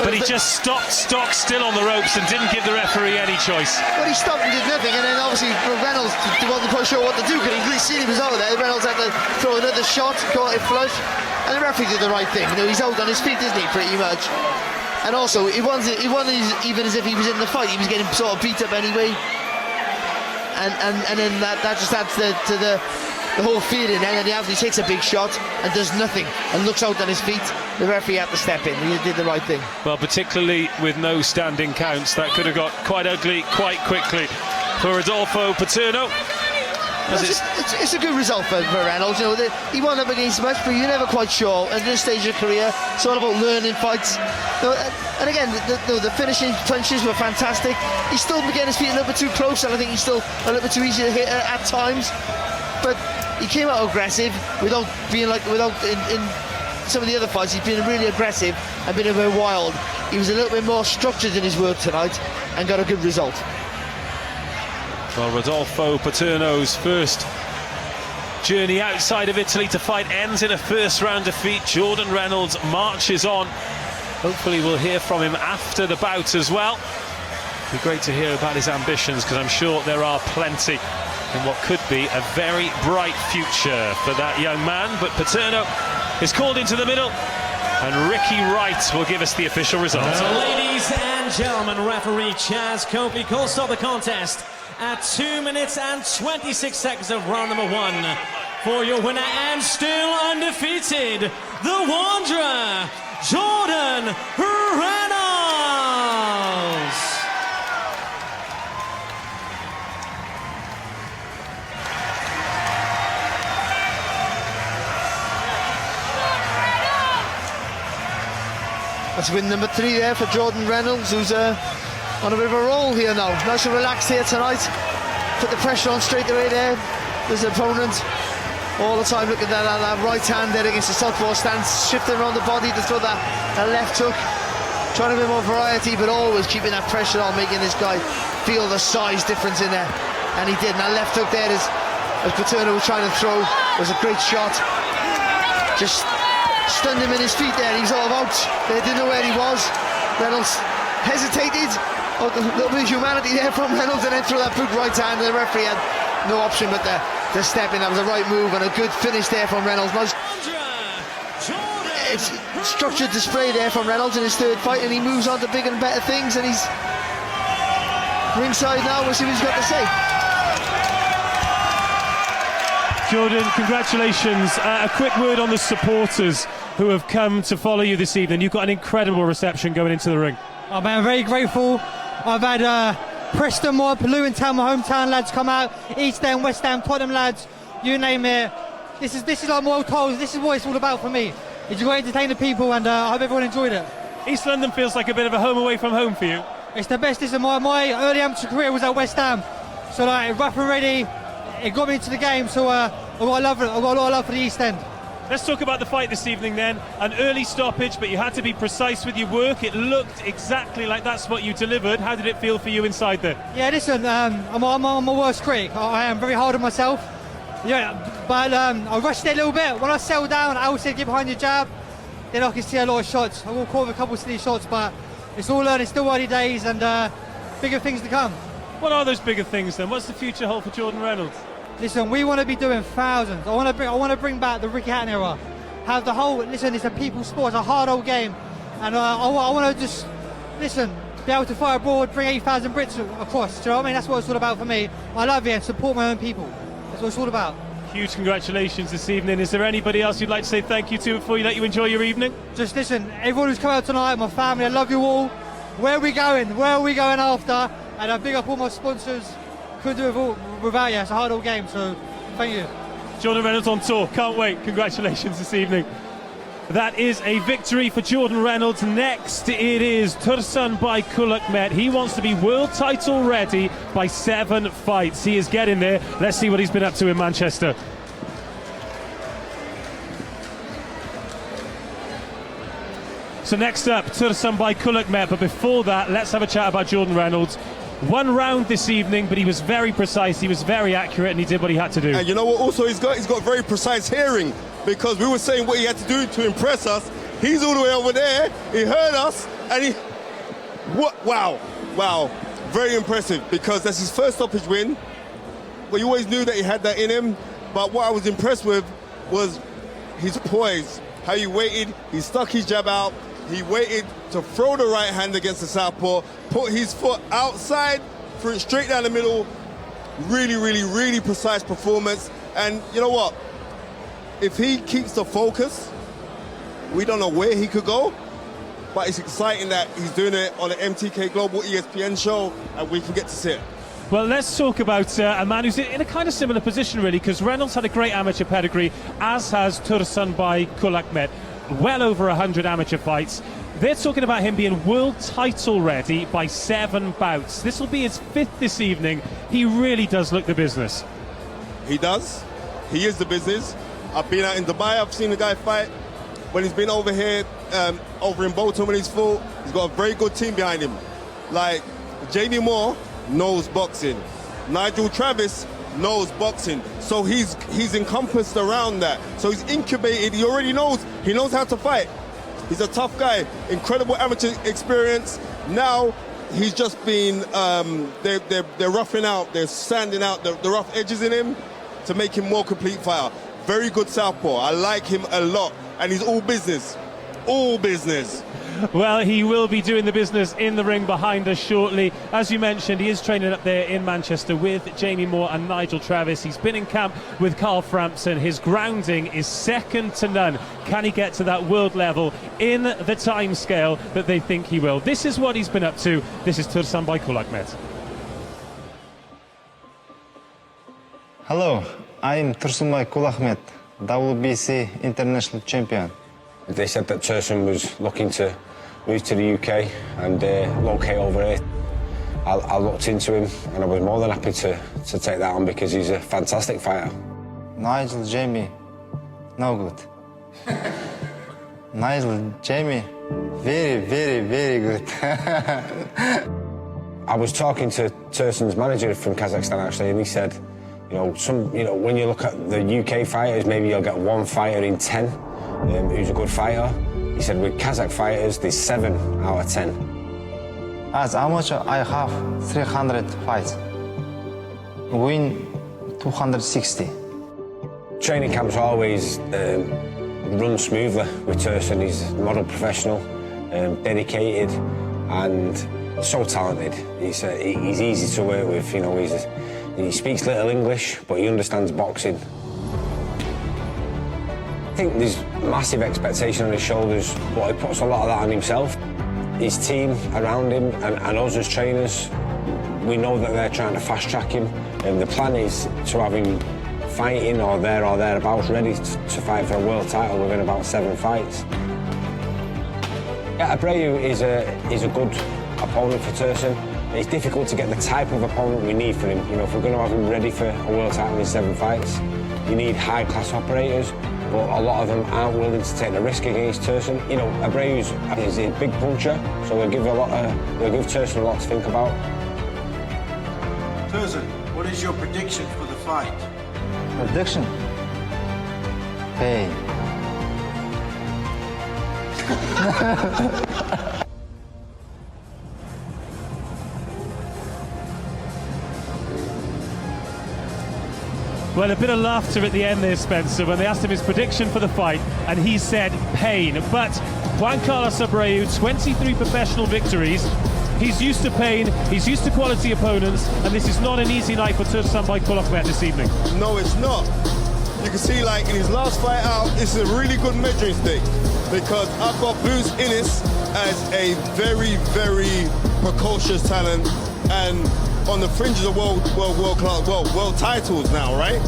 [SPEAKER 7] But he just stopped stock still on the ropes and didn't give the referee any choice.
[SPEAKER 3] Well, he stopped and did nothing, and then obviously Reynolds wasn't quite sure what to do because he seen he was out there. Reynolds had to throw another shot, caught it flush, and the referee did the right thing. He's out on his feet, isn't he, pretty much? And also, it wasn't even as if he was in the fight. He was getting sort of beat up anyway, and then that just adds to the whole feeling. And then he takes a big shot and does nothing and looks out on his feet. The referee had to step in. He did the right thing.
[SPEAKER 7] Well, particularly with no standing counts, that could have got quite ugly quite quickly for Rodolfo Paterno.
[SPEAKER 3] It's a good result for Reynolds. You know, he won up against much, but you're never quite sure. At this stage of career, it's all about learning fights. You know, and again, the finishing punches were fantastic. He still began his feet a little bit too close, and I think he's still a little bit too easy to hit at times. But he came out aggressive without being like in some of the other fights. He's been really aggressive and been a bit wild. He was a little bit more structured in his work tonight and got a good result.
[SPEAKER 7] Well, Rodolfo Paterno's first journey outside of Italy to fight ends in a first-round defeat. Jordan Reynolds marches on. Hopefully we'll hear from him after the bout as well. It'd be great to hear about his ambitions, because I'm sure there are plenty in what could be a very bright future for that young man. But Paterno is called into the middle, and Ricky Wright will give us the official results.
[SPEAKER 4] Ladies and gentlemen, referee Chaz Copley calls stop the contest at 2 minutes and 26 seconds of round number 1. For your winner and still undefeated, the Wanderer, Jordan Reynolds.
[SPEAKER 3] That's win number 3 there for Jordan Reynolds, who's on a bit of a roll here now. Nice and relaxed here tonight. Put the pressure on straight away there. His opponent all the time looking at that right hand there against the southpaw stance, shifting around the body to throw that left hook. Trying a bit more variety, but always keeping that pressure on, making this guy feel the size difference in there. And he did. And that left hook there, as Paterno was trying to throw, was a great shot. Just stunned him in his feet there. He was all out. They didn't know where he was. Reynolds hesitated. A little bit of humanity there from Reynolds, and then threw that big right hand, and the referee had no option but to step in. That was a right move and a good finish there from Reynolds. Nice, it's structured display there from Reynolds in his third fight, and he moves on to bigger and better things, and he's ringside now. We'll see what he's got to say.
[SPEAKER 1] Jordan, congratulations. A quick word on the supporters who have come to follow you this evening. You've got an incredible reception going into the ring.
[SPEAKER 6] Oh man, I'm very grateful. I've had Preston Mob, Luton Town, my hometown lads come out, East End, West End, Tottenham lads, you name it. This is like more told. This is what it's all about for me. It's to entertain the people, and I hope everyone enjoyed it.
[SPEAKER 1] East London feels like a bit of a home away from home for you.
[SPEAKER 6] It's the best. This is my early amateur career was at West Ham, so like rough and ready, it got me into the game. So I've got a lot of love for the East End.
[SPEAKER 1] Let's talk about the fight this evening then. An early stoppage, but you had to be precise with your work. It looked exactly like that's what you delivered. How did it feel for you inside there?
[SPEAKER 6] Yeah, listen, I'm my worst critic. I am very hard on myself. Yeah, but I rushed it a little bit. When I settled down, I always said get behind your jab. Then I can see a lot of shots. I will call a couple of silly shots, but it's all learning. It's still early days, and bigger things to come.
[SPEAKER 1] What are those bigger things then? What's the future hold for Jordan Reynolds?
[SPEAKER 6] Listen, we want to be doing thousands. I want to bring back the Ricky Hatton era. Have the whole, listen, it's a people's sport, it's a hard old game. And I want to just, listen, be able to fight abroad, bring 8,000 Brits across. Do you know what I mean? That's what it's all about for me. I love it and support my own people. That's what it's all about.
[SPEAKER 1] Huge congratulations this evening. Is there anybody else you'd like to say thank you to before you let you enjoy your evening?
[SPEAKER 6] Just listen, everyone who's come out tonight, my family, I love you all. Where are we going? Where are we going after? And I big up all my sponsors. Couldn't do it without you. It's a hard old game, so thank you.
[SPEAKER 1] Jordan Reynolds on tour. Can't wait. Congratulations this evening. That is a victory for Jordan Reynolds. Next, it is Tursunbay Kulakmet. He wants to be world title ready by 7 fights. He is getting there. Let's see what he's been up to in Manchester. So next up, Tursunbay Kulakmet. But before that, let's have a chat about Jordan Reynolds. 1 round this evening, but he was very precise, he was very accurate, and he did what he had to do.
[SPEAKER 2] And you know what also he's got? He's got very precise hearing, because we were saying what he had to do to impress us. He's all the way over there, he heard us, and he... Wow. Very impressive, because that's his first stoppage win. Well, you always knew that he had that in him, but what I was impressed with was his poise, how he waited, he stuck his jab out, he waited to throw the right hand against the southpaw, put his foot outside, threw it straight down the middle. Really precise performance. And you know what? If he keeps the focus, we don't know where he could go, but it's exciting that he's doing it on the MTK Global ESPN show, and we can get to see it.
[SPEAKER 1] Well, let's talk about a man who's in a kind of similar position, really, because Reynolds had a great amateur pedigree, as has Tursunbay Kulakmet. Well over 100 amateur fights. They're talking about him being world title ready by 7 bouts. This will be his 5th this evening. He really does look the business.
[SPEAKER 2] He does. He is the business. I've been out in Dubai, I've seen the guy fight. When he's been over here, over in Bolton when he's fought, he's got a very good team behind him. Like, Jamie Moore knows boxing. Nigel Travis knows boxing. So he's encompassed around that. So he's incubated, he already knows, he knows how to fight. He's a tough guy, incredible amateur experience. Now, he's just been, they're roughing out, they're sanding out the rough edges in him to make him more complete fighter. Very good southpaw, I like him a lot. And he's all business, all business.
[SPEAKER 1] Well, he will be doing the business in the ring behind us shortly. As you mentioned, he is training up there in Manchester with Jamie Moore and Nigel Travis. He's been in camp with Carl Frampton. His grounding is second to none. Can he get to that world level in the time scale that they think he will? This is what he's been up to. This is Tursunbay Kulakmet.
[SPEAKER 11] Hello, I'm Tursunbay Kulakmet, WBC international champion.
[SPEAKER 12] They said that Tursun was looking to move to the UK and locate over here. I looked into him and I was more than happy to take that on because he's a fantastic fighter.
[SPEAKER 11] Nigel, Jamie, no good. Nigel, Jamie, very, very, very good.
[SPEAKER 12] I was talking to Tursun's manager from Kazakhstan actually, and he said, when you look at the UK fighters, maybe you'll get 1 fighter in 10 who's a good fighter. He said with Kazakh fighters, there's 7 out of 10.
[SPEAKER 11] As amateur, I have 300 fights. Win 260.
[SPEAKER 12] Training camps always run smoothly with Tursun. He's a model professional, dedicated, and so talented. He's easy to work with. He speaks little English, but he understands boxing. I think there's massive expectation on his shoulders, but he puts a lot of that on himself. His team around him and us as trainers, we know that they're trying to fast track him, and the plan is to have him fighting or thereabouts, ready to fight for a world title within about 7 fights. Yeah, Abreu is a good opponent for Tursun. It's difficult to get the type of opponent we need for him. If we're going to have him ready for a world title in 7 fights, you need high-class operators, but a lot of them aren't willing to take the risk against Tursun. Abreu is a big puncher, so he'll give Tursun a lot to think about.
[SPEAKER 13] Tursun, what is your prediction for the fight?
[SPEAKER 11] Prediction? Pain.
[SPEAKER 1] Well, a bit of laughter at the end there, Spencer, when they asked him his prediction for the fight, and he said pain. But Juan Carlos Abreu, 23 professional victories. He's used to pain, he's used to quality opponents, and this is not an easy night for Tursunbay Kulakmet this evening.
[SPEAKER 2] No, it's not. You can see, like, in his last fight out, this is a really good measuring stick because I've got Bruce Innes as a very, very precocious talent and on the fringes of world titles now, right?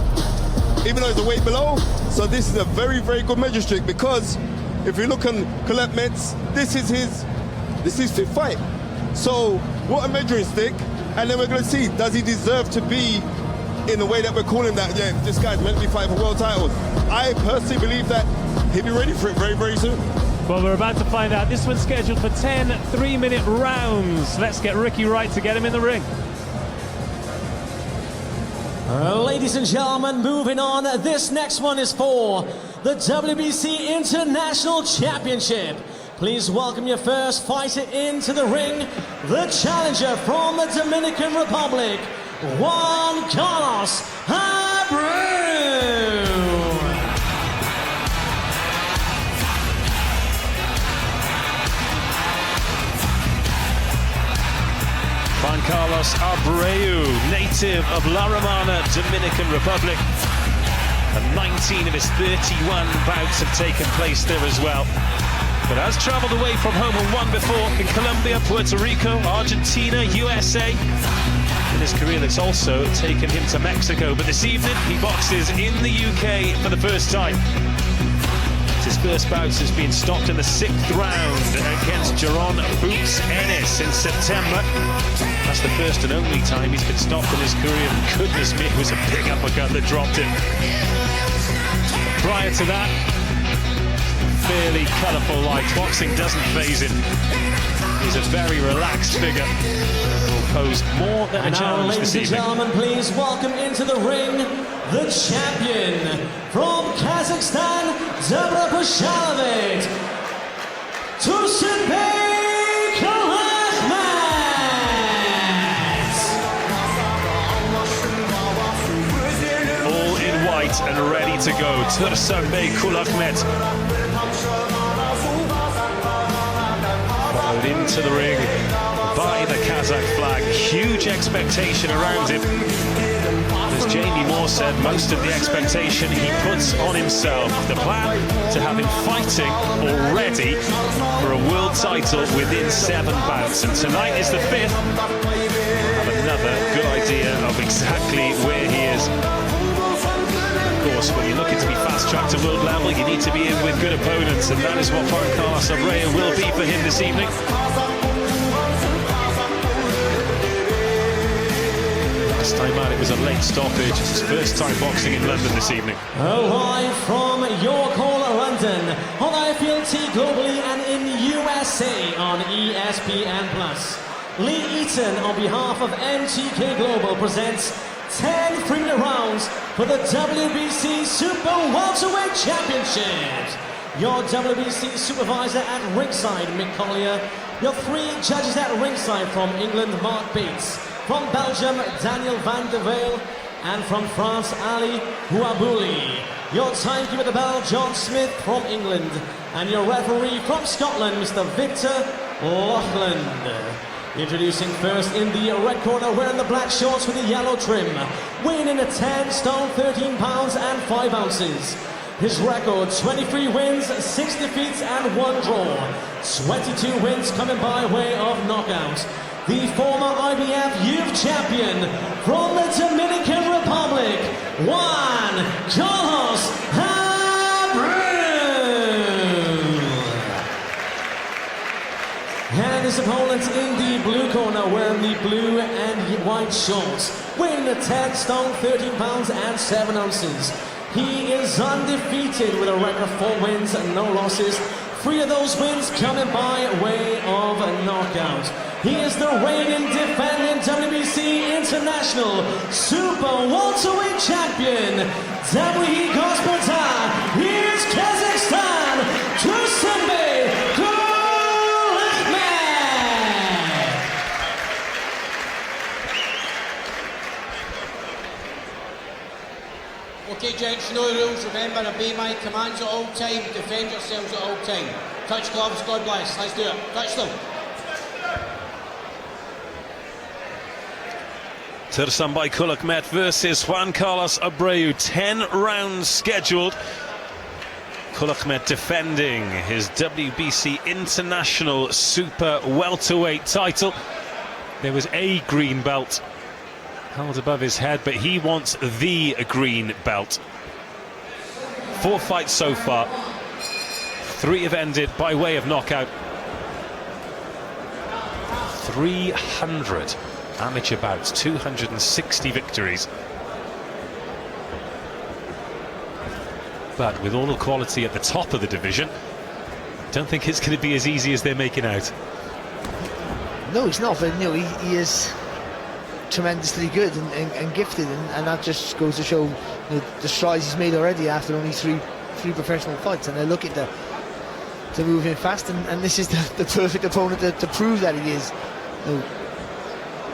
[SPEAKER 2] Even though he's a weight below, so this is a very, very good measure stick because if you look on Kulakmet's, this is his 5th fight. So what a measuring stick, and then we're going to see, does he deserve to be in the way that we're calling that, yeah, this guy's meant to be fighting for world titles. I personally believe that he'll be ready for it very, very soon.
[SPEAKER 1] Well, we're about to find out. This one's scheduled for 10 3-minute rounds. Let's get Ricky Wright to get him in the ring.
[SPEAKER 4] Ladies and gentlemen, moving on. This next one is for the WBC International Championship. Please welcome your first fighter into the ring, the challenger from the Dominican Republic, Juan Carlos Abreu.
[SPEAKER 7] Juan Carlos Abreu, native of La Romana, Dominican Republic. And 19 of his 31 bouts have taken place there as well. But has travelled away from home and won before in Colombia, Puerto Rico, Argentina, USA. in his career that's also taken him to Mexico. But this evening, he boxes in the UK for the first time. His first bout has been stopped in the 6th round against Jaron Boots Ennis in September. That's the first and only time he's been stopped in his career. And goodness me, it was a big uppercut that dropped him. Prior to that, fairly colourful life. Boxing doesn't faze him. He's a very relaxed figure. Will pose more than a challenge this evening.
[SPEAKER 4] Ladies and gentlemen, please welcome into the ring the champion from Kazakhstan, Zabrapushalovit, Tursunbek Ahmed.
[SPEAKER 7] All in white and ready to go. Tursunbek Ahmed. Followed into the ring by the Kazakh flag. Huge expectation around him. As Jamie Moore said, most of the expectation he puts on himself. The plan to have him fighting already for a world title within 7 bouts. And tonight is the 5th. We'll have another good idea of exactly where he is. Of course, when you're looking to be fast-tracked to world level, you need to be in with good opponents, and that is what Juan Carlos Abreu will be for him this evening. Last time out, it was a late stoppage. It's his first time boxing in London this evening.
[SPEAKER 4] Live from York Hall, London, on IFLT globally and in USA on ESPN+. Lee Eaton, on behalf of MTK Global, presents 10 3-minute rounds for the WBC Super Welterweight Championship. Your WBC supervisor at ringside, Mick Collier. Your 3 judges at ringside: from England, Mark Bates; from Belgium, Daniel van der Velde; and from France, Ali Houabouli. Your timekeeper at the bell, John Smith from England. And your referee from Scotland, Mr. Victor Loughland. Introducing first in the red corner, wearing the black shorts with the yellow trim, weighing in at 10 stone, 13 pounds and 5 ounces. His record: 23 wins, 6 defeats and 1 draw. 22 wins coming by way of knockout. The former IBF Youth Champion from the Dominican Republic, Juan Carlos Abreu. And his opponent in the blue corner, wearing the blue and white shorts, weighing at 10 stone, 13 pounds and 7 ounces. He is undefeated with a record of 4 wins and no losses. 3 of those wins coming by way of a knockout. He is the reigning defending WBC International Super Welterweight Champion. Dabli Gospota, here's Kazakhstan, Tursunbek Ahmed.
[SPEAKER 14] Okay, gents, you know the rules. Remember, obey my commands at all time. Defend yourselves at all time. Touch gloves, God bless. Let's do it. Touch them.
[SPEAKER 7] Tursunbek Ahmed versus Juan Carlos Abreu. 10 rounds scheduled. Ahmed defending his WBC International Super Welterweight title. There was a green belt held above his head, but he wants the green belt. 4 fights so far. 3 have ended by way of knockout. 300 amateur bouts, 260 victories. But with all the quality at the top of the division, don't think it's going to be as easy as they're making out.
[SPEAKER 3] No, he's not, but you know, he is tremendously good and gifted, and that just goes to show, you know, the strides he's made already after only three professional fights, and they're looking to move in fast, and this is the perfect opponent to prove that he is, you know,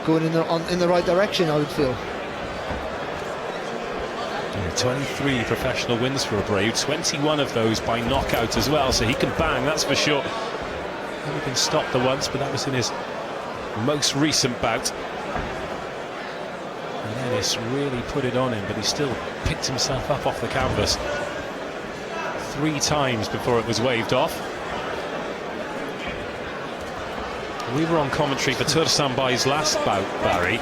[SPEAKER 3] going in the right direction, I would feel.
[SPEAKER 7] 23 professional wins for Abreu, 21 of those by knockout as well, so he can bang, that's for sure. Only been stopped the once, but that was in his most recent bout. And Ennis really put it on him, but he still picked himself up off the canvas 3 times before it was waved off. We were on commentary for Tursunbai's last bout, Barry.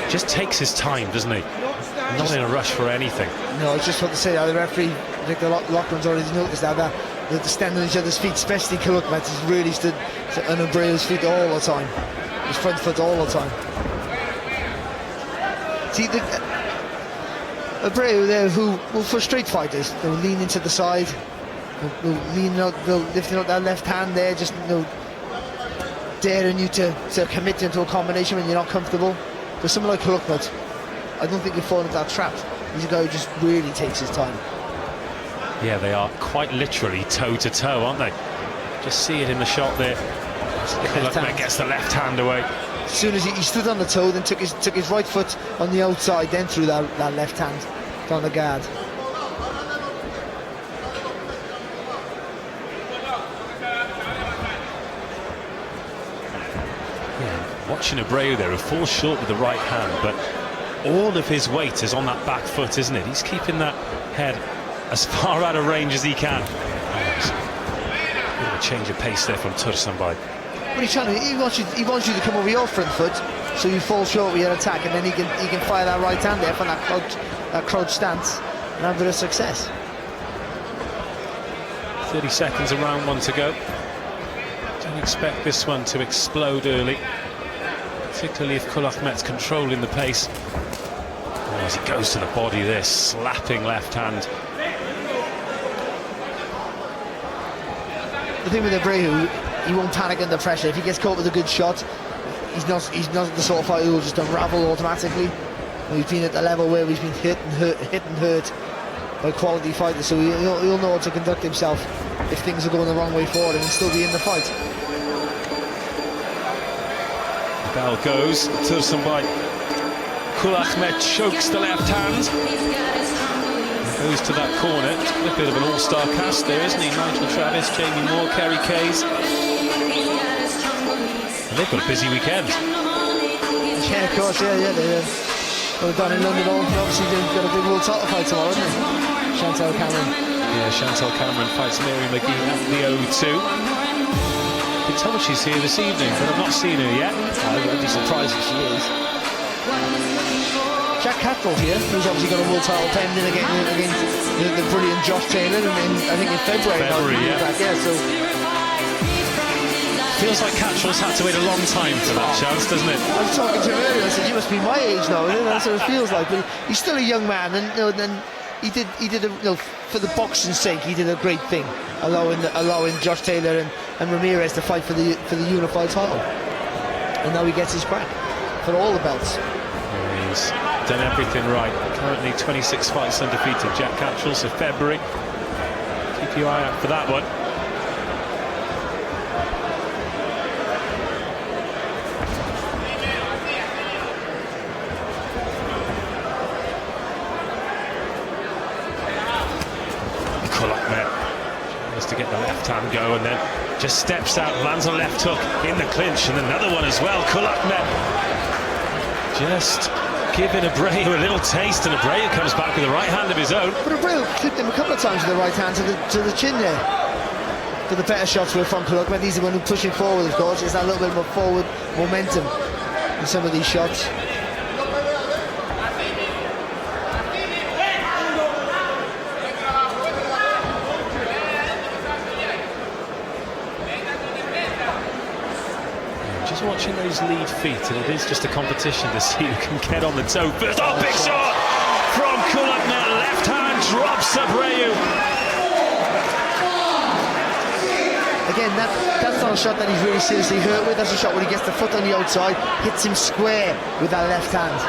[SPEAKER 7] Just takes his time, doesn't he? Not in a rush for anything.
[SPEAKER 3] No, I just want to say that the referee, I think the Loughlin's already noticed that they stand on each other's feet, especially Kulukmet has really stood on Abreu's feet all the time. His front foot all the time. See, Abreu there, who for street fighters, they'll lean into the side, they'll lifting up that left hand there, just daring you to commit into a combination when you're not comfortable. But someone like Kulukmet, I don't think he'll fall into that trap. He's a guy who just really takes his time.
[SPEAKER 7] Yeah, they are quite literally toe-to-toe, aren't they? Just see it in the shot there. Kulukmet gets the left hand away.
[SPEAKER 3] As soon as he stood on the toe, then took his right foot on the outside, then threw that left hand down the guard.
[SPEAKER 7] Yeah, watching Abreu there, who falls short with the right hand, but all of his weight is on that back foot, isn't it? He's keeping that head as far out of range as he can. A change of pace there from Tursunbai.
[SPEAKER 3] But he wants you to come over your front foot, so you fall short with your attack, and then he can fire that right hand there from that crouch stance and have a bit of success.
[SPEAKER 7] 30 seconds of round one to go. Don't expect this one to explode early, particularly if Kulukmet's controlling the pace. Oh, as he goes to the body there, slapping left hand.
[SPEAKER 3] The thing with Abreu, he won't panic under pressure. If he gets caught with a good shot, he's not the sort of fighter who will just unravel automatically. He's been at the level where he's been hit and hurt by quality fighters, so he'll know how to conduct himself if things are going the wrong way for him and still be in the fight.
[SPEAKER 7] The bell goes. Tursunbai. Kulukmet chokes the left hand. Goes to that corner. It's a bit of an all-star cast there, isn't he? Nigel Travis, Jamie Moore, Kerry Kays. And they've got a busy weekend.
[SPEAKER 3] Yeah, of course, yeah. They're down in London, obviously they've got a big world title fight tomorrow, haven't they? Chantal Cameron.
[SPEAKER 7] Yeah, Chantal Cameron fights Mary McGee at the O2. Been told she's here this evening, but I've not seen her yet.
[SPEAKER 3] I'd be surprised if she is. Jack Catterall here, who's obviously got a world title pending against the brilliant Josh Taylor, I think in February. Yeah, so
[SPEAKER 7] feels like Catterall's had to wait a long time for that chance, doesn't it?
[SPEAKER 3] I was talking to him earlier. I said, "You must be my age now." That's what it feels like. But he's still a young man, and then he did for the boxing's sake, he did a great thing, allowing Josh Taylor and Ramirez to fight for the unified title, and now he gets his crack for all the belts.
[SPEAKER 7] He's done everything right. Currently 26 fights undefeated. Jack Catterall, so February. Keep your eye out for that one. Kulukmet tries to get the left hand go and then just steps out, lands a left hook in the clinch, and another one as well. Kulukmet just giving Abreu a little taste, and Abreu comes back with the right hand of his own.
[SPEAKER 3] But Abreu clipped him a couple of times with the right hand to the chin there. But the better shots were from Kulukmet. He's the one who's pushing forward, of course. There's that little bit more forward momentum in some of these shots.
[SPEAKER 7] Watching those lead feet, and it is just a competition to see who can get on the toe first. Oh, big shot from Kulukmet. Left hand drops Abreu.
[SPEAKER 3] Again, that's not a shot that he's really seriously hurt with. That's a shot where he gets the foot on the outside, hits him square with that left hand,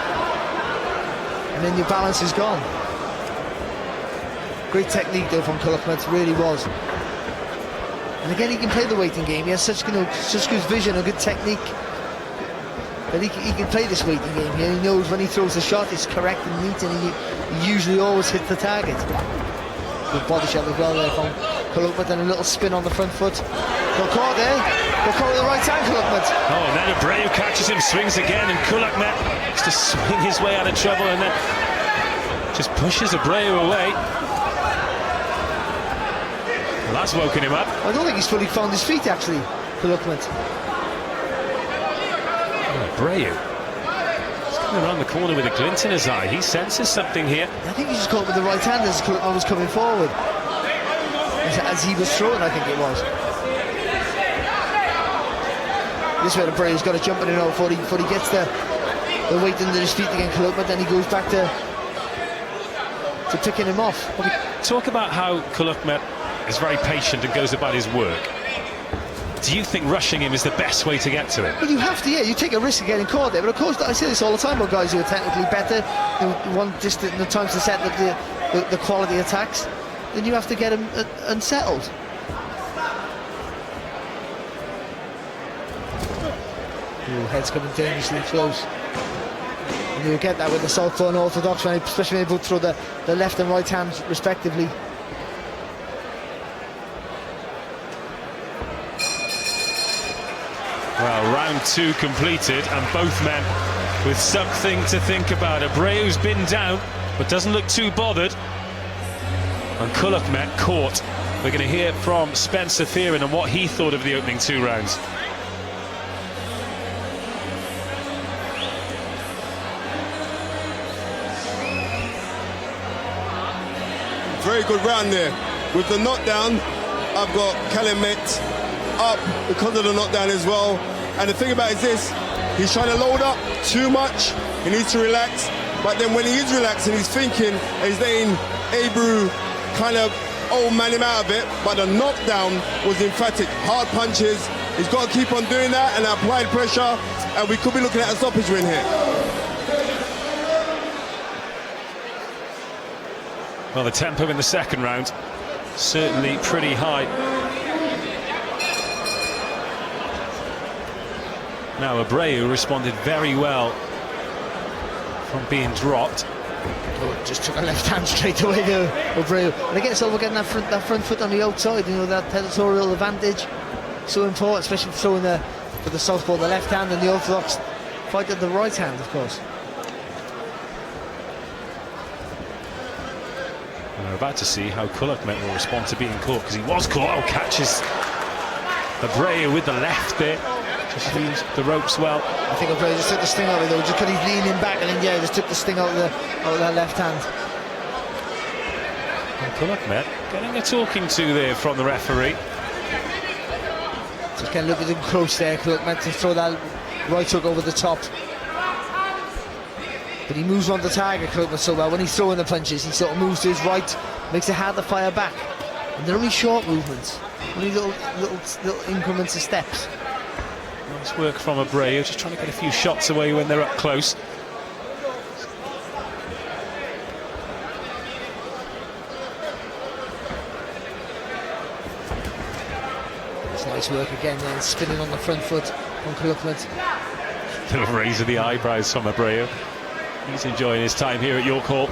[SPEAKER 3] and then your balance is gone. Great technique though from Kulukmet, really was. And again, he can play the waiting game. He has such good vision and good technique that he can play this waiting game here. He knows when he throws the shot, it's correct and neat, and he usually always hits the target. Good body shot as well there from Kulukmet, and a little spin on the front foot. Got caught there. Got caught with the right hand, Kulukmet.
[SPEAKER 7] Oh, and then Abreu catches him, swings again, and Kulukmet has to swing his way out of trouble, and then just pushes Abreu away. Well, that's woken him up.
[SPEAKER 3] I don't think he's fully found his feet, actually, Kulukmet.
[SPEAKER 7] Abreu. He's coming around the corner with a glint in his eye. He senses something here.
[SPEAKER 3] I think he just caught with the right hand as I was coming forward. As he was throwing, I think it was. This way, Abreu's got to jump in and out before he gets the weight under his feet again, but then he goes back to picking him off.
[SPEAKER 7] Well, we talk about how Kulukmet is very patient and goes about his work. Do you think rushing him is the best way to get to him?
[SPEAKER 3] Well, you have to, yeah. You take a risk of getting caught there. But of course, I say this all the time about guys who are technically better, who want just the times to set up the quality attacks. Then you have to get them unsettled. Ooh, head's coming dangerously close. And you'll get that with the southpaw and orthodox, especially when they both throw the left and right hands respectively.
[SPEAKER 7] Well, round 2 completed, and both men with something to think about. Abreu's been down, but doesn't look too bothered. And Kulukmet caught. We're going to hear from Spencer Fearon and what he thought of the opening 2 rounds.
[SPEAKER 2] Very good round there. With the knockdown, I've got Calumet up because of the knockdown as well. And the thing about it is this, he's trying to load up too much. He needs to relax. But then when he is relaxing, he's thinking, he's letting Abreu kind of old man him out of it. But the knockdown was emphatic. Hard punches. He's got to keep on doing that and applied pressure. And we could be looking at a stoppage win here.
[SPEAKER 7] Well, the tempo in the second round, certainly pretty high. Now Abreu responded very well from being dropped.
[SPEAKER 3] Oh, just took a left hand straight away there, Abreu. And again, it's over getting that front foot on the outside, you know, that territorial advantage. So important, especially throwing for the southpaw, the left hand, and the orthodox fight at the right hand, of course.
[SPEAKER 7] And we're about to see how Kulukmet will respond to being caught, because he was caught. Oh, catches Abreu with the left there. Just used the ropes well.
[SPEAKER 3] I think Abreu just took the sting out of it though, just because he's leaning back, and then just took the sting out of that left hand.
[SPEAKER 7] And Kulukmet getting a talking to there from the referee.
[SPEAKER 3] Just kind of look at him close there, Kulukmet, to throw that right hook over the top. But he moves on the target, Kulukmet, so well. When he's throwing the punches, he sort of moves to his right, makes it hard to fire back. And they're only short movements, only little increments of steps.
[SPEAKER 7] Nice work from Abreu, just trying to get a few shots away when they're up close.
[SPEAKER 3] It's nice work again then, spinning on the front foot on Kulukmet.
[SPEAKER 7] Little raise of the eyebrows from Abreu. He's enjoying his time here at York Hall.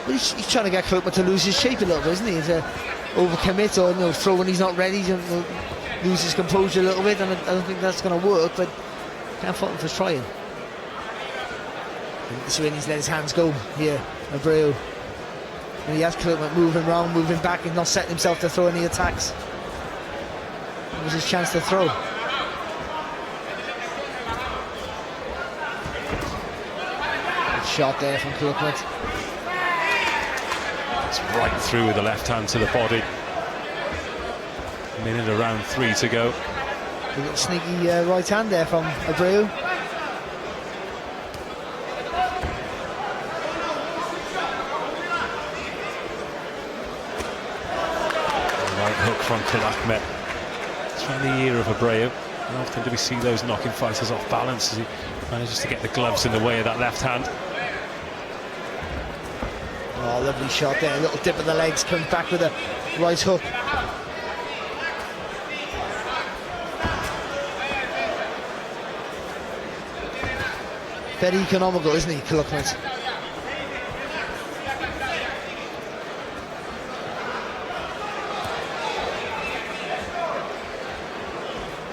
[SPEAKER 3] Well, he's trying to get Kulukmet to lose his shape a little bit, isn't he? To overcommit or throw when he's not ready, lose his composure a little bit, and I don't think that's going to work, but can't fault him for trying. This way he's let his hands go here, Abreu. And he has Kulukmet moving around, moving back, and not setting himself to throw any attacks. It was his chance to throw. Good shot there from Kulukmet.
[SPEAKER 7] It's right through with the left hand to the body. Minute around 3 to go.
[SPEAKER 3] A little sneaky right hand there from Abreu.
[SPEAKER 7] Right hook from Kulukmet. It's around the ear of Abreu. How often do we see those knocking fighters off balance as he manages to get the gloves in the way of that left hand?
[SPEAKER 3] Oh, lovely shot there. A little dip of the legs, comes back with a right hook. Very economical, isn't he, Kulukmet?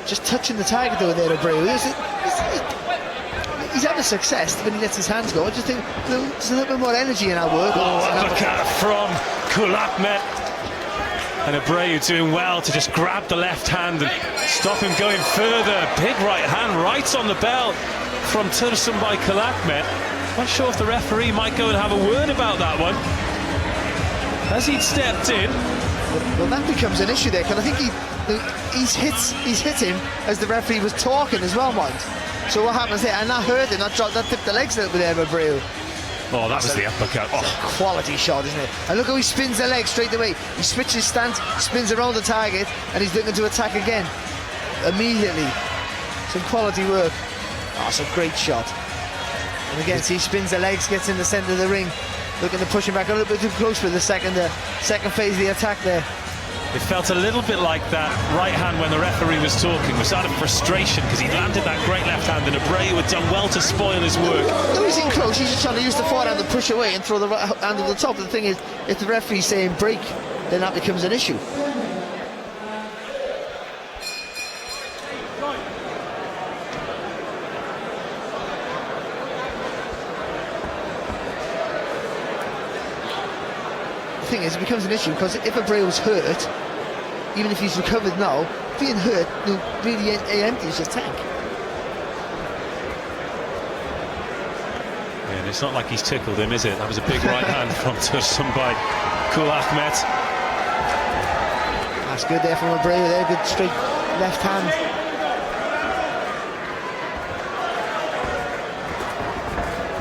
[SPEAKER 3] Just touching the target though there, Abreu. He's having success when he lets his hands go. I just think there's a little bit more energy in our work.
[SPEAKER 7] Oh, look at from Kulukmet. And Abreu doing well to just grab the left hand and stop him going further. Big right hand right on the bell from Tursunbay Kulakmet. Not sure if the referee might go and have a word about that one, as he'd stepped in.
[SPEAKER 3] Well, that becomes an issue there, because I think he's hit him as the referee was talking as well, mind. So what happens there? And that hurt him, that tipped the legs a little bit there, Abreu.
[SPEAKER 7] Oh, that was the uppercut. Oh.
[SPEAKER 3] Quality shot, isn't it? And look how he spins the leg straight away. He switches stance, spins around the target, and he's looking to attack again. Immediately. Some quality work. Oh, it's a great shot. And again, see, he spins the legs, gets in the centre of the ring, looking to push him back a little bit too close for the second phase of the attack there.
[SPEAKER 7] It felt a little bit like that right hand when the referee was talking was out of frustration because he landed that great left hand, and Abreu had done well to spoil his work.
[SPEAKER 3] No, he's in close. He's just trying to use the forehand to push away and throw the right hand to the top. The thing is, if the referee's saying break, then that becomes an issue. The thing is, it becomes an issue because if Abreu's hurt, even if he's recovered now, being hurt really empties his tank.
[SPEAKER 7] And it's not like he's tickled him, is it? That was a big right hand from Tursunbay Kulakmet.
[SPEAKER 3] That's good there from Abreu there, good straight left hand.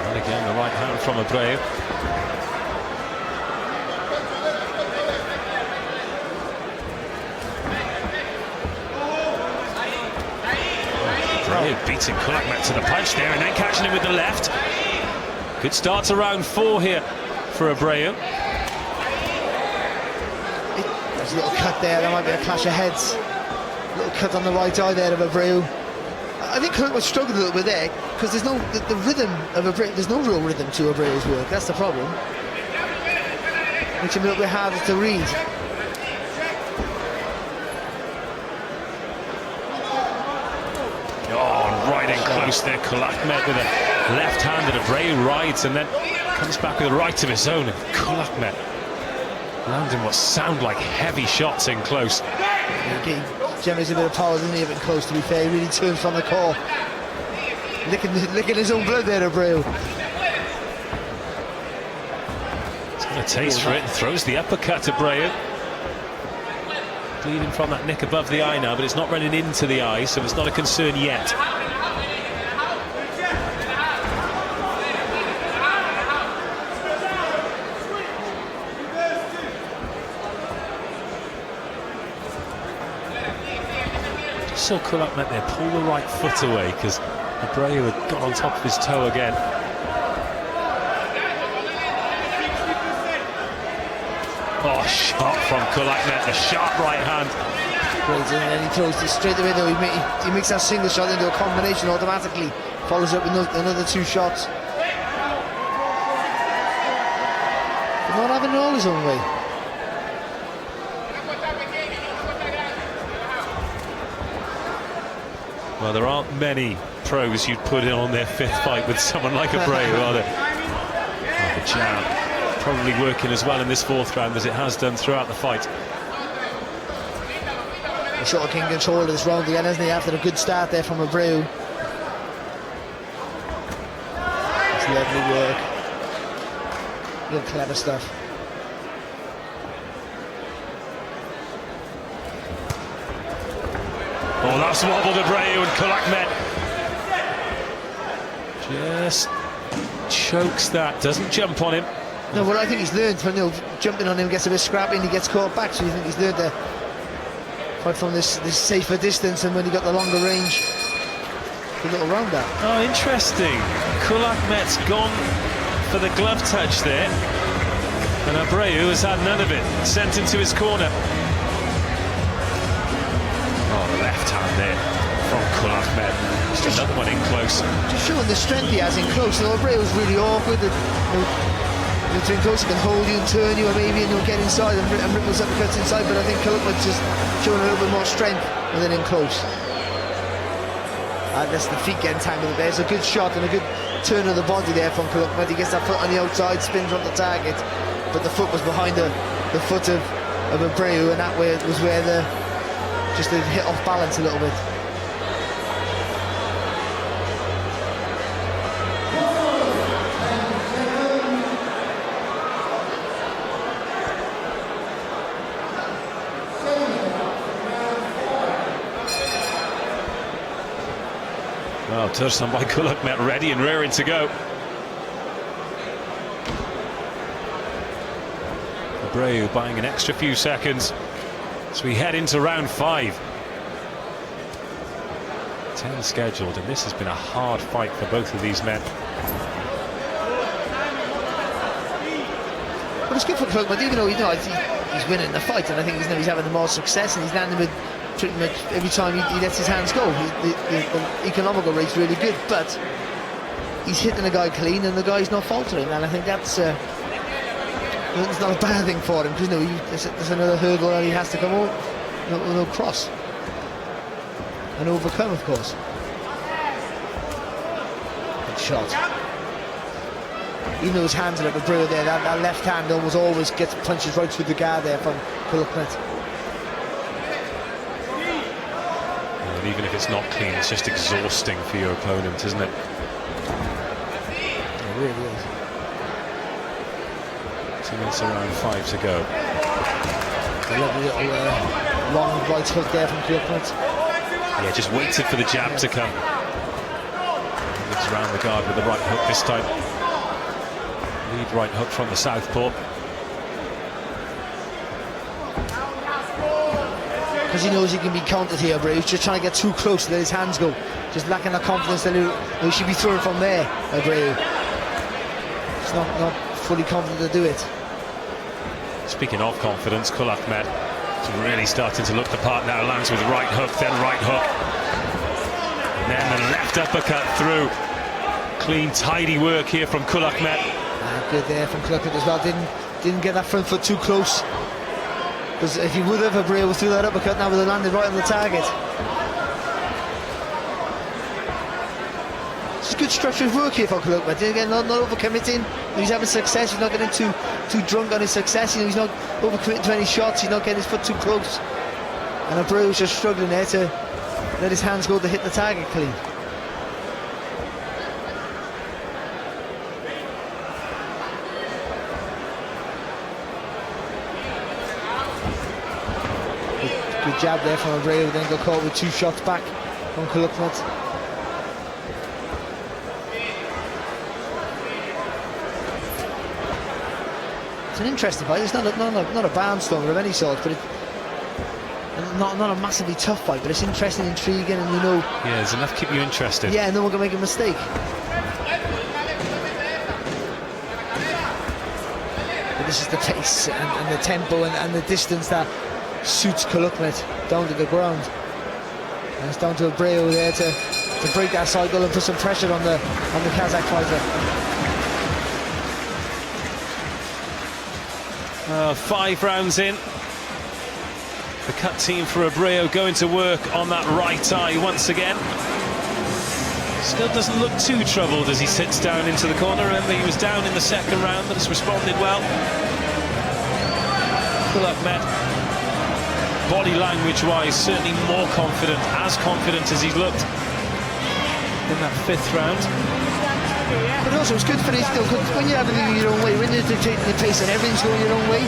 [SPEAKER 7] And again, the right hand from Abreu. Beating Kulakmet to the punch there and then catching him with the left. Good start to round 4 here for Abreu.
[SPEAKER 3] There's a little cut there, there might be a clash of heads. Little cut on the right eye there of Abreu. I think Kulakmet struggled a little bit there because there's no the rhythm of Abreu. There's no real rhythm to Abreu's work. That's the problem. Makes him a little bit harder to read.
[SPEAKER 7] Close there, Kulakmet with a left hand and Abreu rides and then comes back with a right of his own, and Kulakmet landing what sound like heavy shots in close.
[SPEAKER 3] He generates a bit of power, doesn't he, a bit close, to be fair. He really turns from the core. Licking his own blood there, Abreu.
[SPEAKER 7] He's got a taste for it and throws the uppercut to Abreu. Bleeding from that nick above the eye now, but it's not running into the eye, so it's not a concern yet. Saw Kulakmet there pull the right foot away because Abreu had got on top of his toe again. Oh, shot from Kulakmet, the sharp right hand.
[SPEAKER 3] Great, and then he throws it straight away though. He makes that single shot into a combination automatically. Follows up with another 2 shots. But not having it all his own way.
[SPEAKER 7] Well, there aren't many pros you'd put in on their 5th fight with someone like Abreu, are there? Oh, the jab probably working as well in this 4th round as it has done throughout the fight.
[SPEAKER 3] He sort of can control this round again, hasn't he, after a good start there from Abreu. That's lovely work. Real clever stuff.
[SPEAKER 7] Oh, that's wobbled Abreu, and Kulakmet just chokes that, doesn't jump on him.
[SPEAKER 3] No, well, I think he's learned from jumping on him, gets a bit scrappy, and he gets caught back. So you think he's learned to fight from this safer distance, and when he got the longer range, a little round that.
[SPEAKER 7] Oh, interesting. Kulakmet's gone for the glove touch there, and Abreu has had none of it. Sent him to his corner. Oh, the left hand there from Kulakmet. Just another one in close.
[SPEAKER 3] Just showing the strength he has in close. Abreu's really awkward. If you're in close, he can hold you and turn you, or maybe get inside and rip those uppercuts inside. But I think Kulakmet's just showing a little bit more strength than in close. That's the feet getting tangled there. It's a good shot and a good turn of the body there from Kulakmet. He gets that foot on the outside, spins on the target, but the foot was behind the foot of of Abreu, and that way it was where the hit off balance a little bit.
[SPEAKER 7] Well, Tursan by Kulakmet ready and raring to go. Abreu buying an extra few seconds as we head into round 5. 10 scheduled, and this has been a hard fight for both of these men.
[SPEAKER 3] But it's good for Kulakmet, even though he's winning the fight, and I think he's having the more success, and he's landing with pretty much every time he lets his hands go. The economical rate's really good, but he's hitting the guy clean, and the guy's not faltering, and I think that's it's not a bad thing for him, because there's another hurdle that he has to come over, no cross and overcome, of course. Good shot. Even though his hands are up, Abreu there, that left hand almost always gets punches right through the guard there from Kulakmet.
[SPEAKER 7] And even if it's not clean, it's just exhausting for your opponent, isn't it?
[SPEAKER 3] It really is.
[SPEAKER 7] 2 minutes around 5 to go.
[SPEAKER 3] A lovely little long right hook there from Kulakmet.
[SPEAKER 7] Yeah, just waited for the jab to come. Looks around the guard with the right hook this time. Lead right hook from the southpaw.
[SPEAKER 3] Because he knows he can be countered here, but he's just trying to get too close to let his hands go. Just lacking the confidence that he should be throwing from there, Abreu. He's not fully confident to do it.
[SPEAKER 7] Speaking of confidence, Kulakmet is really starting to look the part now. Lands with right hook, then right hook. And then the left uppercut through. Clean, tidy work here from Kulakmet.
[SPEAKER 3] Good there from Kulakmet as well. Didn't get that front foot too close. Because if he would have, Abreu threw that uppercut, now would have landed right on the target. It's good structured work here for Kulakmet. Again, not overcommitting. He's having success. He's not getting too drunk on his success. He's not overcommitting to any shots. He's not getting his foot too close. And Abreu's just struggling there to let his hands go to hit the target clean. Good jab there from Abreu, then got caught with 2 shots back from Kulakmet. It's an interesting fight. It's not a barnstormer of any sort, but not a massively tough fight, but it's interesting, intriguing, and
[SPEAKER 7] yeah, there's enough to keep you interested.
[SPEAKER 3] Yeah, no one can make a mistake. But this is the pace and the tempo and the distance that suits Kulakmet down to the ground, and it's down to Abreu there to break that cycle and put some pressure on the Kazakh fighter.
[SPEAKER 7] 5 rounds in. The cut team for Abreu going to work on that right eye once again. Still doesn't look too troubled as he sits down into the corner. Remember, he was down in the second round, but has responded well. Kulakmet, body language-wise, certainly more confident, as confident as he's looked in that 5th round.
[SPEAKER 3] But also it's good for his, when you're having it your own way, when you're dictating the pace and everything's going your own way,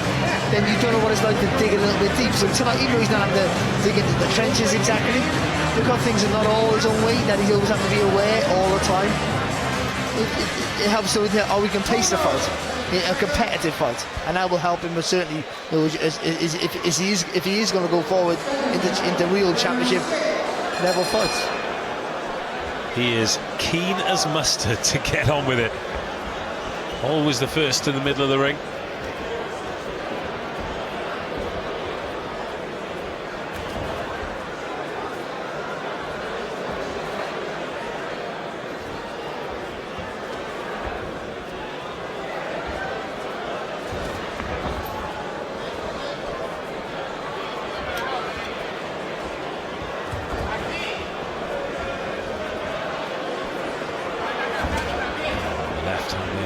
[SPEAKER 3] then you don't know what it's like to dig a little bit deep. So tonight, even though he's not having to dig into the trenches exactly, because things are not all his own way, that he always has to be aware all the time. It helps with how we can pace the fight, a competitive fight, and that will help him certainly if he is going to go forward into real championship level fights.
[SPEAKER 7] He is keen as mustard to get on with it. Always the first in the middle of the ring.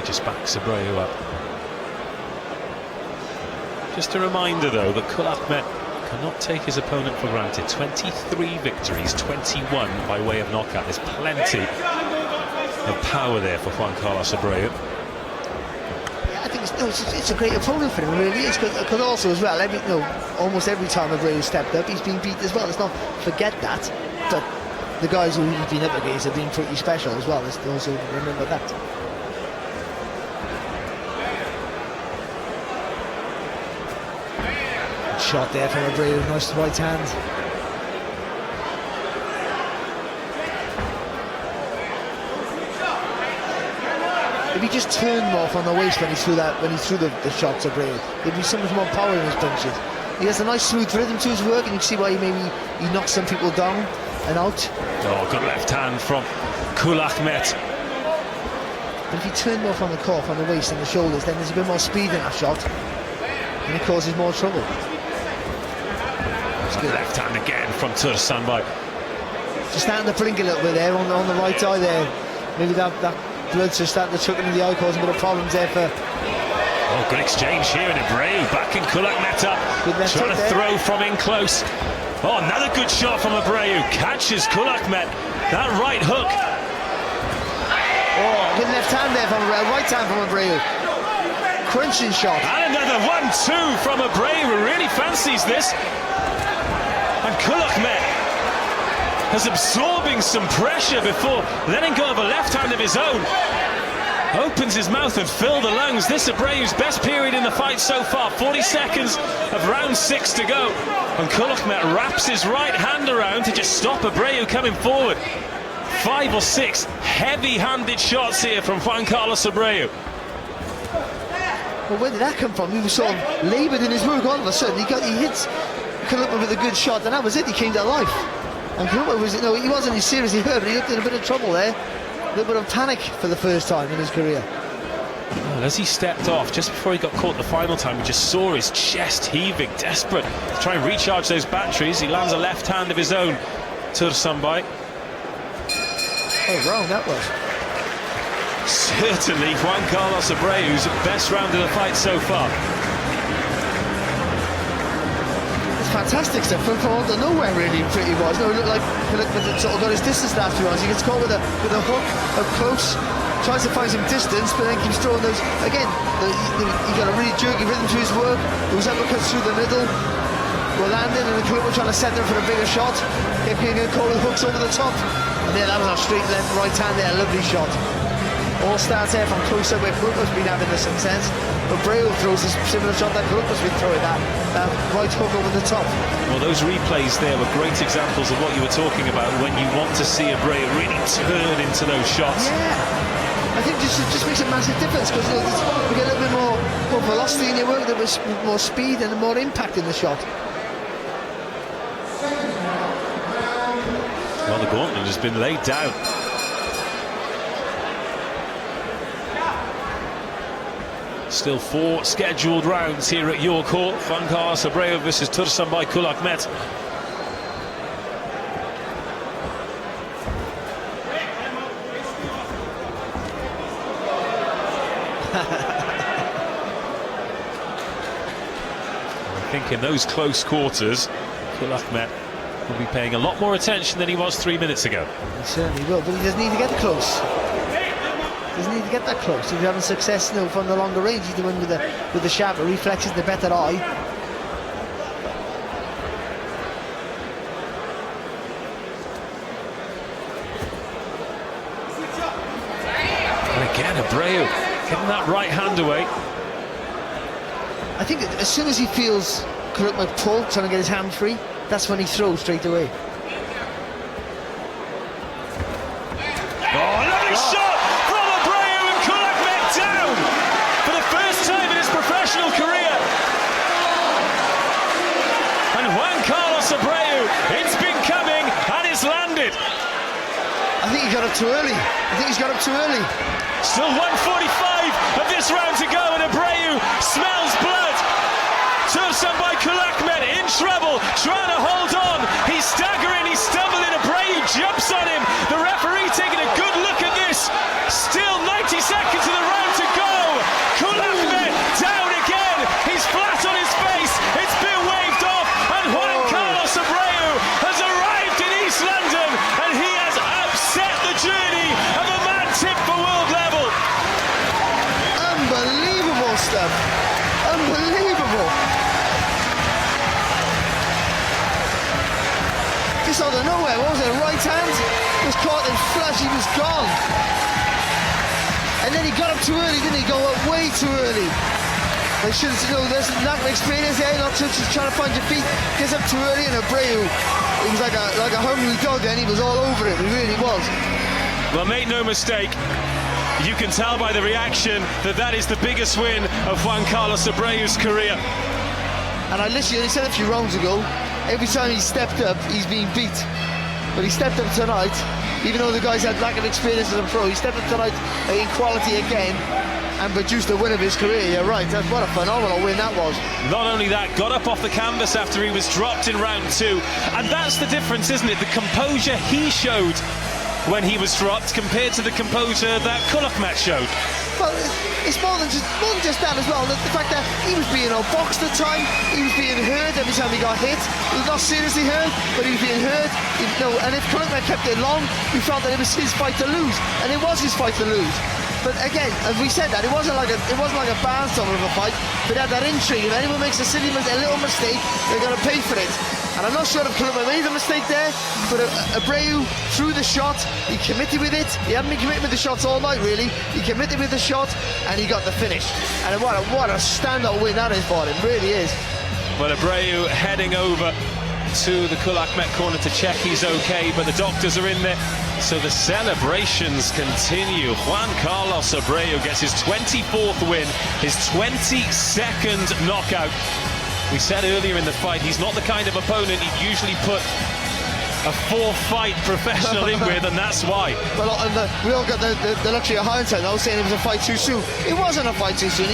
[SPEAKER 7] Just backs Abreu up. Just a reminder, though, that Kul Ahmet cannot take his opponent for granted. 23 victories, 21 by way of knockout. There's plenty of power there for Juan Carlos Abreu.
[SPEAKER 3] I think it's a great opponent for him, really. It's because also as well, almost every time Abreu stepped up, he's been beat as well. Let's not forget that. But the guys who he's been up against have been pretty special as well. Let's also remember that. Shot there from Abreu, nice right hand. If he just turned more from the waist when he threw the shots at Abreu, there'd be so much more power in his punches. He has a nice smooth rhythm to his work, and you can see why he knocks some people down and out.
[SPEAKER 7] Oh, good left hand from Kul Ahmet.
[SPEAKER 3] But if he turned more from the core, from the waist and the shoulders, then there's a bit more speed in that shot, and it causes more trouble.
[SPEAKER 7] Good left hand again from Tursunboy.
[SPEAKER 3] Just starting to blink a little bit there on the right eye there. Maybe that blood's just starting to trickle in the eye, causing a bit of problems there for...
[SPEAKER 7] Oh, good exchange here, and Abreu backing Kul Ahmet up, trying to throw from in close. Oh, another good shot from Abreu. Catches Kul Ahmet. That right hook.
[SPEAKER 3] Oh, good left hand there from Abreu, right hand from Abreu. Crunching shot.
[SPEAKER 7] And another 1-2 from Abreu, who really fancies this. And Kul Ahmet is absorbing some pressure before letting go of a left hand of his own. Opens his mouth and fills the lungs. This Abreu's best period in the fight so far. 40 seconds of round 6 to go. And Kul Ahmet wraps his right hand around to just stop Abreu coming forward. 5 or 6 heavy-handed shots here from Juan Carlos Abreu.
[SPEAKER 3] Well, where did that come from? He was sort of laboured in his work all of a sudden. He hits Kul Ahmet with a good shot, and that was it. He came to life. And Kul Ahmet was, he wasn't seriously hurt, but he looked in a bit of trouble there. A little bit of panic for the first time in his career.
[SPEAKER 7] Well, as he stepped off, just before he got caught the final time, we just saw his chest heaving, desperate to try and recharge those batteries. He lands a left hand of his own, Tursunboy.
[SPEAKER 3] Oh, wrong that was.
[SPEAKER 7] Certainly Juan Carlos Abreu's best round of the fight so far.
[SPEAKER 3] Fantastic stuff from out of nowhere, really, pretty was. No, it looked like he sort of got his distance last few rounds. He gets caught with a hook up close, tries to find some distance, but then keeps throwing those. Again, he got a really jerky rhythm to his work. Those uppercuts through the middle were landing, and the were trying to set them for a bigger shot. Kept getting caught with hooks over the top. And there, that was a straight left, right hand there, a lovely shot. All starts there from close up where Kuluk's been having the success. But Abreu throws a similar shot that Kuluk's been throwing, that right hook over the top.
[SPEAKER 7] Well, those replays there were great examples of what you were talking about when you want to see Abreu really turn into those shots.
[SPEAKER 3] Yeah, I think just makes a massive difference, because you get a little bit more velocity in your work, there was more speed and more impact in the shot.
[SPEAKER 7] Well, the gauntlet has been laid down. Still 4 scheduled rounds here at York Hall. Juan Carlos Abreu versus Tursunboy Kul Ahmet. I think in those close quarters, Kul Ahmet will be paying a lot more attention than he was 3 minutes ago.
[SPEAKER 3] He certainly will, but he doesn't need to get close. Doesn't need to get that close. If you're having success from the longer range, he's the one with the sharper reflexes, the better eye.
[SPEAKER 7] And again, Abreu getting that right hand away.
[SPEAKER 3] I think as soon as he feels Kuluk pull, trying to get his hand free, that's when he throws straight away.
[SPEAKER 7] Oh, lovely shot from Abreu, and Kul Ahmet down for the first time in his professional career. And Juan Carlos Abreu, it's been coming and it's landed.
[SPEAKER 3] I think he got up too early.
[SPEAKER 7] Still 1:45 of this round to go, and Abreu smells blood. Tursunboy Kul Ahmet in trouble, trying to hold on. He's staggering, he's stumbling. Abreu jumps on him. The referee taking a good look at this. Still 90 seconds of the round to go. Kul Ahmet down again. He's flat on his face.
[SPEAKER 3] flash, he was gone. And then he got up too early, didn't he? Go up way too early. They should have, there's lack of experience there, not just trying to find your feet. Gets up too early, and Abreu, he was like a hungry dog then, he was all over it, he really was.
[SPEAKER 7] Well, make no mistake, you can tell by the reaction that is the biggest win of Juan Carlos Abreu's career.
[SPEAKER 3] And I literally said a few rounds ago, every time he stepped up, he's being beat. But he stepped up tonight, even though the guys had lack of experience as a pro, he stepped up tonight in quality again and produced the win of his career. You're right, what a phenomenal win that was.
[SPEAKER 7] Not only that, got up off the canvas after he was dropped in round 2. And that's the difference, isn't it? The composure he showed when he was dropped compared to the composure that Kulakmet showed.
[SPEAKER 3] Well, it's more than just that as well. The fact that he was being outboxed at time, he was being hurt every time he got hit. He was not seriously hurt, but he was being hurt. And if Kulakmet kept it long, we felt that it was his fight to lose, and it was his fight to lose. But again, as we said that, it wasn't like a barnstormer of a fight, but it had that intrigue. If anyone makes a little mistake, they're going to pay for it. And I'm not sure if Kulakmet made a mistake there, but Abreu threw the shot, he committed with it. He hadn't been committing with the shots all night, really. He committed with the shot, and he got the finish. And what a standout win that is for him, really is.
[SPEAKER 7] Well, Abreu heading over to the Kulakmet corner to check he's okay, but the doctors are in there, so the celebrations continue. Juan Carlos Abreu gets his 24th win, his 22nd knockout. We said earlier in the fight, he's not the kind of opponent he'd usually put a 4-fight professional in with, and that's why.
[SPEAKER 3] Well, we all got the luxury of hindsight now, saying it was a fight too soon. It wasn't a fight too soon.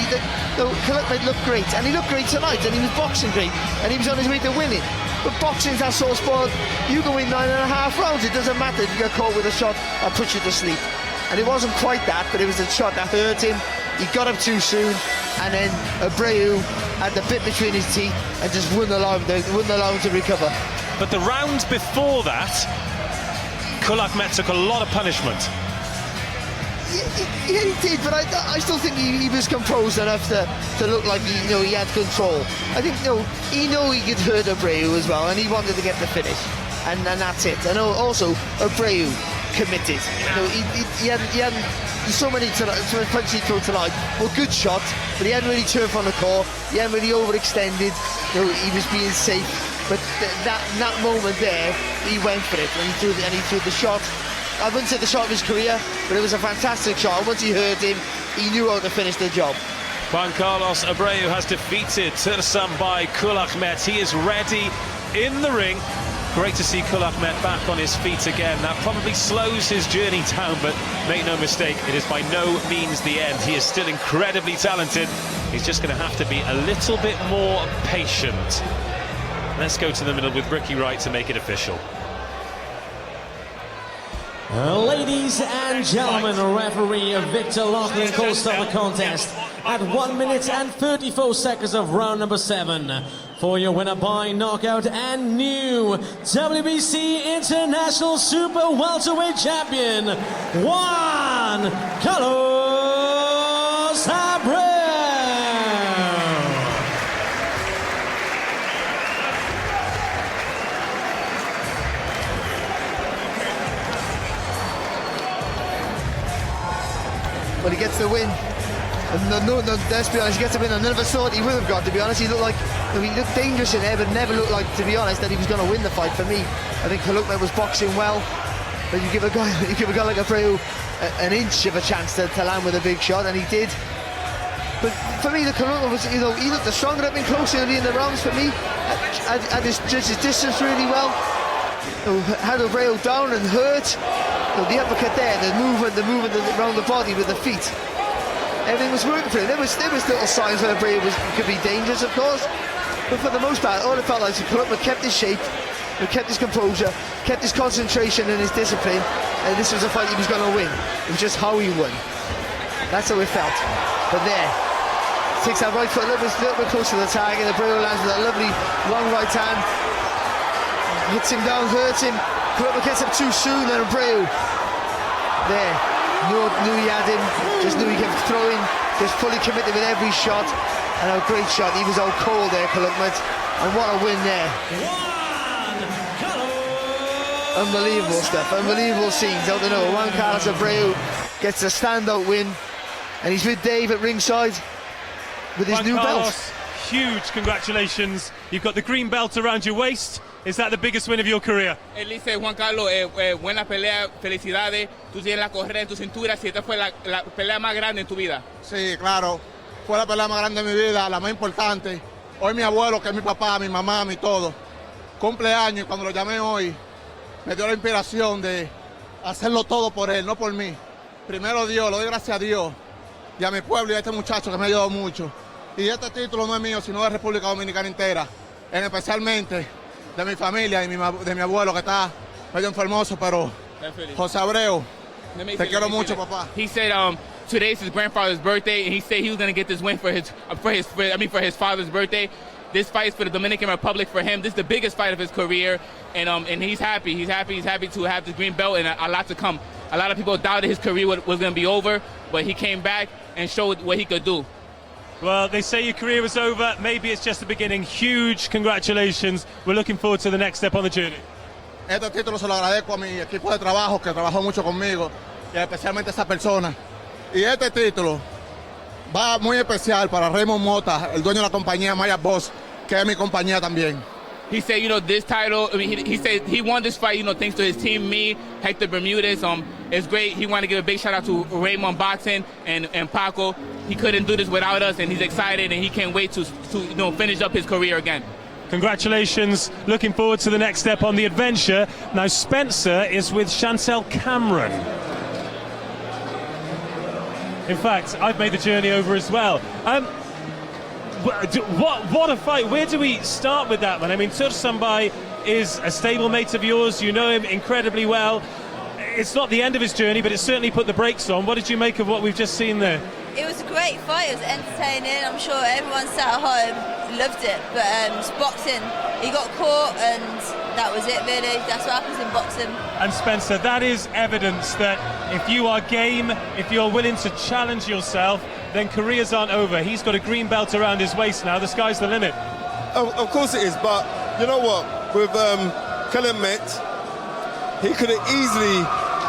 [SPEAKER 3] Kulakmet looked great, and he looked great tonight, and he was boxing great, and he was on his way to winning. But boxing's that sort of sport. You go in 9.5 rounds, it doesn't matter if you get caught with a shot or put you to sleep. And it wasn't quite that, but it was a shot that hurt him. He got up too soon, and then Abreu had the bit between his teeth and just wouldn't allow him to recover.
[SPEAKER 7] But the round before that, Kulakmet took a lot of punishment.
[SPEAKER 3] Yeah, he did, but I still think he was composed enough to look like he had control. I think he knew he could hurt Abreu as well, and he wanted to get the finish, and that's it. And also Abreu committed. He hadn't so many punches he threw tonight. Well, good shots, but he hadn't really turned from the core. He hadn't really overextended. He was being safe. But that moment there, he went for it, and he threw the shot. I wouldn't say the shot of his career, but it was a fantastic shot. Once he hurt him, he knew how to finish the job.
[SPEAKER 7] Juan Carlos Abreu has defeated Tursunbay Kulakmet. He is ready in the ring. Great to see Kulakmet back on his feet again. That probably slows his journey down, but make no mistake, it is by no means the end. He is still incredibly talented. He's just going to have to be a little bit more patient. Let's go to the middle with Ricky Wright to make it official.
[SPEAKER 4] Ladies and gentlemen, referee Victor Laughlin calls stop the contest at 1 minute and 34 seconds of round number 7. For your winner by knockout and new WBC International Super Welterweight Champion, Juan Carlos Abreu.
[SPEAKER 3] Well, he gets the win. Let's be honest, he gets the win. I never thought he would have got, to be honest. He looked dangerous in there, but never looked like, to be honest, that he was going to win the fight for me. I think Kulakmet was boxing well, but you give a guy like Abreu an inch of a chance to land with a big shot, and he did. But for me, the Kulakmet was, he looked the stronger, up and closer in the rounds for me. Had his distance really well. Had Abreu down and hurt. The uppercut there, the movement around the body with the feet. Everything was working for him. There was little signs that Abreu could be dangerous, of course. But for the most part, all it felt like Kulakmet kept his shape, kept his composure, kept his concentration and his discipline, and this was a fight he was going to win. It was just how he won. That's how it felt. But there, takes that right foot a little bit closer to the target. Abreu lands with a lovely long right hand. Hits him down, hurts him. Kulakmet gets up too soon, and Abreu there knew he had him, just knew he kept throwing, just fully committed with every shot, and a great shot. He was out cold there, Kulakmet, and what a win there.
[SPEAKER 4] Juan Carlos
[SPEAKER 3] Unbelievable stuff, unbelievable scenes out of nowhere. Juan Carlos Abreu gets a standout win, and he's with Dave at ringside with his new belt.
[SPEAKER 1] Huge congratulations. You've got the green belt around your waist. Is that the biggest win of your career?
[SPEAKER 8] Él dice, Juan Carlos, buena pelea, felicidades. Tú tienes la correa en tu cintura, si esta fue la pelea más grande en tu vida.
[SPEAKER 15] Sí, claro. Fue la pelea más grande de mi vida, la más importante. Hoy mi abuelo, que es mi papá, mi mamá, mi todo, cumpleaños, y cuando lo llamé hoy, me dio la inspiración de hacerlo todo por él, no por mí. Primero Dios, lo doy gracias a Dios y a mi pueblo y a este muchacho que me ha ayudado mucho. Y este título no es mío, sino de República Dominicana entera, especialmente de mi familia y de mi abuelo que está medio enfermoso, pero José Abreu, te quiero mucho, papá.
[SPEAKER 8] He said today's his grandfather's birthday, and he said he was going to get this win for his father's birthday. This fight is for the Dominican Republic for him. This is the biggest fight of his career, and he's happy. He's happy to have the green belt and a lot to come. A lot of people doubted his career was going to be over, but he came back and showed what he could do.
[SPEAKER 1] Well, they say your career was over. Maybe it's just the beginning. Huge congratulations. We're looking forward to the next step on the journey.
[SPEAKER 15] Este título se lo agradezco a mi equipo de trabajo que trabajó mucho conmigo y especialmente a esa persona. Y este título va muy especial para Raymond Mota, el dueño de la compañía Maya Boss, que es mi compañía también.
[SPEAKER 8] He said, this title, I mean, he said he won this fight, thanks to his team, me, Hector Bermudez. It's great. He wanted to give a big shout out to Raymond Boxing and Paco. He couldn't do this without us, and he's excited, and he can't wait to finish up his career again.
[SPEAKER 1] Congratulations. Looking forward to the next step on the adventure. Now, Spencer is with Chantel Cameron. In fact, I've made the journey over as well. What a fight. Where do we start with that one? I mean, Tur Sambai is a stablemate of yours. You know him incredibly well. It's not the end of his journey, but it certainly put the brakes on. What did you make of what we've just seen there?
[SPEAKER 16] It was a great fight. It was entertaining. I'm sure everyone sat at home loved it. But it's boxing. He got caught, and that was it, really. That's what happens in boxing.
[SPEAKER 1] And Spencer, that is evidence that if you are game, if you're willing to challenge yourself, then careers aren't over. He's got a green belt around his waist now. The sky's the limit.
[SPEAKER 2] Of course it is, but you know what? With Kellen Met, he could have easily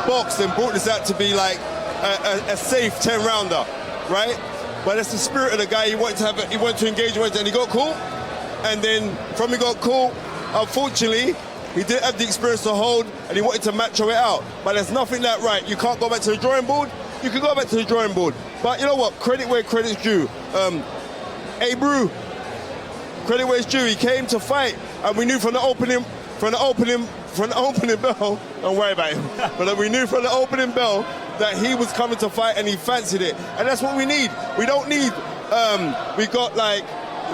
[SPEAKER 2] boxed and brought this out to be like a safe 10-rounder, right? But that's the spirit of the guy. He wanted to engage, and he got caught. And then from he got caught, unfortunately, he didn't have the experience to hold, and he wanted to macho it out. But there's nothing that right. You can't go back to the drawing board. You can go back to the drawing board. But you know what? Credit where credit's due. Abreu, credit where it's due. He came to fight, and we knew from the opening bell. Don't worry about him. But we knew from the opening bell that he was coming to fight, and he fancied it. And that's what we need. We don't need. We got like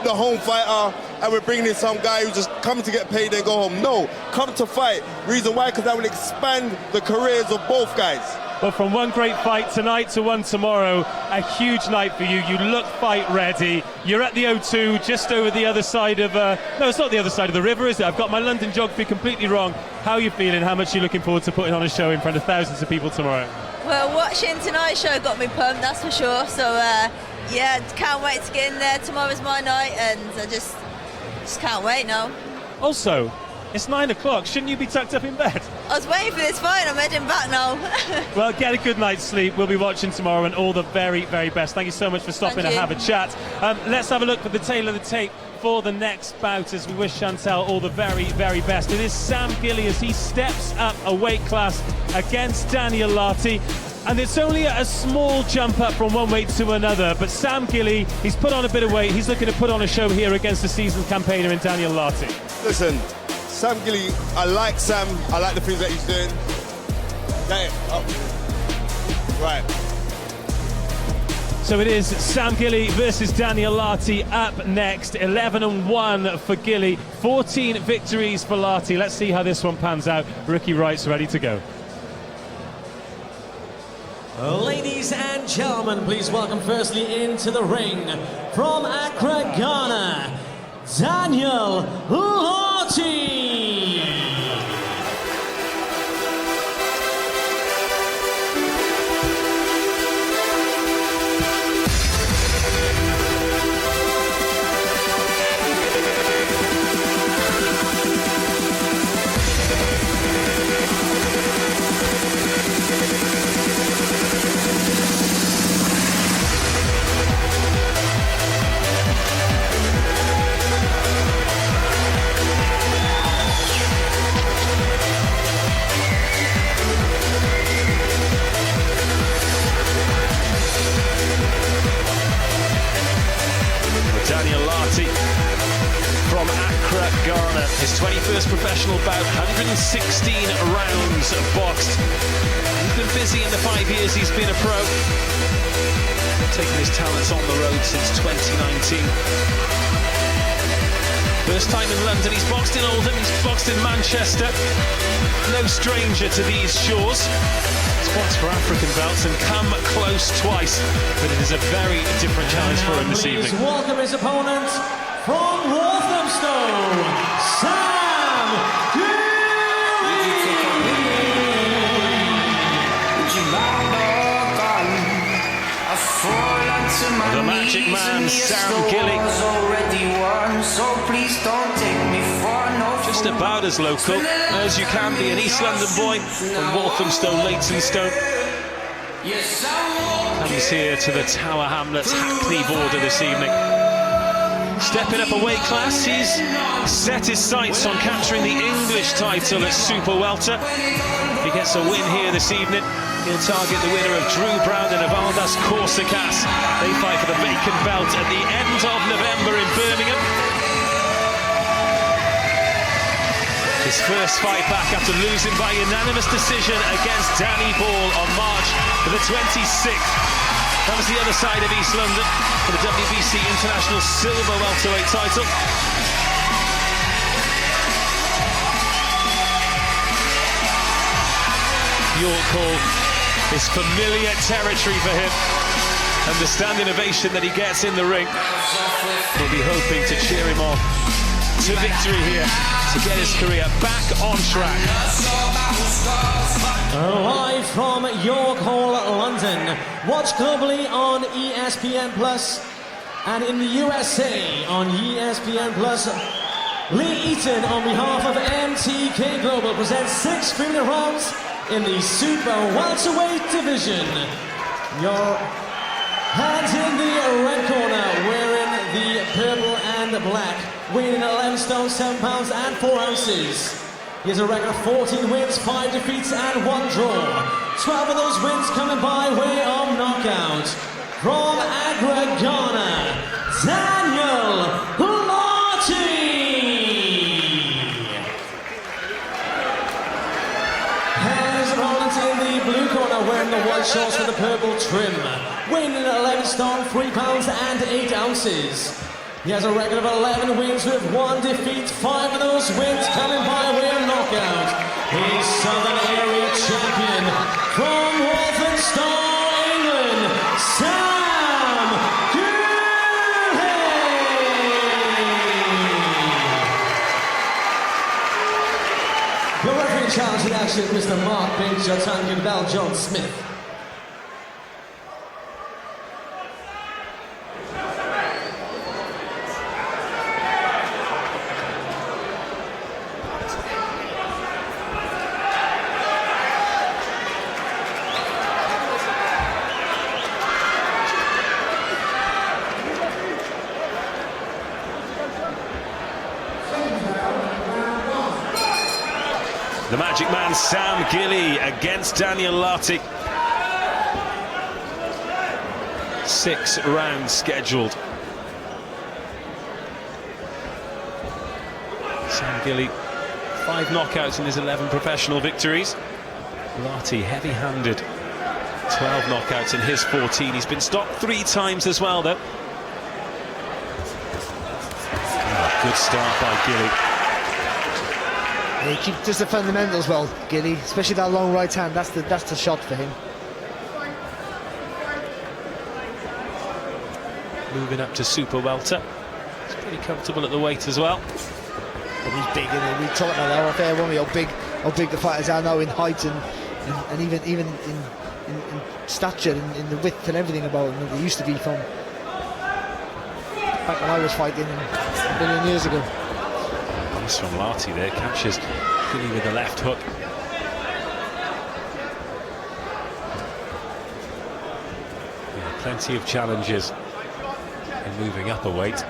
[SPEAKER 2] the home fighter, and we're bringing in some guy who's just coming to get paid and go home. No, come to fight. Reason why? Because that will expand the careers of both guys.
[SPEAKER 1] Well, from one great fight tonight to one tomorrow, a huge night for you. You look fight ready. You're at the O2, just over the other side of... no, it's not the other side of the river, is it? I've got my London geography completely wrong. How are you feeling? How much are you looking forward to putting on a show in front of thousands of people tomorrow?
[SPEAKER 16] Well, watching tonight's show got me pumped, that's for sure. So, yeah, can't wait to get in there. Tomorrow's my night, and I just can't wait now.
[SPEAKER 1] Also, it's 9 o'clock. Shouldn't you be tucked up in bed?
[SPEAKER 16] I was waiting for this fight. I'm heading back now.
[SPEAKER 1] Well, get a good night's sleep. We'll be watching tomorrow, and all the very, very best. Thank you so much for stopping and have a chat. Let's have a look for the tail of the tape for the next bout as we wish Chantel all the very, very best. It is Sam Gilly as he steps up a weight class against Daniel Lartey. And it's only a small jump up from one weight to another, but Sam Gilly, he's put on a bit of weight. He's looking to put on a show here against the seasoned campaigner in Daniel Lartey.
[SPEAKER 2] Listen, Sam Gilly, I like Sam. I like the things that he's doing. Right.
[SPEAKER 1] So it is Sam Gilly versus Daniel Lartey up next. 11-1 for Gilly, 14 victories for Lartey. Let's see how this one pans out. Ricky Wright's ready to go.
[SPEAKER 4] Ladies and gentlemen, please welcome firstly into the ring from Accra, Ghana, Daniel Lartey.
[SPEAKER 7] His 21st professional bout, 116 rounds boxed. He's been busy in the 5 years he's been a pro. Taking his talents on the road since 2019. First time in London, he's boxed in Oldham, he's boxed in Manchester. No stranger to these shores. He's boxed for African belts and come close twice, but it is a very different challenge for him this evening.
[SPEAKER 4] Welcome his opponent from Walthamstow, Sam
[SPEAKER 7] The Magic Man, Sam Gilly. Just about as local as you can be, an East London boy from Walthamstow, Leytonstone. Comes here to the Tower Hamlets Hackney border this evening. Stepping up a weight class, he's set his sights on capturing the English title at Super Welter. If he gets a win here this evening, he'll target the winner of Drew Brown and Evaldas Korsakos. They fight for the vacant belt at the end of November in Birmingham. His first fight back after losing by unanimous decision against Danny Ball on March the 26th. Comes the other side of East London for the WBC International Silver Welterweight title. York Hall is familiar territory for him, and the standing ovation that he gets in the ring will be hoping to cheer him on to victory here to get his career back on track.
[SPEAKER 4] Live from York Hall, London. Watch globally on ESPN Plus and in the USA on ESPN Plus. Lee Eaton on behalf of MTK Global presents 6 criminal rounds in the Super Welterweight division. Your hands in the red corner, wearing the purple and black, weighing 11 stone, 7 pounds and 4 ounces. He has a record of 14 wins, 5 defeats and 1 draw. 12 of those wins coming by way of knockout. From Accra, Ghana, Daniel Larty. His opponent in the blue corner, wearing the white shorts with the purple trim, weighing 11 stone, 3 pounds and 8 ounces. He has a record of 11 wins with 1 defeat, 5 of those wins coming by way of knockout. He's Southern Area Champion from Walthamstow, England, Sam Gilly. Your referee challenge in action, Mr. Mark Bates, your time given bell, John Smith.
[SPEAKER 7] The Magic Man, Sam Gilly, against Daniel Larty. 6 rounds scheduled. Sam Gilly, 5 knockouts in his 11 professional victories. Larty, heavy-handed, 12 knockouts in his 14. He's been stopped 3 times as well, though. Oh, good start by Gilly.
[SPEAKER 3] He keeps just the fundamentals well, Gilly, especially that long right hand. That's the shot for him.
[SPEAKER 7] Moving up to Super Welter. He's pretty comfortable at the weight as well.
[SPEAKER 3] But he's big, isn't he? We talked about that off there, weren't we? How big the fighters are now in height and even in stature, in the width and everything about them. They used to be from back when I was fighting a billion years ago.
[SPEAKER 7] From Larty there, catches Gilly with the left hook. Yeah, plenty of challenges in moving up a weight,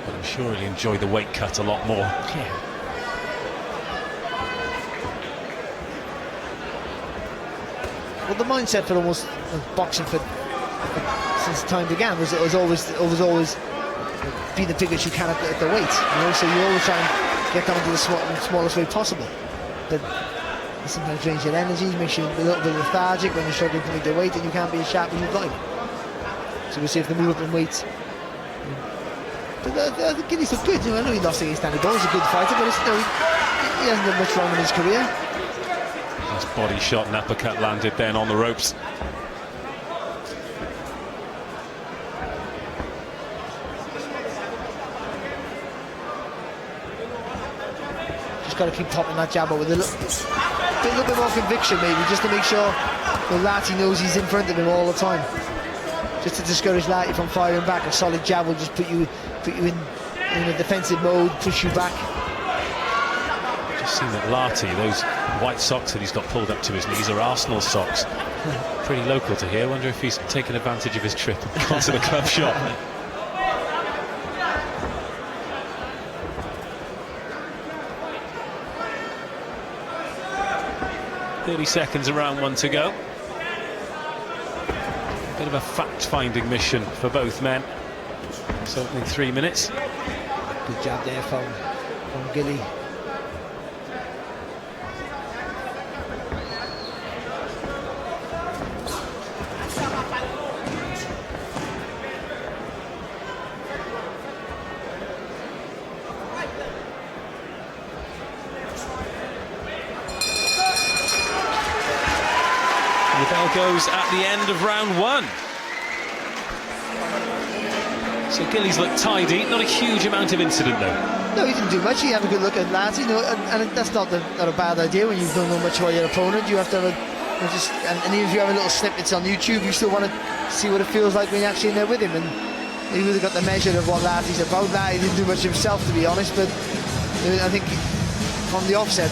[SPEAKER 7] but I'm sure he'll enjoy the weight cut a lot more.
[SPEAKER 3] Yeah. Well, the mindset for almost boxing since time began was always be the biggest you can at the weight. You know, so you always try and get down to the smallest weight possible. But it sometimes drains your energy, makes you a little bit lethargic when you're struggling to make the weight, and you can't be as sharp as you'd like. So we'll see if they move up in weight. But I think Gilly's looked good. I know he lost against Danny Bowe. He's a good fighter, but it's, he hasn't done much wrong in his career.
[SPEAKER 7] Nice body shot and uppercut landed then on the ropes.
[SPEAKER 3] Just got to keep popping that jab out with a little bit more conviction, maybe, just to make sure Larty knows he's in front of him all the time. Just to discourage Larty from firing back. A solid jab will just put you in a defensive mode, push you back.
[SPEAKER 7] Just seen that Larty, those white socks that he's got pulled up to his knees are Arsenal socks. Pretty local to here. Wonder if he's taken advantage of his trip and gone to the club shop. "30 seconds around one to go." Bit of a fact-finding mission for both men. It's opening 3 minutes.
[SPEAKER 3] Good jab there from Gilly.
[SPEAKER 7] The bell goes at the end of round one. So Gilly's looked tidy, not a huge amount of incident though.
[SPEAKER 3] No, he didn't do much. He had a good look at Larty, and that's not a bad idea when you don't know much about your opponent. You have to have and even if you have a little snippets on YouTube, you still want to see what it feels like when you're actually in there with him. And he would have got the measure of what Larty's about. Larty didn't do much himself, to be honest, but I think from the offset,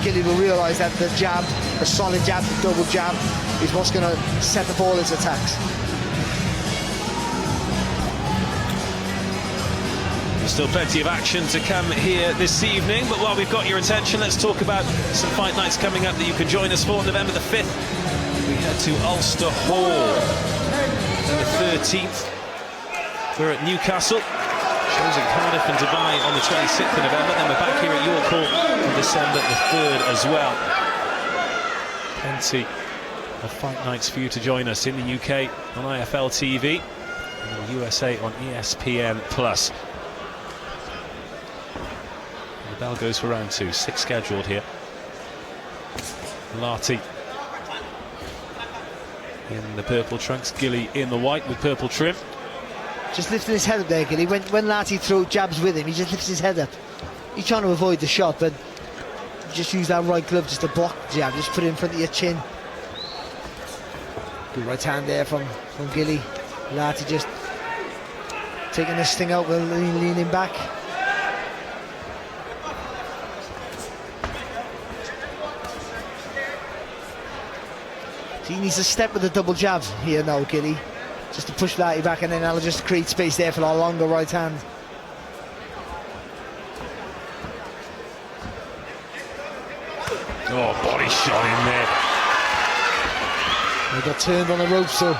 [SPEAKER 3] Gilly will realise that the jab, the solid jab, the double jab, is what's going to set up all his attacks.
[SPEAKER 7] There's still plenty of action to come here this evening, but while we've got your attention, let's talk about some fight nights coming up that you can join us for. November the 5th, we head to Ulster Hall. And the 13th, we're at Newcastle. Shows in Cardiff and Dubai on the 26th of November. Then we're back here at York Hall on December the 3rd as well. Plenty of fight nights for you to join us in the UK on IFL TV and in the USA on ESPN+. The bell goes for round two. 6 scheduled here. Larty in the purple trunks, Gilly in the white with purple trim.
[SPEAKER 3] Just lifting his head up there, Gilly. When Larty throws jabs with him, he just lifts his head up. He's trying to avoid the shot, but just use that right glove just to block the jab. Just put it in front of your chin. Good right hand there from Gilly. Larty just taking this thing out while leaning back. So he needs to step with the double jab here now, Gilly. Just to push Larty back, and then that'll just create space there for a longer right hand.
[SPEAKER 7] Oh, body shot in there.
[SPEAKER 3] He got turned on the rope, so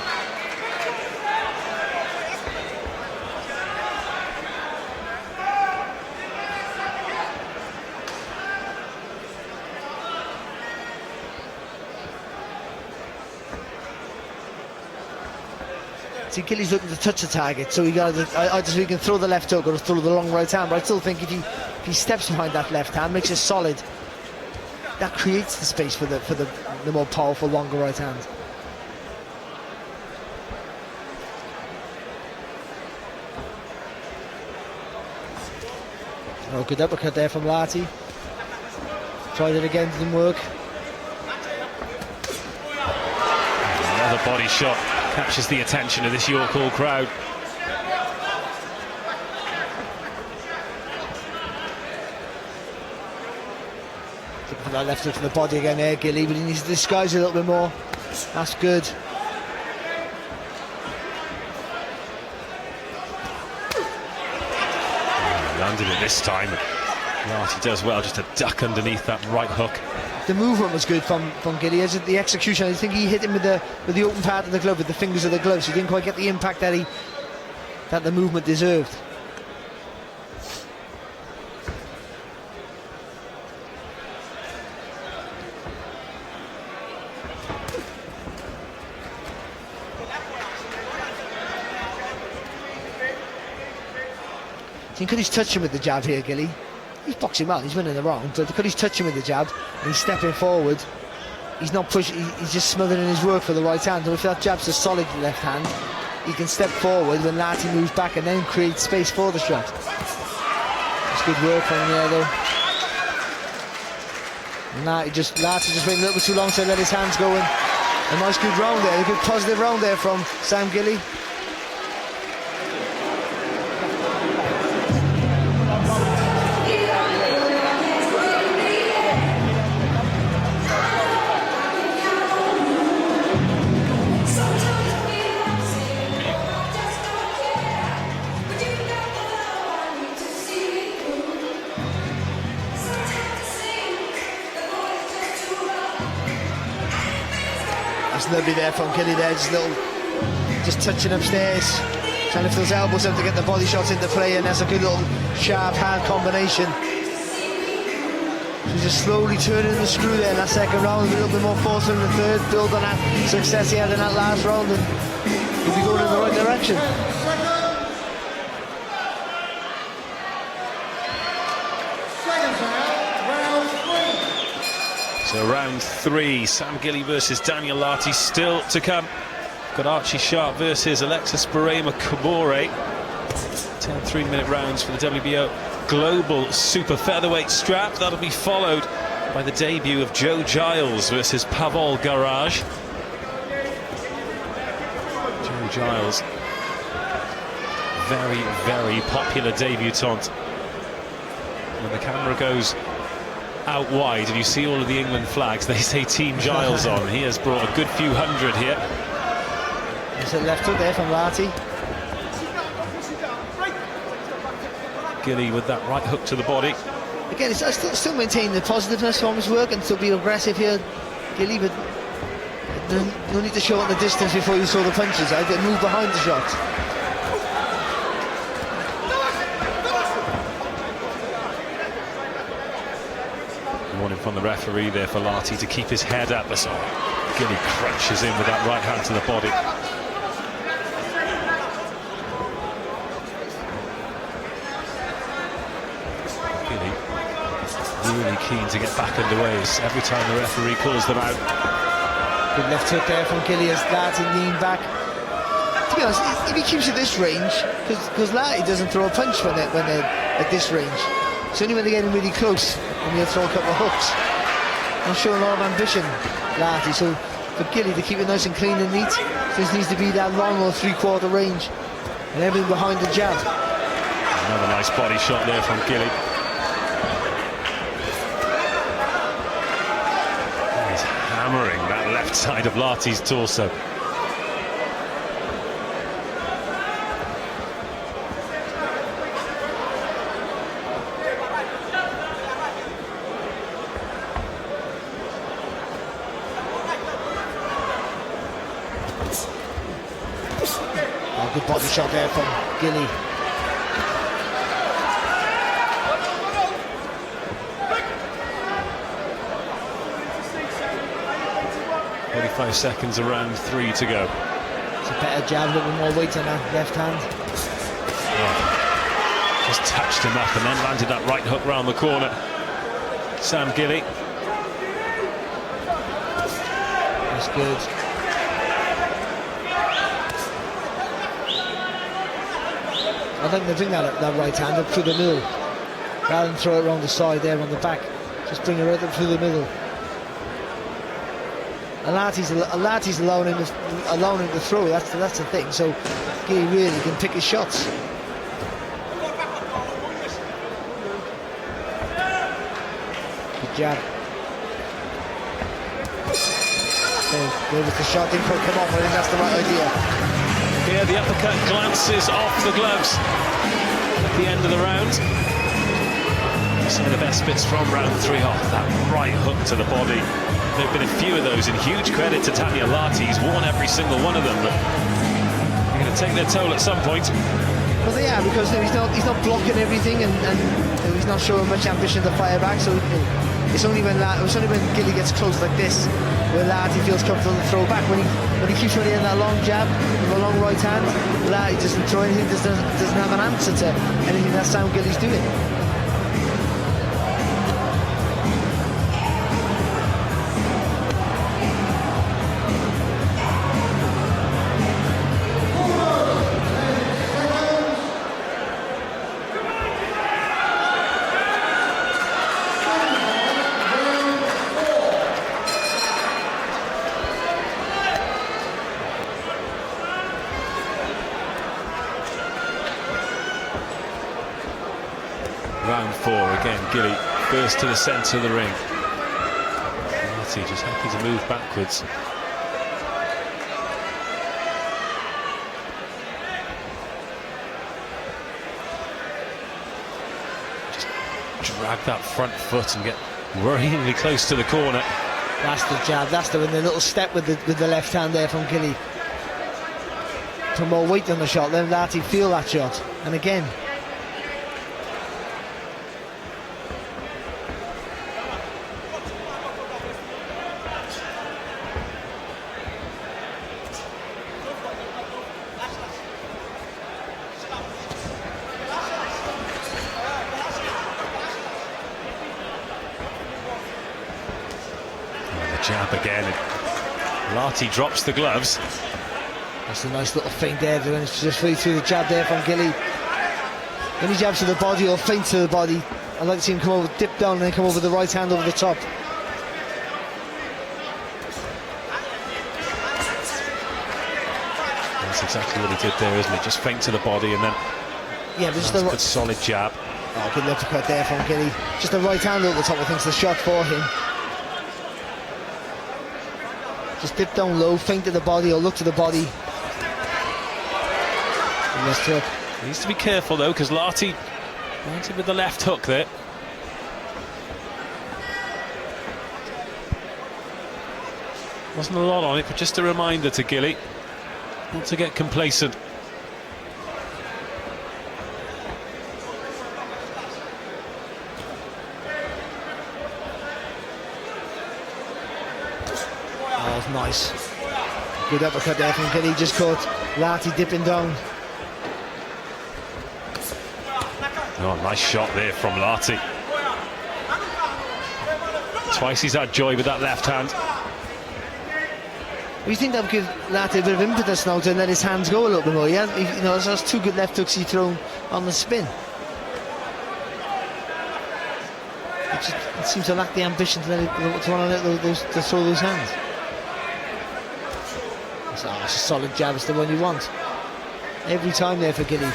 [SPEAKER 3] see, Gilly's looking to touch the target, so he got. I just he can throw the left hook or throw the long right hand. But I still think if he steps behind that left hand, makes it solid, that creates the space for the more powerful, longer right hand. Oh, good uppercut there from Larty. Tried it again, didn't work.
[SPEAKER 7] Another body shot captures the attention of this York Hall crowd.
[SPEAKER 3] Looking for that left hook to the body again there, Gilly, but he needs to disguise it a little bit more. That's good.
[SPEAKER 7] Landed it this time. Larty does well just to duck underneath that right hook.
[SPEAKER 3] The movement was good from Gilly. As the execution, I think he hit him with the open part of the glove, with the fingers of the glove, so he didn't quite get the impact that the movement deserved. See, could he's touching with the jab here, Gilly? He's boxing well, he's winning the round, but could he's touching with the jab and he's stepping forward, he's not pushing, he's just smothering his work for the right hand. And if that jab's a solid left hand, he can step forward when Larty moves back and then create space for the shot. It's good work from him there though. And Larty just waited a little bit too long to let his hands go in. A nice good round there, a good positive round there from Sam Gilly. Lovely there from Gilly there, just touching upstairs, trying to fill his elbows up to get the body shots into play, and that's a good little sharp hand combination. He's just slowly turning the screw there in that second round, a little bit more force in the third, build on that success he had in that last round, and he'll be going in the right direction.
[SPEAKER 7] So round 3, Sam Gilly versus Daniel Larty still to come. Got Archie Sharp versus Alexis Barema Kabore. 10 3-minute rounds for the WBO Global Super Featherweight strap. That'll be followed by the debut of Joe Giles versus Pavol Garage. Joe Giles, very, very popular debutant. When the camera goes out wide and you see all of the England flags, they say Team Giles on. He has brought a good few hundred here.
[SPEAKER 3] There's a left hook there from Larty.
[SPEAKER 7] Gilly with that right hook to the body.
[SPEAKER 3] Again, I still maintain the positiveness from his work and still be aggressive here, Gilly, but no need to show on the distance before you saw the punches. I did move behind the shots.
[SPEAKER 7] Warning from the referee there for Larty to keep his head up. That's all. Gilly crunches in with that right hand to the body. Gilly really keen to get back underway every time the referee calls them out.
[SPEAKER 3] Good left hook there from Gilly as Larty leaned back. To be honest, if he keeps at this range, because Larty doesn't throw a punch when they're at this range. It's only when they're getting really close and he'll throw a couple of hooks. Not showing a lot of ambition, Larty, so for Gilly to keep it nice and clean and neat, this needs to be that long or three-quarter range and everything behind the jab.
[SPEAKER 7] Another nice body shot there from Gilly. He's hammering that left side of Larty's torso.
[SPEAKER 3] Good body shot there from Gilly.
[SPEAKER 7] Five seconds around 3 to go.
[SPEAKER 3] It's a better jab, a little bit more weight on that left hand.
[SPEAKER 7] Yeah. Just touched him up and then landed that right hook round the corner. Sam Gilly.
[SPEAKER 3] That's good. I think they bring that right hand up through the middle rather than throw it around the side there on the back. Just bring it right up through the middle. And Larty's allowing him to throw. That's the thing. So Gilly really can pick his shots. Good jab. There was the shot, didn't quite come off. I think that's the right idea.
[SPEAKER 7] Here the uppercut glances off the gloves at the end of the round. Some of the best bits from round 3 off. That right hook to the body. There have been a few of those, and huge credit to Daniel Larty. He's won every single one of them, but they're going to take their toll at some point.
[SPEAKER 3] Well, they are, because he's not blocking everything, and he's not showing much ambition to fire back. So it's only when Gilly gets close like this where Larty feels comfortable to throw back. When he keeps running in that long jab with a long right hand, Larty doesn't throw anything, doesn't have an answer to anything that Sam Gilly's doing.
[SPEAKER 7] Round 4 again, Gilly burst to the centre of the ring. Larty just happy to move backwards. Just drag that front foot and get worryingly close to the corner.
[SPEAKER 3] That's the jab, that's the little step with the left hand there from Gilly. Put more weight on the shot, then Larty feel that shot. And again,
[SPEAKER 7] Jab again. Larty drops the gloves.
[SPEAKER 3] that's a nice little feint there, and it's just really through the jab there from Gilly. When he jabs to the body or feints to the body, I'd like to see him come over, dip down, and then come over the right hand over the top.
[SPEAKER 7] That's exactly what he did there, isn't it? Just feint to the body and then
[SPEAKER 3] just
[SPEAKER 7] a good solid jab.
[SPEAKER 3] Oh, good uppercut there from Gilly. Just the right hand over the top, I think, is the shot for him. Just dip down low, feint to the body or look to the body.
[SPEAKER 7] He needs to be careful though, because Larty went in with the left hook there. Wasn't a lot on it, but just a reminder to Gilly not to get complacent.
[SPEAKER 3] Nice. Good uppercut there from Gilly, just caught Larty dipping down.
[SPEAKER 7] Oh, nice shot there from Larty. Twice he's had joy with that left hand.
[SPEAKER 3] We think that would give Larty a bit of impetus now to let his hands go a little bit more, yeah? You know, there's 2 good left hooks he thrown on the spin. It seems to lack the ambition to want to let to throw those hands. It's a solid jab, it's the one you want. Every time there for Gilly.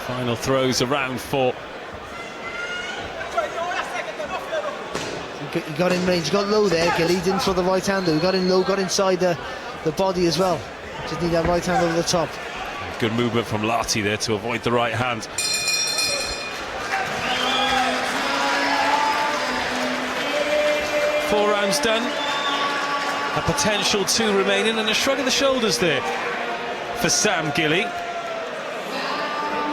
[SPEAKER 7] Final throws around 4.
[SPEAKER 3] He got in range, got low there, Gilly. Didn't throw the right hand though. He got in low, got inside the body as well. Just need that right hand over the top.
[SPEAKER 7] Good movement from Larty there to avoid the right hand. Four rounds done. A potential 2 remaining, and a shrug of the shoulders there for Sam Gilly.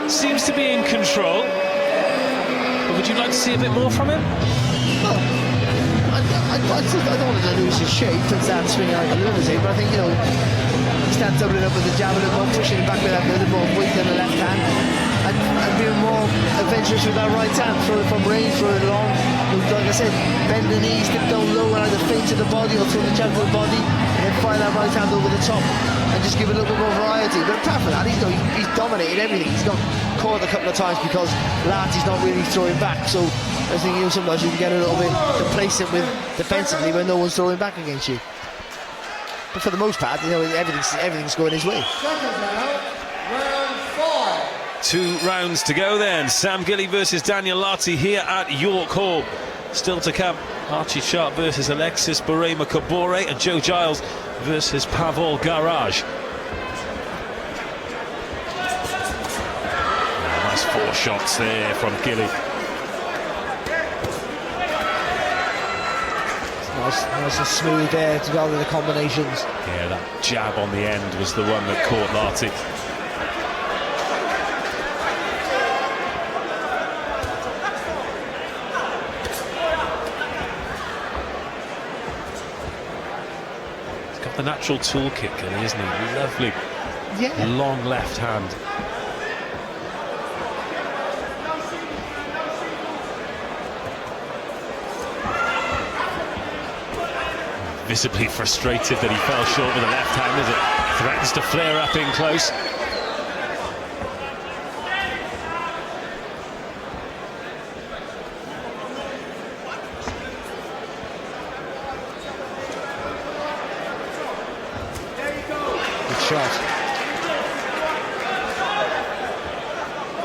[SPEAKER 7] Seems to be in control. But would you like to see a bit more from him?
[SPEAKER 3] I don't want to lose his shape and start swinging like a lunatic, but I think, you know, start doubling up with the jab a little more, pushing him back with that little more weight on the left hand, and being more adventurous with that right hand, throw it from range, throw it long. Like I said, bend the knees, dip down low, and either feint to the body or throw the jab to the body, and then fire that right hand over the top, and just give it a little bit more variety. But apart from that, he's dominated everything. He's got caught a couple of times because Larty's not really throwing back, so I think, you know, sometimes you can get a little bit complacent with defensively when no one's throwing back against you. But for the most part, you know, everything's going his way.
[SPEAKER 10] Round 5.
[SPEAKER 7] 2 rounds to go then. Sam Gilly versus Daniel Larty here at York Hall. Still to come, Archie Sharp versus Alexis Borema Kabore, and Joe Giles versus Pavel Garage. Nice 4 shots there from Gilly.
[SPEAKER 3] Nice and smooth there as well with the combinations.
[SPEAKER 7] Yeah, that jab on the end was the one that caught Larty. a natural toolkit, Gilly, isn't he? Lovely, long left hand. Visibly frustrated that he fell short with the left hand as it threatens to flare up in close.
[SPEAKER 3] Good shot.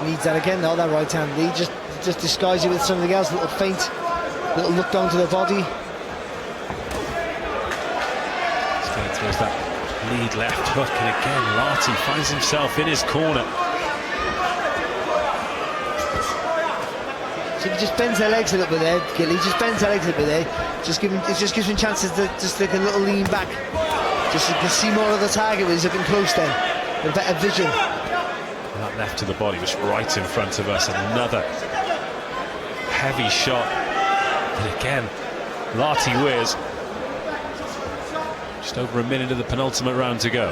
[SPEAKER 3] Needs that again though, that right hand. He just disguise it with something else, a little feint, a little look down to the body.
[SPEAKER 7] Throws that lead left hook, and again Larty finds himself in his corner.
[SPEAKER 3] So he just bends their legs a little bit there, Gilly. Just bends their legs a little bit there. It just gives him chances to just take a little lean back. Just so you can see more of the target when he's looking close then. A better vision.
[SPEAKER 7] And that left to the body was right in front of us. Another heavy shot. And again, Larty wears. Just over a minute of the penultimate round to go.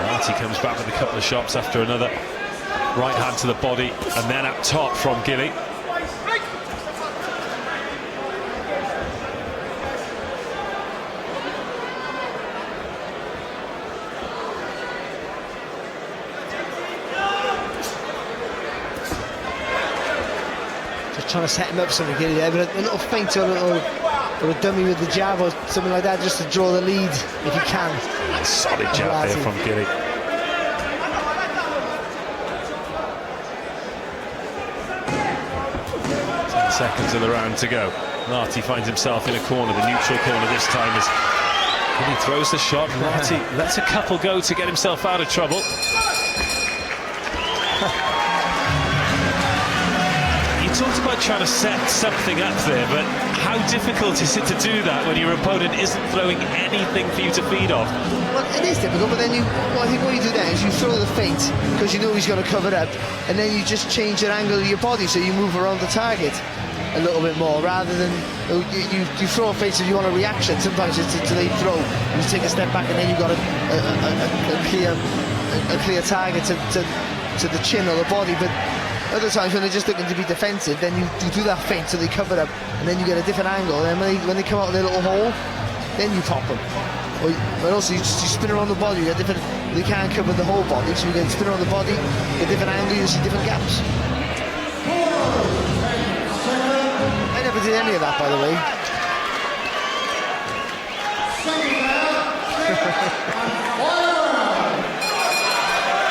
[SPEAKER 7] Larty comes back with a couple of shots after another right hand to the body, and then up top from Gilly.
[SPEAKER 3] Trying to set him up something here, yeah, but a little feint or a dummy with the jab or something like that, just to draw the lead if you can.
[SPEAKER 7] Solid jab there from Gilly. 10 seconds of the round to go. Larty finds himself in a corner, the neutral corner this time, as Gilly throws the shot. Larty lets a couple go to get himself out of trouble. Talked about trying to set something up there, but how difficult is it to do that when your opponent isn't throwing anything for you to feed off?
[SPEAKER 3] Well, it is difficult, but then I think what you do then is you throw the feint because you know he's going to cover it up, and then you just change the angle of your body so you move around the target a little bit more, rather than you throw a feint so you want a reaction. Sometimes it's a delayed throw, you take a step back and then you've got a clear target to the chin or the body. But other times when they're just looking to be defensive, then you do that feint so they cover up, and then you get a different angle, and then when they come out of their little hole, then you pop them. But also you spin around the body, you get different, they can't cover the whole body, so you can spin around the body, get different angle, you see different gaps. I never did any of that, by the way.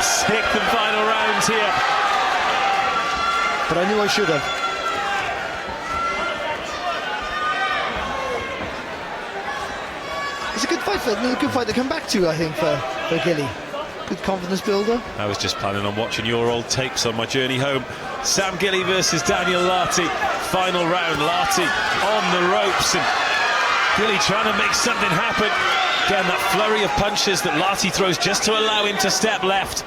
[SPEAKER 7] Sixth and final round here.
[SPEAKER 3] But I knew I should have. It's a good fight to come back to, I think, for Gilly. Good confidence builder.
[SPEAKER 7] I was just planning on watching your old tapes on my journey home. Sam Gilly versus Daniel Larty. Final round, Larty on the ropes, and Gilly trying to make something happen. Again, that flurry of punches that Larty throws just to allow him to step left.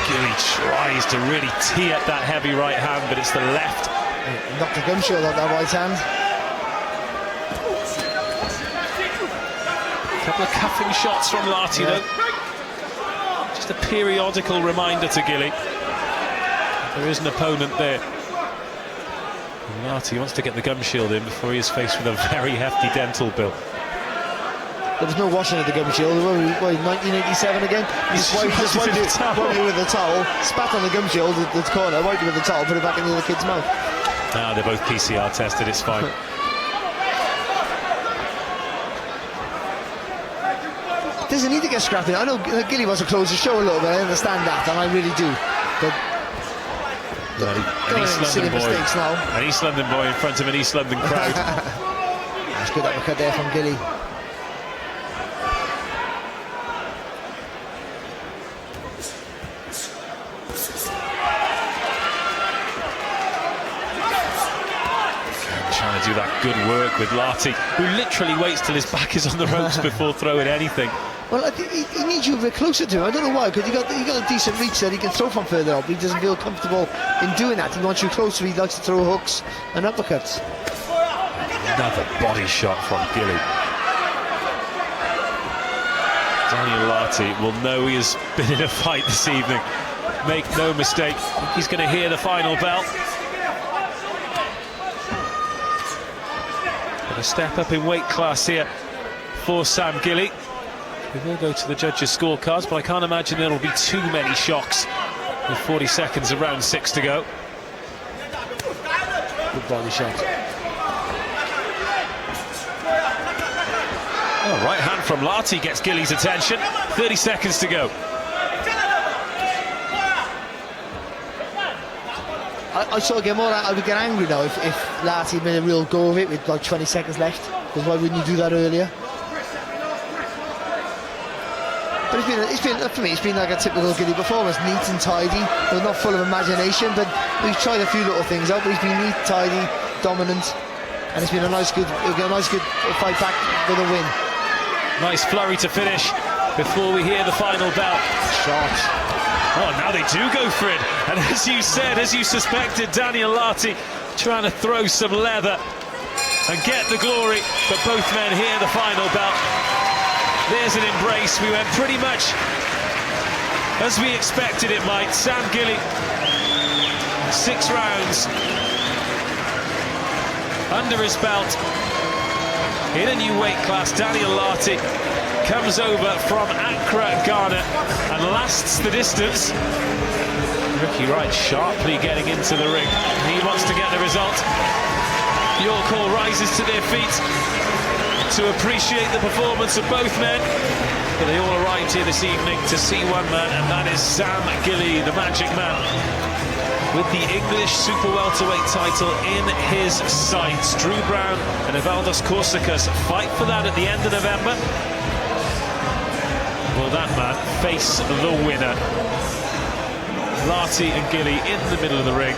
[SPEAKER 7] Gilly tries to really tee up that heavy right hand, but it's the left.
[SPEAKER 3] Knocked a gum shield on that right hand.
[SPEAKER 7] A couple of cuffing shots from Larty, though. Just a periodical reminder to Gilly. There is an opponent there. And Larty wants to get the gum shield in before he is faced with a very hefty dental bill.
[SPEAKER 3] There was no washing of the gum shield. What, 1987 again? He just wiped it with the towel, spat on the gum shield at the corner, wiped it with the towel, put it back in the other kid's mouth.
[SPEAKER 7] Ah, they're both PCR tested, it's fine.
[SPEAKER 3] Doesn't need to get scrappy. I know Gilly wants to close the show a little bit, I understand that, and I really do. But
[SPEAKER 7] an East London boy in front of an East London crowd.
[SPEAKER 3] That's good uppercut there from Gilly.
[SPEAKER 7] to do that good work with Larty, who literally waits till his back is on the ropes before throwing anything.
[SPEAKER 3] Well, he needs you a bit closer to him. I don't know why, because he got a decent reach that he can throw from further up. He doesn't feel comfortable in doing that. He wants you closer. He likes to throw hooks and uppercuts.
[SPEAKER 7] Another body shot from Gilly. Daniel Larty will know he has been in a fight this evening. Make no mistake, he's going to hear the final bell. Going to step up in weight class here for Sam Gilly. We will go to the judges' scorecards, but I can't imagine there will be too many shocks with 40 seconds of round 6 to go. Good body shot. Oh, right hand from Larty gets Gilly's attention. 30 seconds to go.
[SPEAKER 3] I sort of get more. I would get angry now if Larty made a real go of it with like 20 seconds left. Because why wouldn't you do that earlier? But for me, it's been like a typical Gilly performance, neat and tidy. Well, not full of imagination, but we've tried a few little things out. But he's been neat, tidy, dominant, and it's been a nice, good fight back with a win.
[SPEAKER 7] Nice flurry to finish before we hear the final bell. Shot. Oh, now they do go for it. And as you said, as you suspected, Daniel Larty trying to throw some leather and get the glory. But both men hear the final bell. There's an embrace. We went pretty much as we expected it might. Sam Gilly, 6 rounds under his belt in a new weight class. Daniel Larty comes over from Accra, Ghana, and lasts the distance. Ricky Wright sharply getting into the ring. He wants to get the result. York Hall rises to their feet to appreciate the performance of both men. But they all arrived here this evening to see one man, and that is Sam Gilly, the Magic Man, with the English super welterweight title in his sights. Drew Brown and Evaldos Korsakas fight for that at the end of November. Will that man face the winner? Larty and Gilly in the middle of the ring.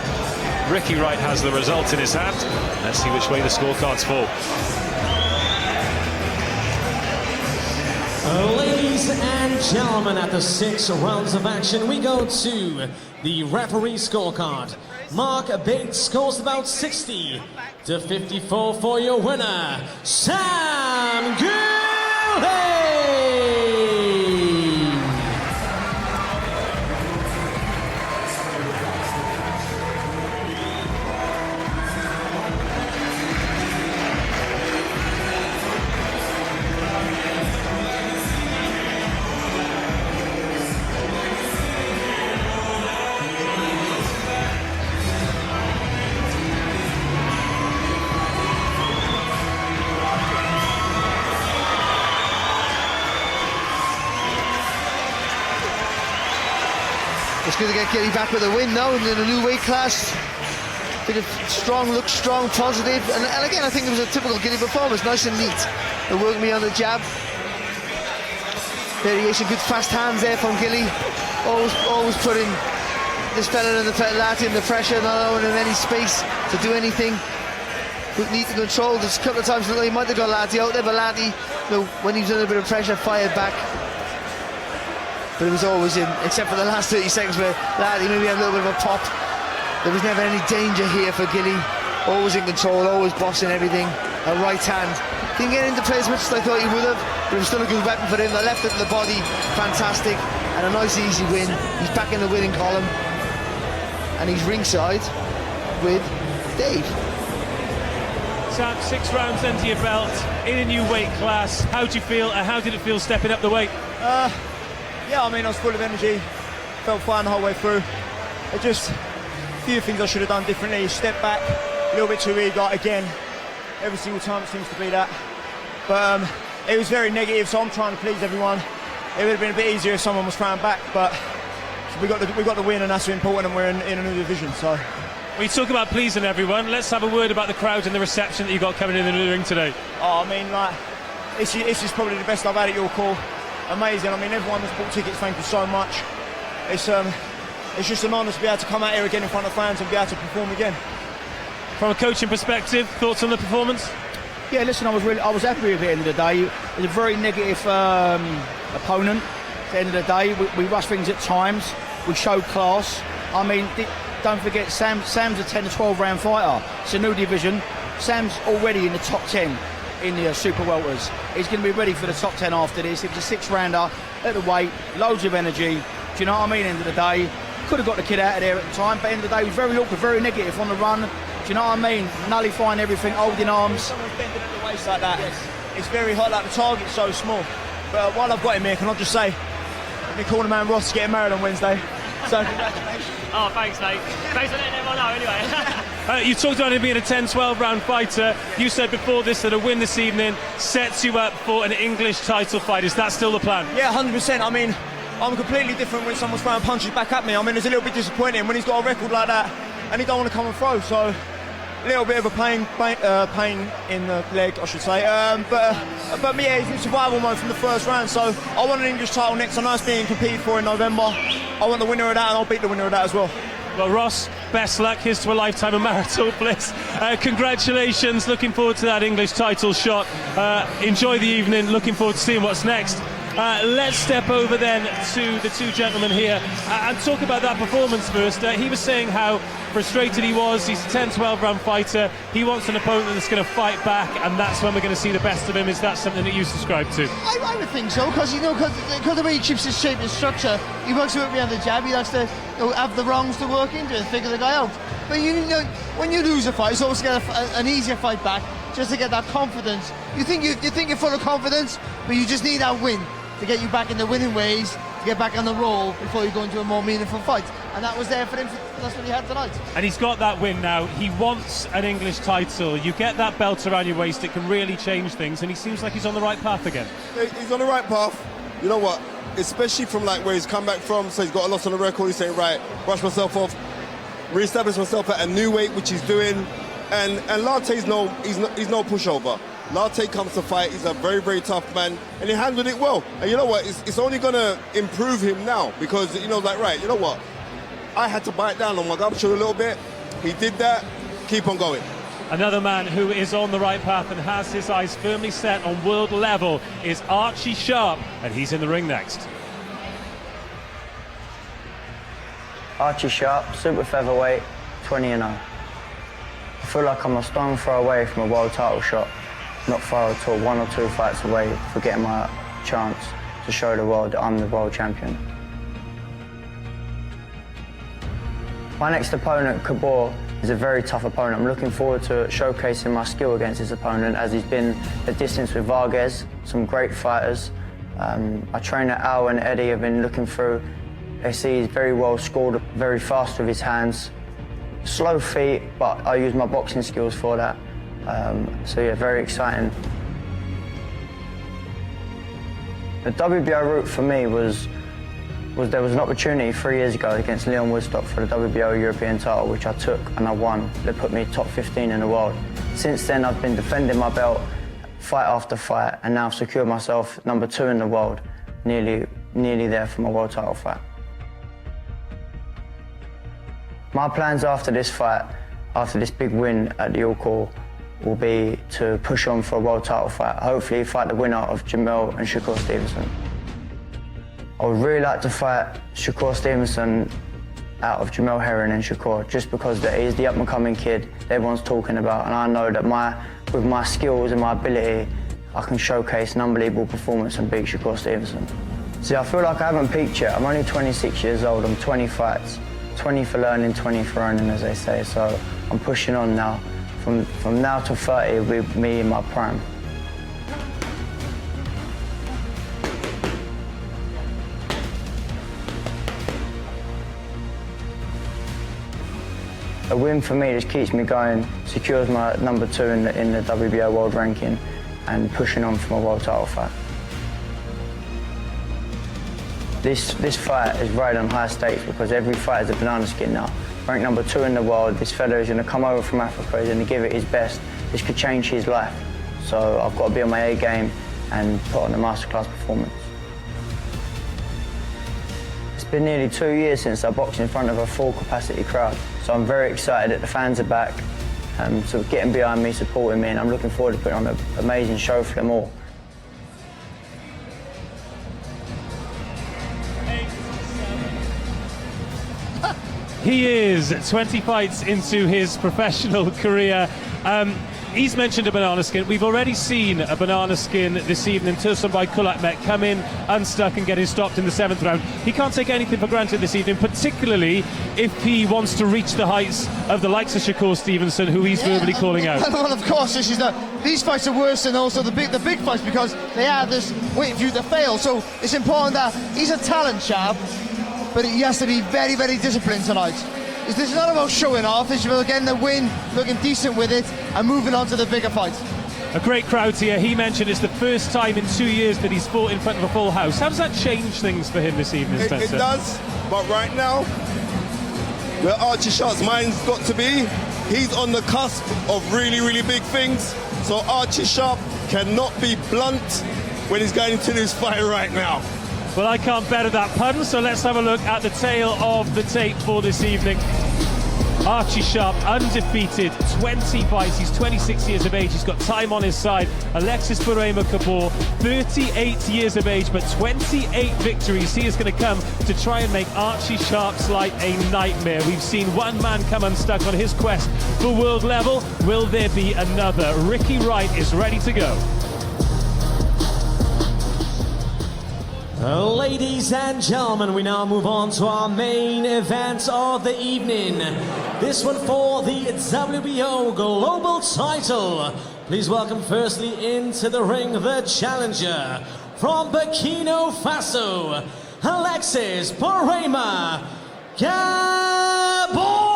[SPEAKER 7] Ricky Wright has the result in his hand. Let's see which way the scorecards fall.
[SPEAKER 4] Ladies and gentlemen, at the 6 rounds of action, we go to the referee scorecard. Mark Bates scores about 60 to 54 for your winner, Sam Gilly.
[SPEAKER 3] It's good to get Gilly back with a win now in a new weight class. Bit of strong, looks strong, positive, and again I think it was a typical Gilly performance, nice and neat. They worked me on the jab. Variation, good fast hands there from Gilly. Always putting this fella and the Larty under pressure, not allowing him any space to do anything. Good, neat and controlled. There's a couple of times that he might have got Larty out there, but Larty, when he's under a bit of pressure, fired back. But it was always in, except for the last 30 seconds where Larty maybe had a little bit of a pop. There was never any danger here for Gilly. Always in control, always bossing everything. A right hand. Didn't get into play as much as I thought he would have, but it was still a good weapon for him. The left into the body, fantastic. And a nice easy win. He's back in the winning column. And he's ringside with Dave.
[SPEAKER 1] Sam, 6 rounds under your belt, in a new weight class. How do you feel, and how did it feel stepping up the weight?
[SPEAKER 17] Yeah, I mean, I was full of energy, felt fine the whole way through. It just, a few things I should have done differently. Step back, a little bit too eager, again, every single time it seems to be that. But it was very negative, so I'm trying to please everyone. It would have been a bit easier if someone was throwing back, but we got the win, and that's important, and we're in a new division, so.
[SPEAKER 1] We talk about pleasing everyone. Let's have a word about the crowd and the reception that you got coming in the ring today.
[SPEAKER 17] Oh, I mean, like, this is probably the best I've had at York Hall. Amazing. I mean, everyone that's bought tickets, thank you so much. It's just an honour to be able to come out here again in front of fans and be able to perform again.
[SPEAKER 1] From a coaching perspective, thoughts on the performance?
[SPEAKER 18] Yeah, listen, I was happy with it at the end of the day. It was a very negative opponent. At the end of the day, we rushed things at times. We showed class. I mean, don't forget, Sam's a 10 to 12 round fighter. It's a new division. Sam's already in the top 10 in the super welters. He's going to be ready for the top 10 after this. It was a 6-rounder at the weight, loads of energy. Do you know what I mean? End of the day, could have got the kid out of there at the time, but end of the day, he was very awkward, very negative on the run. Do you know what I mean? Nullifying everything, holding arms.
[SPEAKER 17] Someone's bending at the waist like that. It's very hot, like the target's so small. But while I've got him here, can I just say, my corner man Ross is getting married on Wednesday. So congratulations.
[SPEAKER 19] Oh, thanks, mate. Thanks for letting everyone know, anyway.
[SPEAKER 1] You talked about him being a 10-12 round fighter. You said before this that a win this evening sets you up for an English title fight. Is that still the plan?
[SPEAKER 17] Yeah, 100%. I mean, I'm completely different when someone's throwing punches back at me. I mean, it's a little bit disappointing when he's got a record like that and he don't want to come and throw. So a little bit of a pain in the leg, I should say. But yeah, he's in survival mode from the first round. So I want an English title next. I know it's being competed for in November. I want the winner of that, and I'll beat the winner of that as well.
[SPEAKER 1] Well, Ross, best luck. Here's to a lifetime of marital bliss. Congratulations. Looking forward to that English title shot. Enjoy the evening. Looking forward to seeing what's next. Let's step over then to the two gentlemen here and talk about that performance first. He was saying how frustrated he was. He's a 10-12 round fighter. He wants an opponent that's going to fight back, and that's when we're going to see the best of him. Is that something that you subscribe to?
[SPEAKER 3] I would think so, because the way he keeps his shape and structure, he works with me on the jab. He likes to have the wrongs to work into and figure the guy out. But when you lose a fight, it's always get an easier fight back, just to get that confidence. You think you're full of confidence, but you just need that win to get you back in the winning ways, to get back on the roll before you go into a more meaningful fight. And that was there for him. That's what he had tonight.
[SPEAKER 1] And he's got that win now. He wants an English title. You get that belt around your waist, it can really change things, and he seems like he's on the right path again.
[SPEAKER 2] He's on the right path. You know what? Especially from like where he's come back from, so he's got a lot on the record. He's saying, right, brush myself off, re-establish myself at a new weight, which he's doing. And Larte's he's no pushover. Larte comes to fight. He's a very, very tough man, and he handled it well. And you know what? It's only going to improve him now, because, like, right, you know what? I had to bite down on my gumshoe a little bit. He did that. Keep on going.
[SPEAKER 1] Another man who is on the right path and has his eyes firmly set on world level is Archie Sharp, and he's in the ring next.
[SPEAKER 20] Archie Sharp, super featherweight, 20-0. I feel like I'm a stone throw away from a world title shot. Not far at all, 1 or 2 fights away for getting my chance to show the world that I'm the world champion. My next opponent, Kabor, is a very tough opponent. I'm looking forward to showcasing my skill against this opponent, as he's been a distance with Vargas, some great fighters. I train at Al and Eddie, have been looking through. They see he's very well scored, very fast with his hands. Slow feet, but I use my boxing skills for that. So yeah, very exciting. The WBO route for me was there was an opportunity 3 years ago against Leon Woodstock for the WBO European title, which I took and I won. They put me top 15 in the world. Since then, I've been defending my belt fight after fight, and now I've secured myself number 2 in the world, nearly there for my world title fight. My plans after this fight, after this big win at the York Hall, will be to push on for a world title fight. Hopefully fight the winner of Jamil and Shakur Stevenson. I would really like to fight Shakur Stevenson out of Jamil Herring and Shakur, just because he's the up-and-coming kid that everyone's talking about, and I know that with my skills and my ability, I can showcase an unbelievable performance and beat Shakur Stevenson. See, I feel like I haven't peaked yet. I'm only 26 years old, I'm 20 fights. 20 for learning, 20 for earning, as they say, so I'm pushing on now. From now to 30 will be me in my prime. A win for me just keeps me going, secures my number 2 in the WBO world ranking, and pushing on for my world title fight. This fight is right on high stakes because every fight is a banana skin now. Ranked number 2 in the world, this fella is going to come over from Africa, he's going to give it his best. This could change his life. So I've got to be on my A game and put on a masterclass performance. It's been nearly 2 years since I boxed in front of a full capacity crowd. So I'm very excited that the fans are back. So getting behind me, supporting me, and I'm looking forward to putting on an amazing show for them all.
[SPEAKER 1] He is 20 fights into his professional career. He's mentioned a banana skin. We've already seen a banana skin this evening. Tursunbay Kulakmet come in unstuck and getting stopped in the 7th round. He can't take anything for granted this evening, particularly if he wants to reach the heights of the likes of Shakur Stevenson, who he's verbally calling out.
[SPEAKER 3] Well, of course, these fights are worse than also the big fights because they have this waiting for you to fail. So it's important that he's a talent, Shab, but he has to be very, very disciplined tonight. This is not about showing off, it's about getting the win, looking decent with it, and moving on to the bigger fights.
[SPEAKER 1] A great crowd here. He mentioned it's the first time in 2 years that he's fought in front of a full house. How does that change things for him this evening, Spencer?
[SPEAKER 2] It does, but right now, where Archie Sharp's mind's got to be, he's on the cusp of really, really big things. So Archie Sharp cannot be blunt when he's going into this fight right now.
[SPEAKER 1] Well, I can't better that pun, so let's have a look at the tail of the tape for this evening. Archie Sharp, undefeated, 20 fights, he's 26 years of age, he's got time on his side. Alexis Burema Kabor, 38 years of age, but 28 victories. He is going to come to try and make Archie Sharp's life a nightmare. We've seen one man come unstuck on his quest for world level. Will there be another? Ricky Wright is ready to go.
[SPEAKER 4] Ladies and gentlemen, we now move on to our main event of the evening. This one for the WBO Global title. Please welcome firstly into the ring the challenger from Burkina Faso, Alexis Burema Kabore.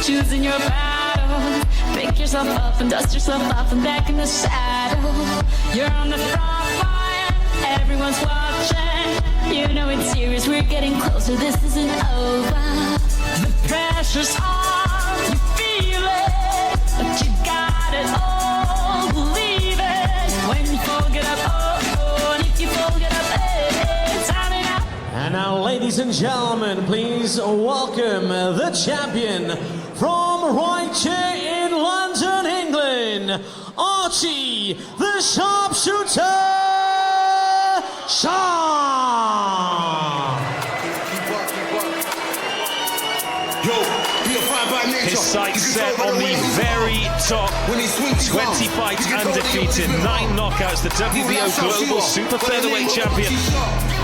[SPEAKER 21] Choosing your battle, pick yourself up and dust yourself off and back in the saddle. You're on the front line, everyone's watching. You know it's serious, we're getting closer, this isn't over. The pressure's on, you feel it, but you got it all, believe it. When you fall, get up, oh, and if you fall, get up, it's time enough.
[SPEAKER 4] And now, ladies and gentlemen, please welcome the champion from right here in London, England, Archie the Sharpshooter Sharp.
[SPEAKER 7] His sights set on the very top. 20 fights undefeated, 9 knockouts. The WBO Global Super Featherweight Champion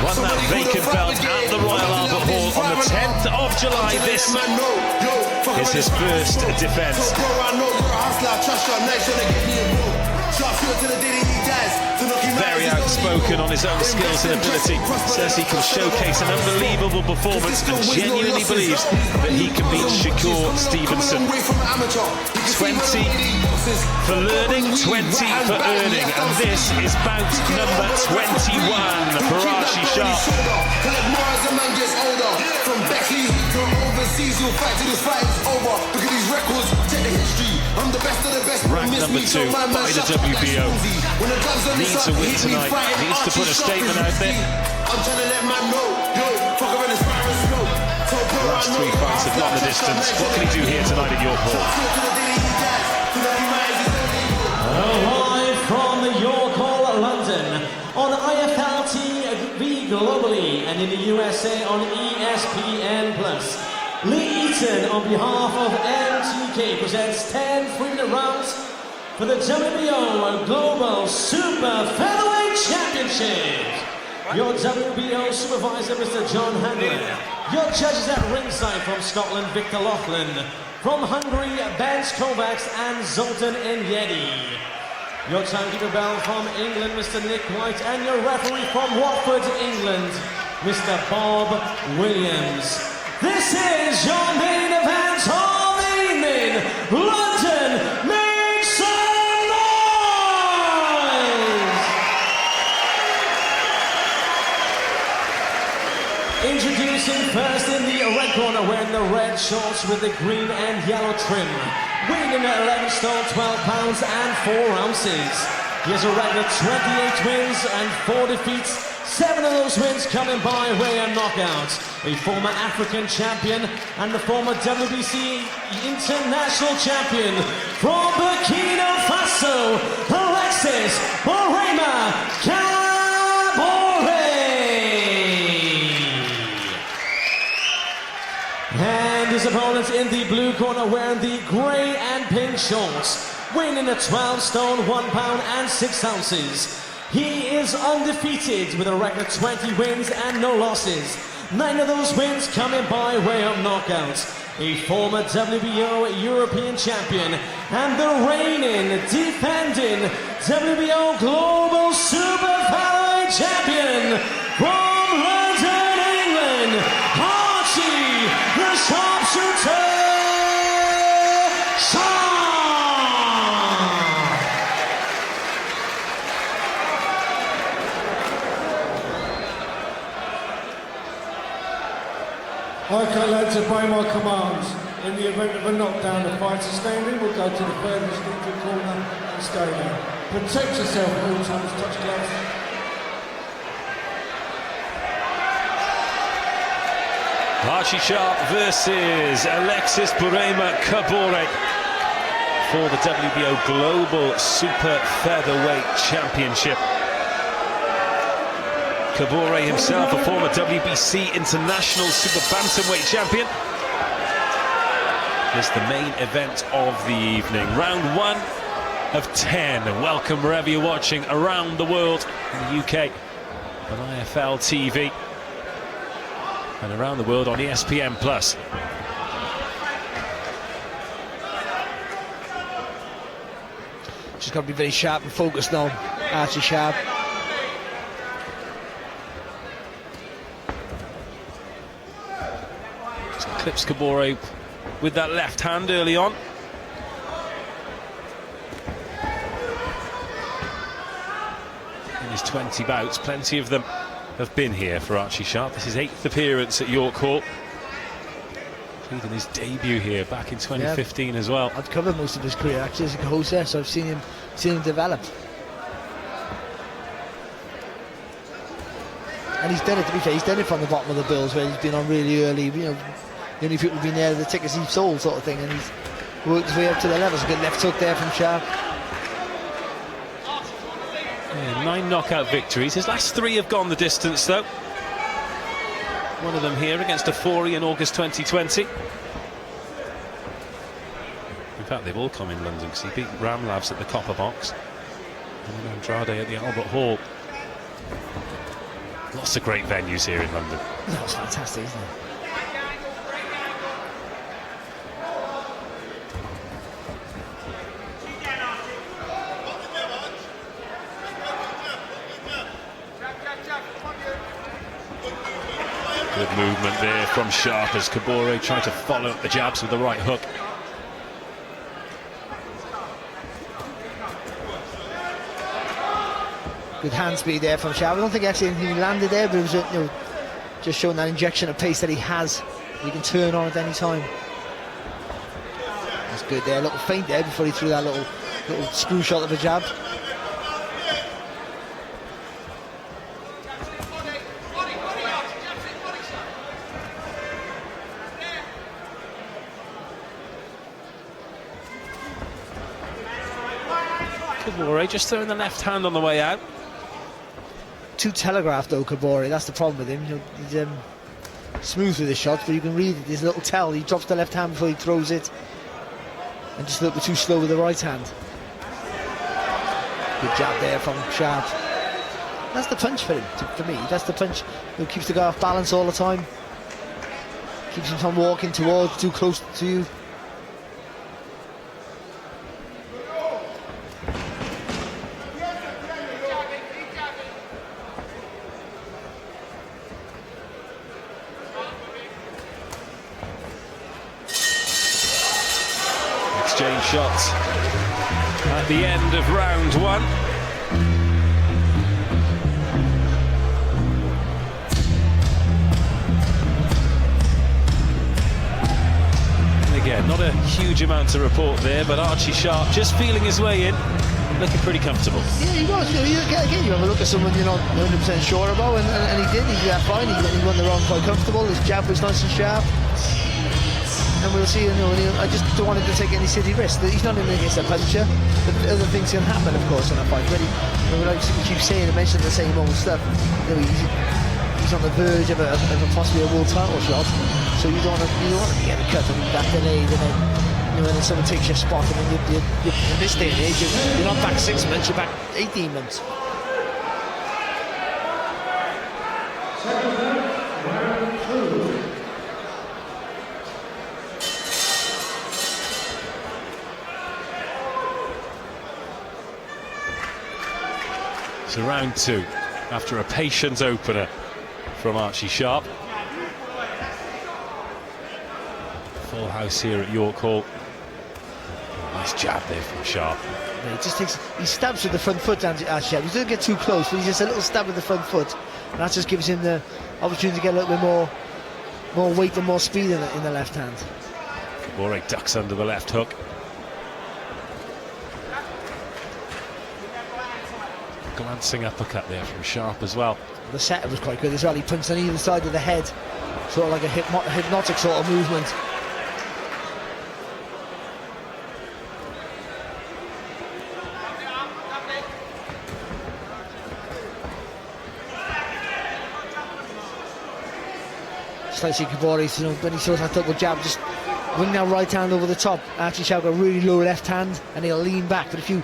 [SPEAKER 7] won that vacant belt at the Royal Albert Hall on the 10th of July. This is his first defense. Very outspoken on his own skills and ability. Says he can showcase an unbelievable performance and genuinely believes that he can beat Shakur Stevenson. 20 for learning, 20 for earning, and this is bout number 21 for Archie Sharp.
[SPEAKER 5] From Beckley to overseas, you'll fight till this fight is over. Look at these records, check the history. I'm the best of the best.
[SPEAKER 7] Ranked number 2 by the WBO. Needs to win tonight. Needs to put a statement out there.
[SPEAKER 5] I'm trying to let man know, yo, fuck around and fire and smoke.
[SPEAKER 7] Last 3 fights have gone the distance. What can he do here tonight in York Hall?
[SPEAKER 4] Live from York Hall, London, on IFL TV globally and in the USA on ESPN+. Lee Eaton, on behalf of MTK, presents 10 3-minute rounds for the WBO Global Super Featherweight Championship. Your WBO supervisor, Mr. John Handlin. Your judges at ringside from Scotland, Victor Loughlin. From Hungary, Ben Kovacs and Zoltan Enyedi. Your timekeeper bell from England, Mr. Nick White. And your referee from Watford, England, Mr. Bob Williams. This is your main event of the evening. London, make some noise! red shorts with the green and yellow trim. Weighing in at 11 stone, 12 pounds and 4 ounces. He has a record 28 wins and 4 defeats. 7 of those wins coming by way of knockout. A former African champion and the former WBC international champion from Burkina Faso, Alexis Borema Kabore. And his opponent in the blue corner wearing the grey and pink shorts, weighing at 12 stone, 1 pound and 6 ounces. He is undefeated with a record 20 wins and no losses. 9 of those wins coming by way of knockout. A former WBO European champion and the reigning, defending WBO Global Super Featherweight champion from London, England, Archie the Sharpshooter Sharp.
[SPEAKER 13] Okay, lads, obey my commands. In the event of a knockdown, the fighter standing will go to the furthest neutral corner and stay there. Protect yourself at all times, touch gloves.
[SPEAKER 7] Archie Sharp versus Alexis Borema Kabore for the WBO Global Super Featherweight Championship. Kabore himself, a former WBC International Super Bantamweight champion. This is the main event of the evening. Round 1 of 10. Welcome wherever you're watching around the world, in the UK on IFL TV and around the world on ESPN+.
[SPEAKER 18] Just got to be very sharp and focused now, Archie Sharp.
[SPEAKER 7] Clips Kabore with that left hand early on. In his 20 bouts, plenty of them have been here for Archie Sharp. This is his 8th appearance at York Hall, including his debut here back in 2015 as well.
[SPEAKER 18] I've covered most of his career actually as a coach there, so I've seen him develop. And he's done it, to be fair, he's done it from the bottom of the bills where he's been on really early, you know, the only people who've been there, the tickets he's sold sort of thing, and he's worked his way up to the levels. A good left hook there from Sharp.
[SPEAKER 7] Yeah, 9 knockout victories. His last 3 have gone the distance though. One of them here against Afori in August 2020. In fact, they've all come in London because he beat Ramlavs at the Copper Box and then Andrade at the Albert Hall. Lots of great venues here in London.
[SPEAKER 18] That was fantastic, isn't it?
[SPEAKER 7] Good movement there from Sharp as Kabore tried to follow up the jabs with the right hook.
[SPEAKER 18] Good hand speed there from Sharp. I don't think actually anything landed there, but it was just showing that injection of pace that he has. He can turn on at any time. That's good there. A little feint there before he threw that little screw shot of a jab.
[SPEAKER 7] Kabore just throwing the left hand on the way out.
[SPEAKER 18] Too telegraphed though, Kabore. That's the problem with him. You know, he's smooth with his shots, but you can read it. There's a little tell. He drops the left hand before he throws it, and just a little bit too slow with the right hand. Good jab there from Sharp. That's the punch for him. For me, that's the punch. He keeps the guy off balance all the time. Keeps him from walking towards, too close to you.
[SPEAKER 7] Exchange shots at the end of round 1. again, not a huge amount to report there, but Archie Sharp just feeling his way in, looking pretty comfortable.
[SPEAKER 3] Yeah, he was. Again, you have a look at someone you're not 100% sure about, and he did. He got fine. He won the round quite comfortable. His jab was nice and sharp. And we'll see. I just don't want him to take any silly risks. He's not in against a puncher, but other things can happen, of course, in a fight. But like we keep saying and mentioning the same old stuff. He's on the verge of possibly a world title shot. So you don't want to get a cut and that delayed, and then when someone takes your spot, and then you're in this day and age, you're not back 6 months, you're back 18 months.
[SPEAKER 7] So round 2, after a patient opener from Archie Sharp. Full house here at York Hall. Nice jab there from Sharp.
[SPEAKER 3] Yeah, he stabs with the front foot, Archie Sharp. He doesn't get too close, but he's just a little stab with the front foot, and that just gives him the opportunity to get a little bit more weight and more speed in the left hand.
[SPEAKER 7] Kabore ducks under the left hook. Glancing uppercut there from Sharp as well.
[SPEAKER 3] The setup was quite good as well. He punched on either side of the head, sort of like a hypnotic sort of movement. Slightly Kabore, when he saw that double jab, just wing that right hand over the top. Archie Sharp got a really low left hand, and he'll lean back. But if you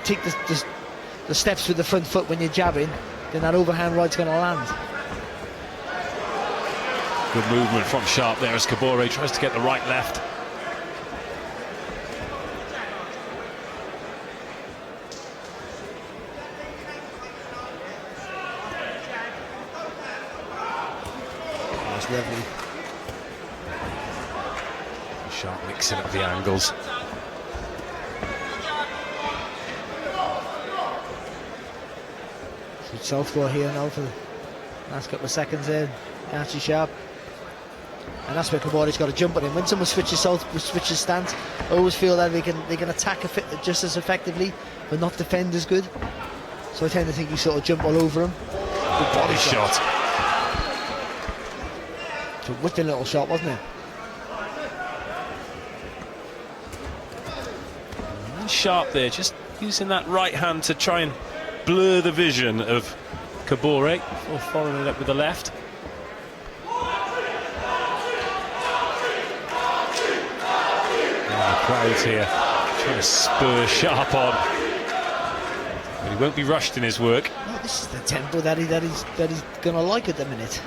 [SPEAKER 3] take the steps with the front foot when you're jabbing, then that overhand right's going to land.
[SPEAKER 7] Good movement from Sharp there as Kabore tries to get the right left.
[SPEAKER 3] That's lovely.
[SPEAKER 7] Sharp mixing up the angles.
[SPEAKER 3] Southpaw here now for the last couple of seconds there, Archie Sharp. And that's where Kabore's got to jump on him. When someone switches stance, I always feel that they can attack just as effectively, but not defend as good. So I tend to think you sort of jump all over him. Good body shot. It's a wicked little shot, wasn't it?
[SPEAKER 7] Sharp there, just using that right hand to try and blur the vision of Kabore before following it up with the left. The crowd here trying to spur Sharp on, but he won't be rushed in his work.
[SPEAKER 3] No, this is the tempo that he's going to like at the minute.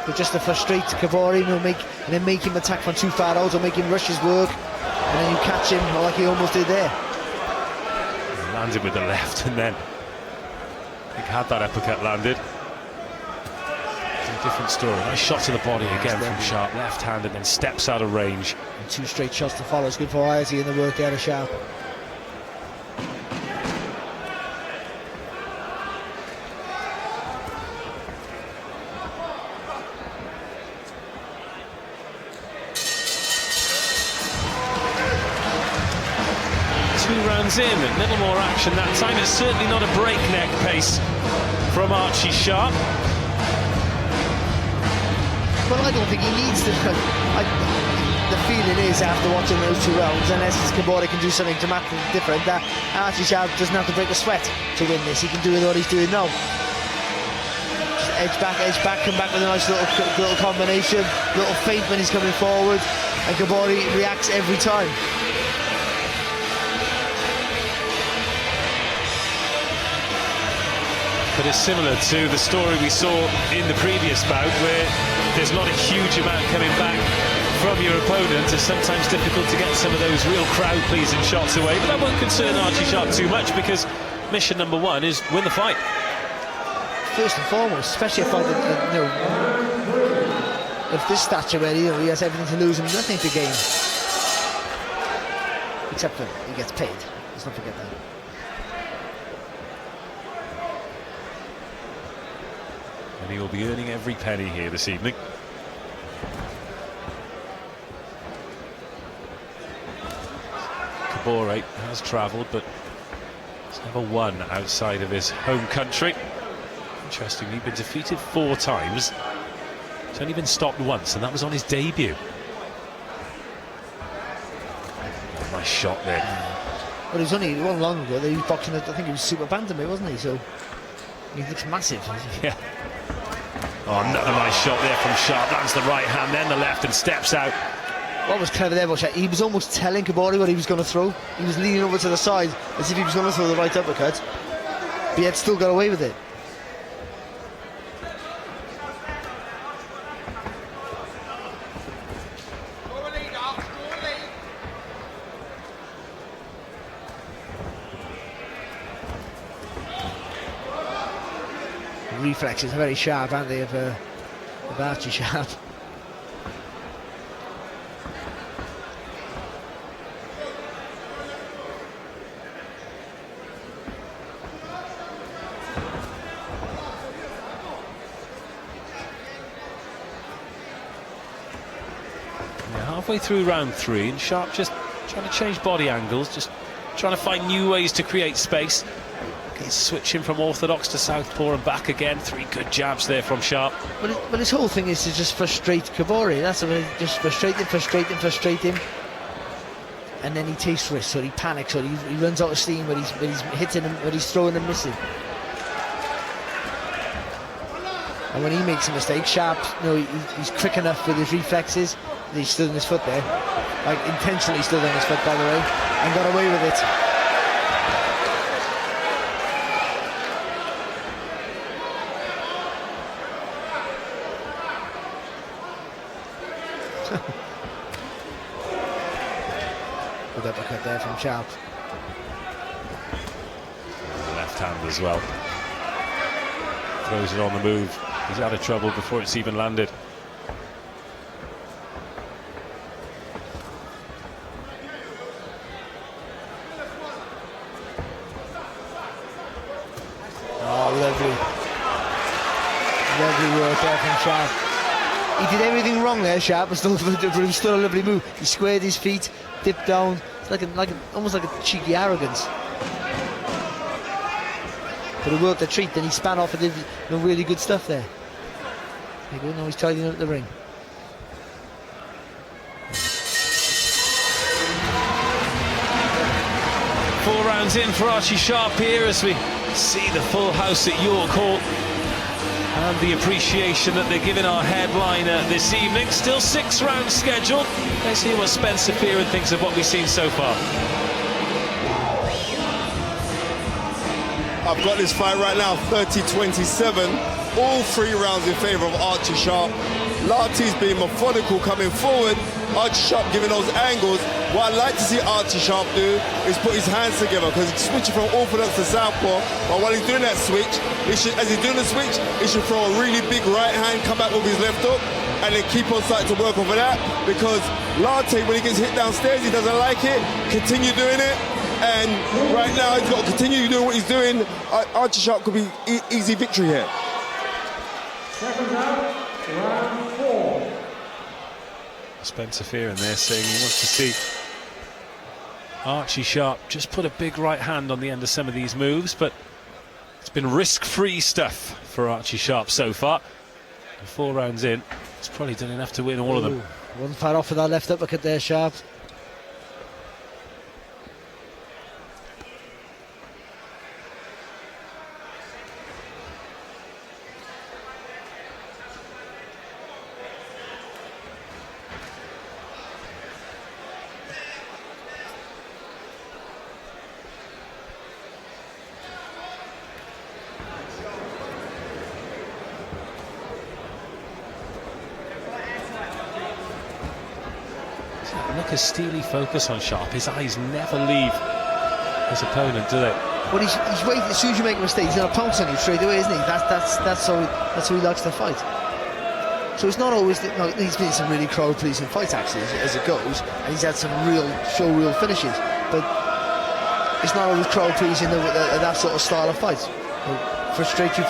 [SPEAKER 3] But just to frustrate Kabore, and then make him attack from too far out, or make him rush his work, and then you catch him like he almost did there.
[SPEAKER 7] He landed with the left, and then he had that uppercut landed. It's a different story. Nice shot to the body again from Sharp, left hand, and then steps out of range.
[SPEAKER 3] And 2 straight shots to follow. It's good variety in the work there of Sharp.
[SPEAKER 7] Rounds in, a little more action that time. It's certainly not a breakneck pace from Archie Sharp.
[SPEAKER 3] Well, I don't think he needs to. The feeling is, after watching those 2 rounds, unless Kabore can do something dramatically different, that Archie Sharp doesn't have to break a sweat to win this. He can do what he's doing now. Just edge back, come back with a nice little combination, little feint when he's coming forward, and Kabore reacts every time.
[SPEAKER 7] But it's similar to the story we saw in the previous bout, where there's not a huge amount coming back from your opponent. It's sometimes difficult to get some of those real crowd-pleasing shots away, but that won't concern Archie Sharp too much, because mission number 1 is win the fight.
[SPEAKER 3] First and foremost, especially a fight of this stature, where he has everything to lose and nothing to gain, except that he gets paid. Let's not forget that.
[SPEAKER 7] And he will be earning every penny here this evening. Kabore has travelled, but he's never won outside of his home country. Interestingly, been defeated 4 times. He's only been stopped once, and that was on his debut. Nice shot there.
[SPEAKER 9] Well, it wasn't long ago that he was boxing, I think he was super bantamweight, wasn't he? So he looks massive.
[SPEAKER 7] Yeah. Oh, another nice shot there from Sharp. Lands the right hand, then the left, and steps out.
[SPEAKER 9] What was clever there, he was almost telling Kabore what he was going to throw. He was leaning over to the side as if he was going to throw the right uppercut, but he had still got away with it. Reflexes are very sharp, aren't they, of Archie Sharp.
[SPEAKER 7] Halfway through round 3, and Sharp just trying to change body angles, just trying to find new ways to create space. He's switching from orthodox to southpaw and back again. 3 good jabs there from Sharp.
[SPEAKER 9] But his whole thing is to just frustrate Kabore. That's what just frustrate him, and then he takes risks, or he panics, or he runs out of steam when he's hitting him, when he's throwing and missing. And when he makes a mistake, Sharp, he's quick enough with his reflexes. He stood on his foot there, like intentionally stood on his foot, by the way, and got away with it. Good uppercut there from Sharp.
[SPEAKER 7] Left hand as well. Throws it on the move. He's out of trouble before it's even landed.
[SPEAKER 9] Lovely work there from Sharp. He did everything wrong there, Sharp, but it was still a lovely move. He squared his feet, dipped down. It's almost like a cheeky arrogance. But it worked a treat. Then he span off and did really good stuff there. There you go. Now he's tidying up the ring.
[SPEAKER 7] Four rounds in for Archie Sharp here as we see the full house at York Hall. And the appreciation that they're giving our headliner this evening. Still 6 rounds scheduled. Let's hear what Spencer Fearon thinks of what we've seen so far.
[SPEAKER 2] I've got this fight right now, 30-27. All 3 rounds in favour of Archie Sharp. Larty's being methodical coming forward. Archie Sharp giving those angles. What I'd like to see Archie Sharp do is put his hands together, because he's switching from orthodox to southpaw. But while he's doing that switch, as he's doing the switch, he should throw a really big right hand, come back with his left hook, and then keep on starting to work over that. Because Larty, when he gets hit downstairs, he doesn't like it. Continue doing it. And right now, he's got to continue doing what he's doing. Archie Sharp could be easy victory here.
[SPEAKER 13] Second round, round 4.
[SPEAKER 7] Spencer Fearon there saying he wants to see Archie Sharp just put a big right hand on the end of some of these moves, but it's been risk-free stuff for Archie Sharp so far. And 4 rounds in, he's probably done enough to win all of them.
[SPEAKER 9] Wasn't far off with that left uppercut there, Sharp.
[SPEAKER 7] Look, a steely focus on Sharp. His eyes never leave his opponent, do they?
[SPEAKER 9] Well, he's waiting. As soon as you make a mistake, he's going to pounce on you straight away, isn't he? That's how he likes to fight. So it's not always that. He's been in some really crowd-pleasing fights actually, as it goes, and he's had some real finishes. But it's not always crowd-pleasing that sort of style of fight. Frustrate you.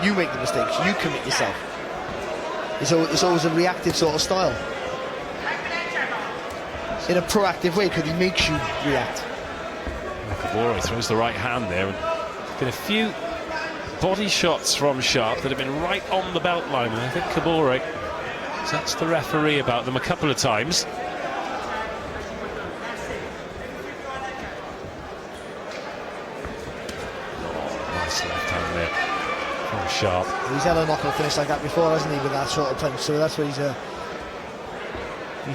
[SPEAKER 9] You make the mistakes. You commit yourself. It's always a reactive sort of style. in a proactive way because he makes you react.
[SPEAKER 7] Kabore throws the right hand there, and there's been a few body shots from Sharp that have been right on the belt line, and I think Kabore that's the referee about them a couple of times. Nice left hand there from Sharp.
[SPEAKER 9] He's had a knockout finish like that before, hasn't he, with that sort of punch, so that's what he's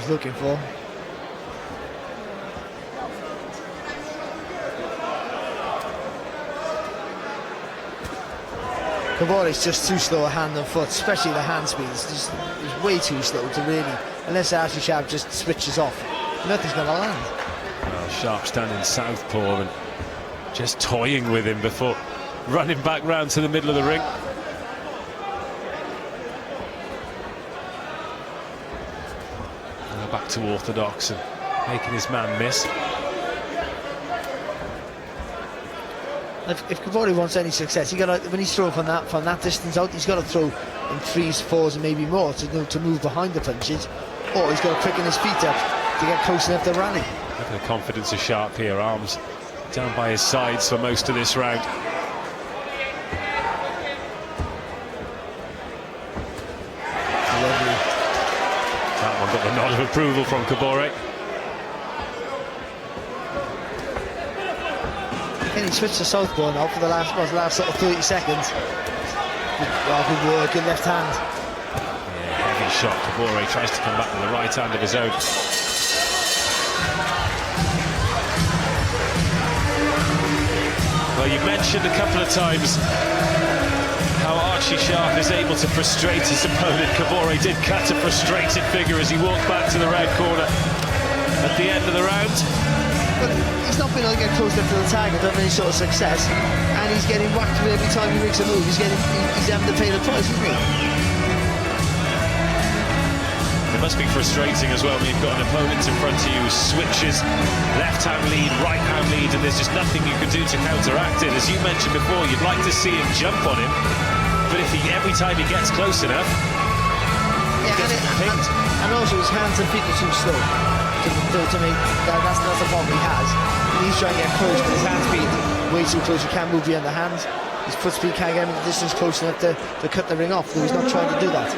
[SPEAKER 9] looking for. Kabore's just too slow a hand and foot, especially the hand speed. It's way too slow to really, unless Archie Sharp just switches off, nothing's going to land.
[SPEAKER 7] Well, Sharp standing southpaw and just toying with him before running back round to the middle of the ring. Now back to orthodox and making his man miss.
[SPEAKER 9] If Kabore wants any success, when he's throwing from that distance out, he's got to throw in 3s, 4s, and maybe more to move behind the punches, or he's got to quicken his feet up to get close enough to rally.
[SPEAKER 7] Look at the confidence of Sharp here, arms down by his sides for most of this round.
[SPEAKER 9] Lovely.
[SPEAKER 7] That one got the nod of approval from Kabore.
[SPEAKER 9] Again, he switched to southpaw now for the last sort of 30 seconds. Good work, good left hand.
[SPEAKER 7] Yeah, heavy shot. Kabore tries to come back with the right hand of his own. Well, you've mentioned a couple of times how Archie Sharp is able to frustrate his opponent. Kabore did cut a frustrated figure as he walked back to the red corner at the end of the round.
[SPEAKER 9] But he's not been able to get close enough to the target, not any sort of success, and he's getting whacked every time he makes a move. He's having to pay the price, isn't he?
[SPEAKER 7] It must be frustrating as well when you've got an opponent in front of you who switches left-hand lead, right-hand lead, and there's just nothing you can do to counteract it. As you mentioned before, you'd like to see him jump on him, but if every time he gets close enough, he gets pinged.
[SPEAKER 9] And also his hands and feet are too slow. To make that's the problem he has. He's trying to get close, but his hand speed way too close. He can't move beyond the hands. His foot speed can't get him the distance close enough to cut the ring off. So he's not trying to do that.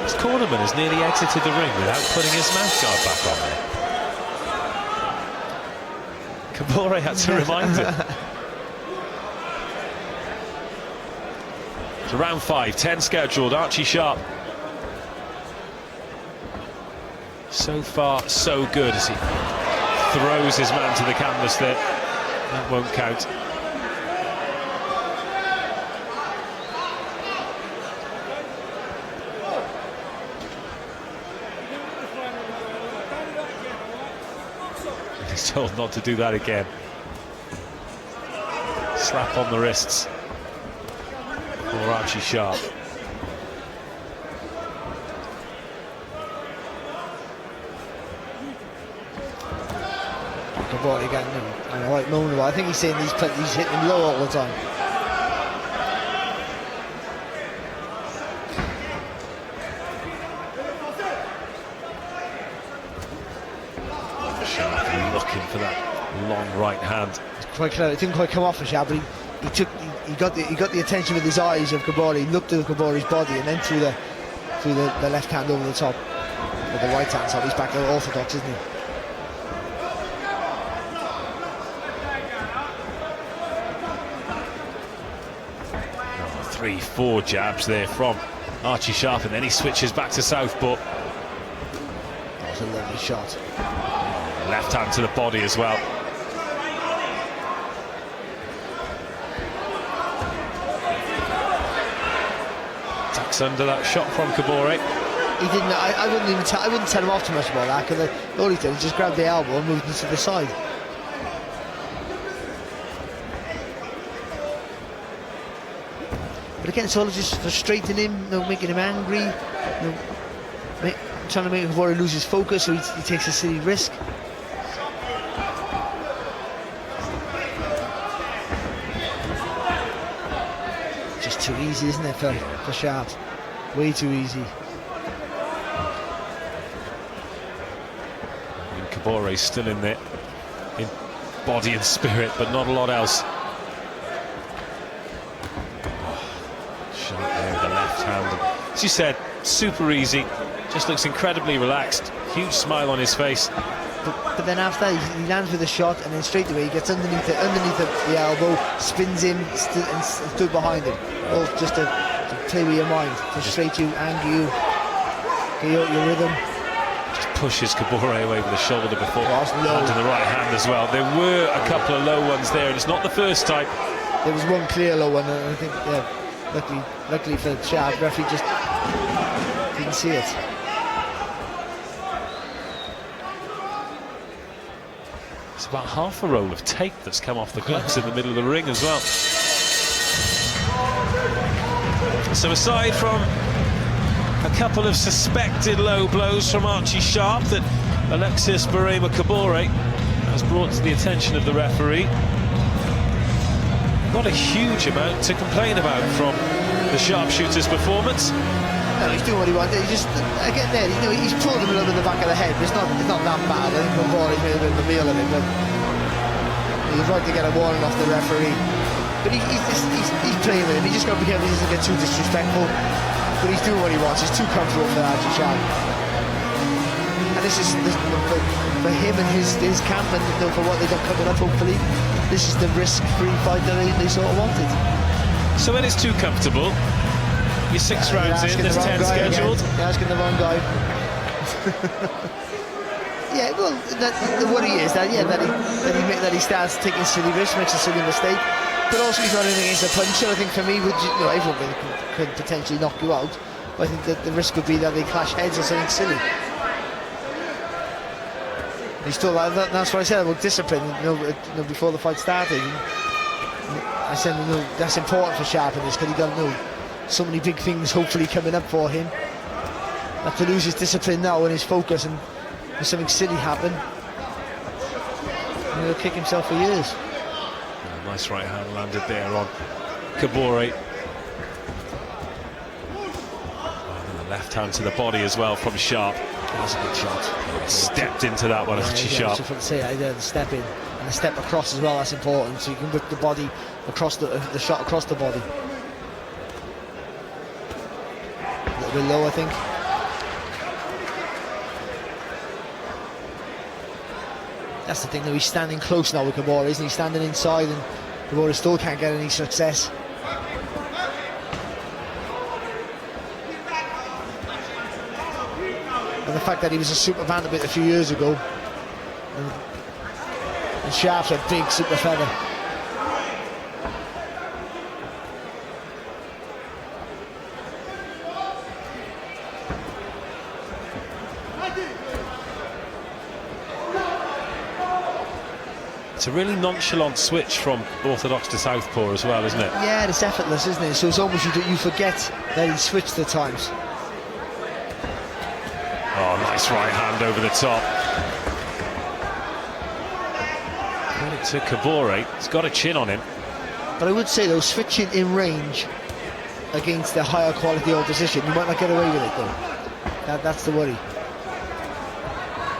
[SPEAKER 7] His cornerman has nearly exited the ring without putting his mouth guard back on there. Kabore had to remind him. So round 5, 10 scheduled. Archie Sharp. So far, so good as he throws his man to the canvas there. That won't count. He's told not to do that again. Slap on the wrists for Archie Sharp.
[SPEAKER 9] Kabore getting him and a right moment. I think he's saying he's hitting him low all the time.
[SPEAKER 7] Sharp looking for that long right hand.
[SPEAKER 9] It's quite clever. It didn't quite come off for Sharp, but he got the attention with his eyes of Kabore. He looked at Kabore's body and then threw the left hand over the top with the right hand. So he's back to orthodox, isn't he?
[SPEAKER 7] 3-4 jabs there from Archie Sharp, and then he switches back to southpaw.
[SPEAKER 9] That was a lovely shot.
[SPEAKER 7] Left hand to the body as well. Tucks under that shot from Kabore.
[SPEAKER 9] He didn't. I wouldn't tell him off too much about that, because all he did was just grab the elbow and moved it to the side. But again, it's all just frustrating him, making him angry, trying to make Kabore lose his focus, so he takes a silly risk. Just too easy, isn't it, for Sharp? Way too easy.
[SPEAKER 7] Kabore still in there, in body and spirit, but not a lot else. Shot there with the left hand. As you said, super easy, just looks incredibly relaxed, huge smile on his face.
[SPEAKER 9] But then after that, he lands with a shot, and then straight away he gets underneath the elbow, spins in, and stood behind him. All just to play with your mind, frustrate you, anger you, get out your rhythm.
[SPEAKER 7] Just pushes Kabore away with the shoulder before
[SPEAKER 9] low.
[SPEAKER 7] onto the right hand as well. There were a couple of low ones there, and it's not the first time.
[SPEAKER 9] There was one clear low one, and I think, luckily for Sharp, referee just didn't see it.
[SPEAKER 7] It's about half a roll of tape that's come off the gloves in the middle of the ring as well. So aside from a couple of suspected low blows from Archie Sharp that Alexis Barema-Kabore has brought to the attention of the referee, not a huge amount to complain about from the sharpshooter's performance.
[SPEAKER 9] No, he's doing what he wanted. He just, again there, he's pulled him a little bit in the back of the head, but it's not that bad. I think Kabore made a bit of a meal of it, but he's right to get a warning off the referee. But he's playing with him. He just got to be careful he doesn't get too disrespectful. But he's doing what he wants. He's too comfortable for Archie Sharp. And this is for him and his camp, and for what they've got coming up, hopefully, this is the risk-free fight that they sort of wanted.
[SPEAKER 7] So when it's too comfortable, you're 6 rounds in, there's 10 scheduled.
[SPEAKER 9] You're asking the wrong guy. Yeah, well, the worry is that he starts taking silly risks, makes a silly mistake, but also he's running against a puncher. I think for me, everyone could potentially knock you out, but I think that the risk would be that they clash heads or something silly. He's still, that's what I said about discipline. Before the fight started, I said that's important for Sharp in this, because he got so many big things hopefully coming up for him. Not to lose his discipline now and his focus, and if something silly happen, he'll kick himself for years.
[SPEAKER 7] Oh, nice right hand landed there on Kabore. And the left hand to the body as well from Sharp.
[SPEAKER 9] That was a good shot.
[SPEAKER 7] Stepped into that one, Archie Sharp.
[SPEAKER 9] Just want to say, the step in and the step across as well. That's important. So you can whip the body across the shot across the body. A little bit low, I think. That's the thing, though. He's standing close now with Kabore, isn't he? Standing inside, and Kabore still can't get any success. And the fact that he was a super bantamweight a few years ago, and Sharp's a big super feather.
[SPEAKER 7] It's a really nonchalant switch from orthodox to southpaw as well, isn't it?
[SPEAKER 9] Yeah, it's effortless, isn't it? So it's almost you forget that he switched at times.
[SPEAKER 7] Oh, nice right hand over the top. Credit to Kabore. He's got a chin on him.
[SPEAKER 9] But I would say, though, switching in range against the higher quality opposition, you might not get away with it, though. That's the worry.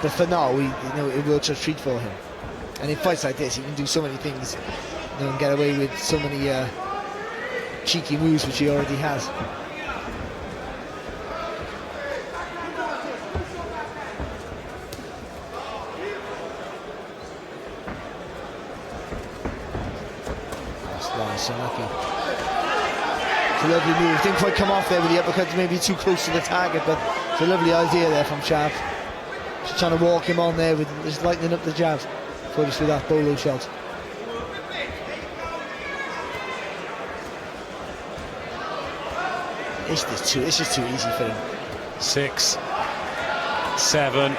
[SPEAKER 9] But for now, it works a treat for him. And in fights like this, he can do so many things, and get away with so many cheeky moves, which he already has. That's so lucky. It's a lovely move. Didn't quite come off there with the uppercut, maybe too close to the target, but it's a lovely idea there from Sharp. Just trying to walk him on there with just lightening up the jab. Before you see that bolo shot. This is too easy for him.
[SPEAKER 7] 6, 7,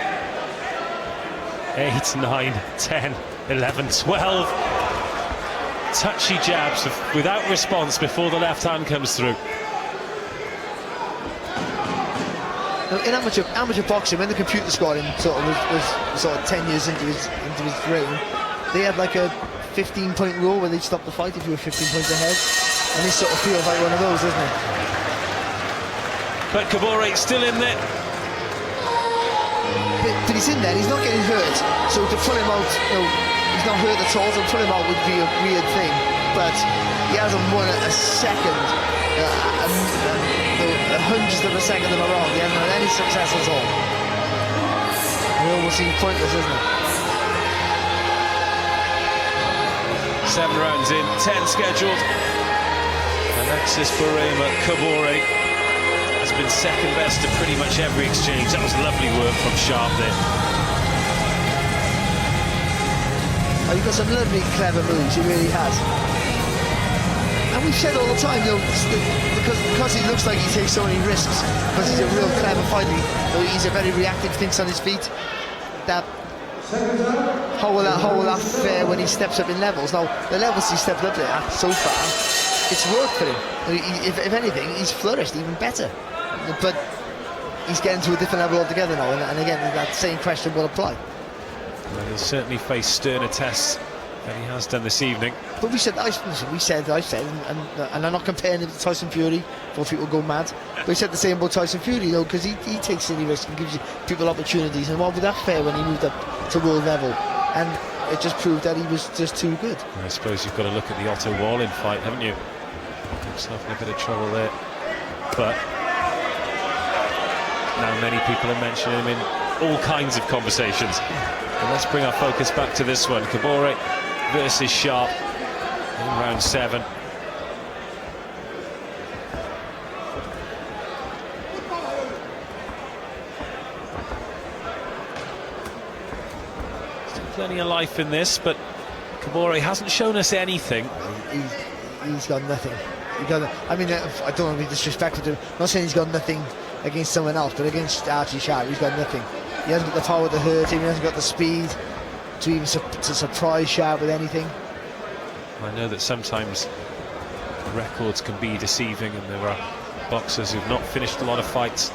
[SPEAKER 7] 8, 9, 10, 11, 12. Touchy jabs without response before the left hand comes through.
[SPEAKER 9] In amateur boxing, when the computer squad was sort of 10 years into his reign, they had like a 15-point rule where they'd stop the fight if you were 15 points ahead, and this sort of feels like one of those, doesn't it?
[SPEAKER 7] But Kabore still in there.
[SPEAKER 9] but he's in there, he's not getting hurt. So to pull him out, he's not hurt at all, so to pull him out would be a weird thing. But he hasn't won a second, a hundredth of a second in a row. He hasn't had any success at all. It almost seems pointless, isn't it?
[SPEAKER 7] 7 rounds in, 10 scheduled. Alexis Kabore has been second best to pretty much every exchange. That was lovely work from Sharp there.
[SPEAKER 9] Oh, he's got some lovely, clever moves, he really has. And we've said all the time, because he looks like he takes so many risks, because he's a real clever fighter, he's a very reactive, thinks on his feet, that how will that fare when he steps up in levels? Now, the levels he stepped up at so far, it's worked for him. If anything, he's flourished even better. But he's getting to a different level altogether now, and again, that same question will apply.
[SPEAKER 7] Well, he'll certainly face sterner tests than he has done this evening.
[SPEAKER 9] But I said, and I'm not comparing him to Tyson Fury, before people go mad. But he said the same about Tyson Fury, though, because he takes silly risks and gives people opportunities. And what would that fare when he moved up to world level? And it just proved that he was just too good.
[SPEAKER 7] I suppose you've got to look at the Otto Wallin fight, haven't you? Himself in a bit of trouble there. But now many people are mentioning him in all kinds of conversations. And let's bring our focus back to this one. Kabore versus Sharp in round 7. Still plenty of life in this, but Kabore hasn't shown us anything.
[SPEAKER 9] He's got nothing. I mean, I don't want to be disrespectful to him. I'm not saying he's got nothing against someone else, but against Archie Sharp, he's got nothing. He hasn't got the power to hurt him, he hasn't got the speed to even to surprise Sharp with anything.
[SPEAKER 7] I know that sometimes records can be deceiving, and there are boxers who've not finished a lot of fights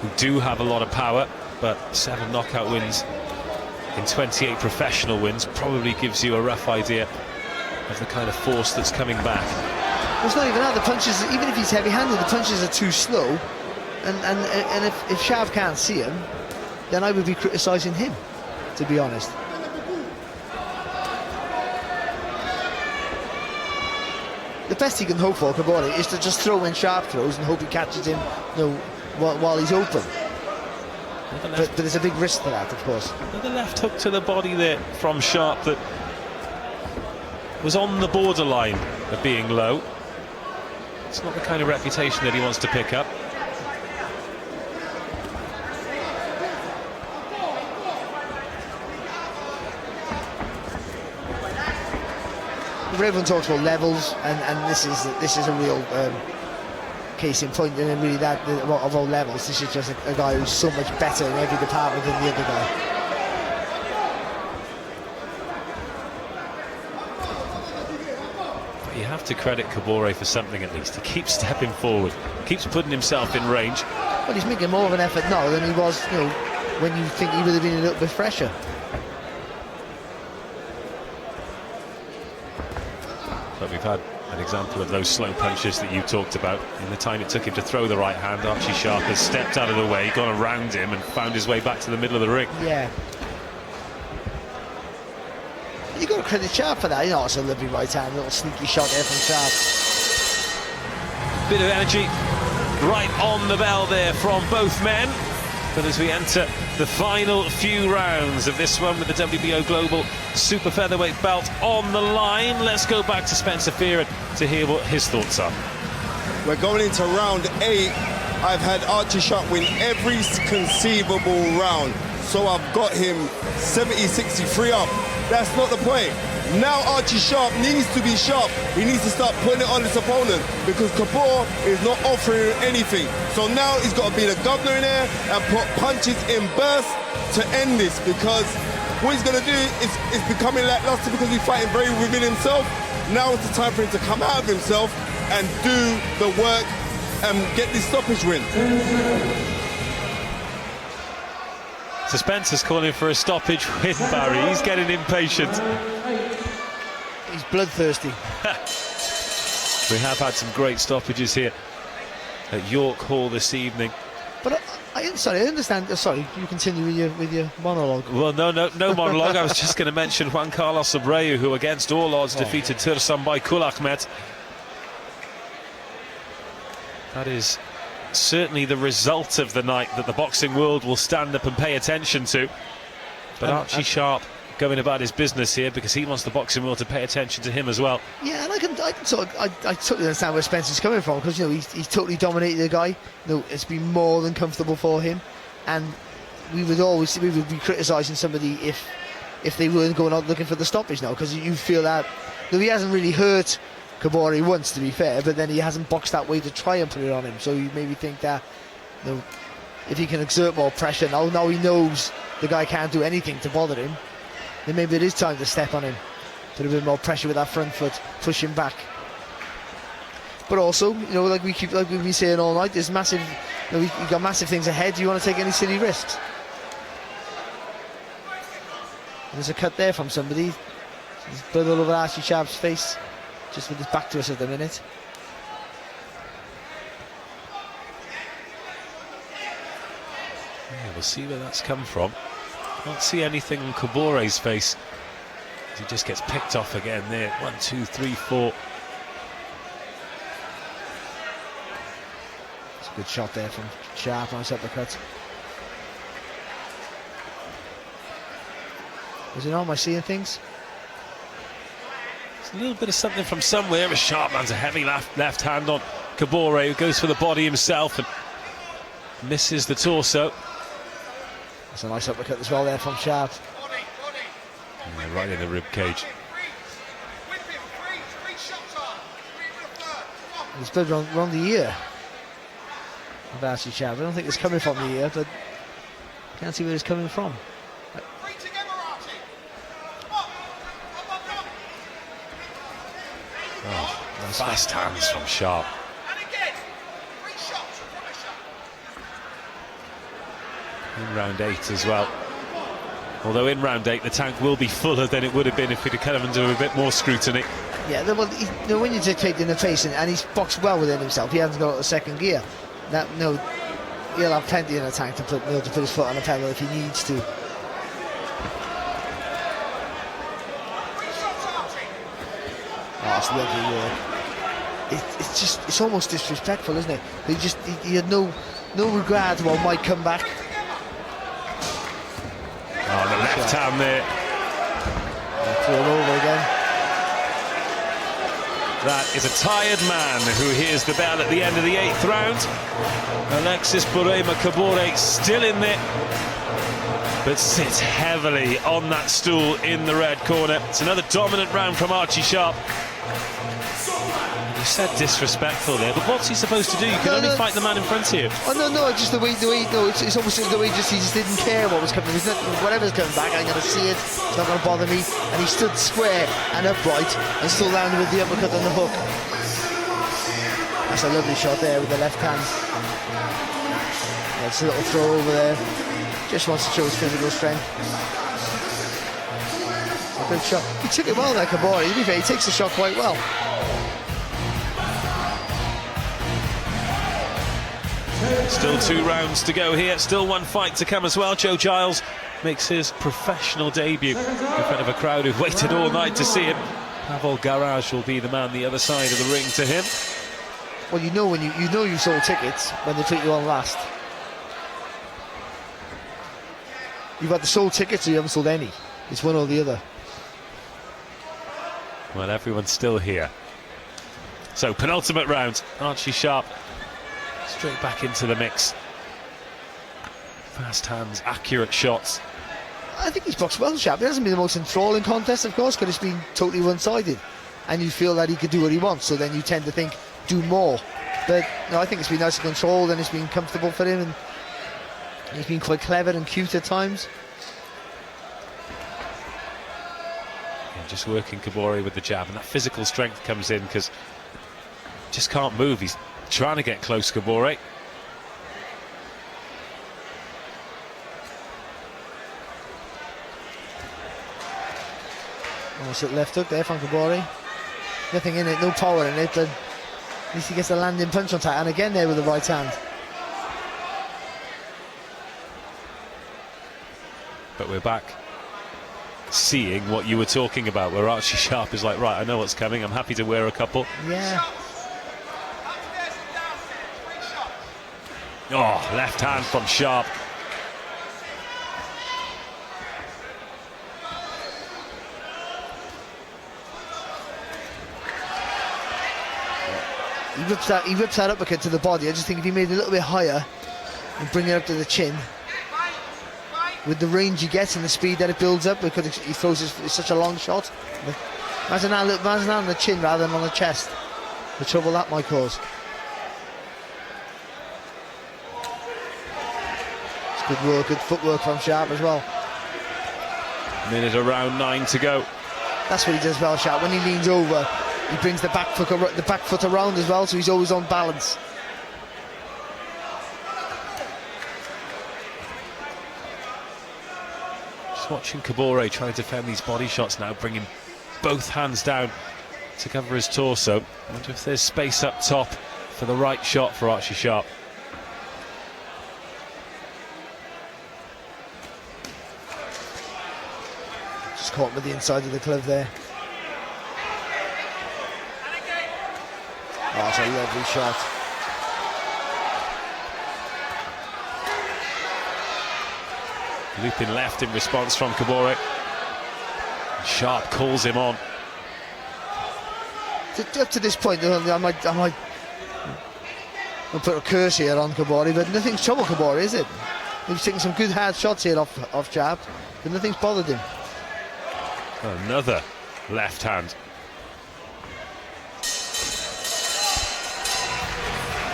[SPEAKER 7] who do have a lot of power, but 7 knockout wins in 28 professional wins probably gives you a rough idea of the kind of force that's coming back.
[SPEAKER 9] Well, it's not even that. The punches, even if he's heavy-handed, the punches are too slow, and if Sharp can't see him, then I would be criticising him, to be honest. The best he can hope for, Kabore, is to just throw in Sharp throws and hope he catches him, while he's open. But there's a big risk to that, of course.
[SPEAKER 7] Another left hook to the body there from Sharp that was on the borderline of being low. It's not the kind of reputation that he wants to pick up.
[SPEAKER 9] Everyone talks about levels, and this is a real case in point, and really that of all levels, this is just a guy who's so much better in every department than the other guy.
[SPEAKER 7] But you have to credit Kabore for something at least. He keeps stepping forward, keeps putting himself in range.
[SPEAKER 9] Well, he's making more of an effort now than he was, when you think he would have been a little bit fresher.
[SPEAKER 7] But we've had an example of those slow punches that you talked about. In the time it took him to throw the right hand, Archie Sharp has stepped out of the way, gone around him and found his way back to the middle of the ring.
[SPEAKER 9] Yeah. You've got to credit Sharp for that. It's a lovely right hand, little sneaky shot there from Sharp.
[SPEAKER 7] Bit of energy right on the bell there from both men. But as we enter the final few rounds of this one with the WBO Global Super Featherweight belt on the line, let's go back to Spencer Fearon to hear what his thoughts are.
[SPEAKER 2] We're going into round 8. I've had Archie Sharp win every conceivable round. So I've got him 70-63 up. That's not the point. Now Archie Sharp needs to be sharp. He needs to start putting it on his opponent because Kabore is not offering anything. So now he's got to be the governor in there and put punches in bursts to end this, because what he's going to do is becoming lackluster because he's fighting very within himself. Now it's the time for him to come out of himself and do the work and get this stoppage win.
[SPEAKER 7] So Spencer's calling for a stoppage win, Barry. He's getting impatient.
[SPEAKER 9] He's bloodthirsty.
[SPEAKER 7] We have had some great stoppages here at York Hall this evening.
[SPEAKER 9] But Sorry, I understand. Sorry, you continue with your monologue.
[SPEAKER 7] Well, no monologue. I was just going to mention Juan Carlos Abreu, who against all odds defeated Tursunbay Kulahmet. That is certainly the result of the night that the boxing world will stand up and pay attention to. But Archie Sharp going about his business here because he wants the boxing world to pay attention to him as well.
[SPEAKER 9] Yeah, and I totally understand where Spencer's coming from, because he's totally dominated the guy. It's been more than comfortable for him, and we would be criticising somebody if they weren't going out looking for the stoppage now, because you feel that he hasn't really hurt Kabore once, to be fair, but then he hasn't boxed that way to try and put it on him. So you maybe think that if he can exert more pressure now he knows the guy can't do anything to bother him, then maybe it is time to step on him, put a bit more pressure with that front foot, push him back. But also, like we've been saying all night, there's massive. You've got massive things ahead. Do you want to take any silly risks? There's a cut there from somebody. There's blood all over Archie Sharp's face, just with his back to us at the minute.
[SPEAKER 7] Yeah, we'll see where that's come from. Can't see anything on Kabore's face. He just gets picked off again there. 1, 2, 3, 4.
[SPEAKER 9] It's a good shot there from Sharp. Nice uppercut. Is it on? Am I seeing things?
[SPEAKER 7] It's a little bit of something from somewhere. A Sharp lands a heavy left hand on Kabore, who goes for the body himself and misses the torso.
[SPEAKER 9] That's a nice uppercut as well there from Sharp.
[SPEAKER 7] Yeah, right in the rib cage.
[SPEAKER 9] There's blood around the ear of Archie Sharp. I don't think it's coming from the ear, but can't see where it's coming from.
[SPEAKER 7] Oh, fast hands from Sharp. In round 8 as well. Although in round 8 the tank will be fuller than it would have been if we'd have come under a bit more scrutiny.
[SPEAKER 9] Yeah, well, when you take in the face and he's boxed well within himself, he hasn't got a second gear. He'll have plenty in the tank to put his foot on the pedal if he needs to. Oh, that's lovely work. It's almost disrespectful, isn't it? He had no regard to what might come back.
[SPEAKER 7] Oh, the left hand there.
[SPEAKER 9] Throw him over again.
[SPEAKER 7] That is a tired man who hears the bell at the end of the 8th round. Alexis Burema Kabore still in there, but sits heavily on that stool in the red corner. It's another dominant round from Archie Sharp. You said disrespectful there, but what's he supposed to do? You can only fight the man in front of you.
[SPEAKER 9] Oh no, just the way. It's almost the way he just didn't care what was coming. Whatever's coming back, I'm going to see it. It's not going to bother me. And he stood square and upright and still landed with the uppercut and the hook. That's a lovely shot there with the left hand. Yeah, it's a little throw over there. Just wants to show his physical strength. It's a good shot. He took it well there, Kabore. To be fair, he takes the shot quite well.
[SPEAKER 7] Still 2 rounds to go here, still 1 fight to come as well. Joe Giles makes his professional debut in front of a crowd who've waited all night to see him. Pavel Garage will be the man the other side of the ring to him.
[SPEAKER 9] Well, when you sold tickets when they put you on last. You've either sold tickets or you haven't sold any. It's one or the other.
[SPEAKER 7] Well, everyone's still here. So, penultimate round. Archie Sharp straight back into the mix. Fast hands, accurate shots.
[SPEAKER 9] I think he's boxed well, Sharp. It hasn't been the most enthralling contest, of course, because it's been totally one-sided. And you feel that he could do what he wants, so then you tend to think, do more. But no, I think it's been nice and controlled, and it's been comfortable for him, and he's been quite clever and cute at times.
[SPEAKER 7] Yeah, just working Kabore with the jab, and that physical strength comes in because just can't move. He's trying to get close, Kabore.
[SPEAKER 9] Almost at left hook there from Kabore. Nothing in it, no power in it, but at least he gets a landing punch on top. And again there with the right hand.
[SPEAKER 7] But we're back seeing what you were talking about, where Archie Sharp is like, right, I know what's coming, I'm happy to wear a couple.
[SPEAKER 9] Yeah.
[SPEAKER 7] Oh, left hand from Sharp.
[SPEAKER 9] He rips that uppercut to the body. I just think if he made it a little bit higher and bring it up to the chin, with the range he gets and the speed that it builds up, because he throws it's such a long shot. Imagine that on the chin rather than on the chest. The trouble that might cause. It's good work, good footwork from Sharp as well.
[SPEAKER 7] Minute around 9 to go.
[SPEAKER 9] That's what he does well, Sharp. When he leans over, he brings the back foot around as well, so he's always on balance.
[SPEAKER 7] Just watching Kabore trying to defend these body shots now, bringing both hands down to cover his torso. I wonder if there's space up top for the right shot for Archie Sharp.
[SPEAKER 9] Just caught with the inside of the glove there. Oh, it's a lovely shot.
[SPEAKER 7] Looping left in response from Kabore. Sharp calls him on.
[SPEAKER 9] Up to this point, I might I'll put a curse here on Kabore, but nothing's troubled Kabore, is it? He's taking some good hard shots here off Sharp, but nothing's bothered him.
[SPEAKER 7] Another left hand.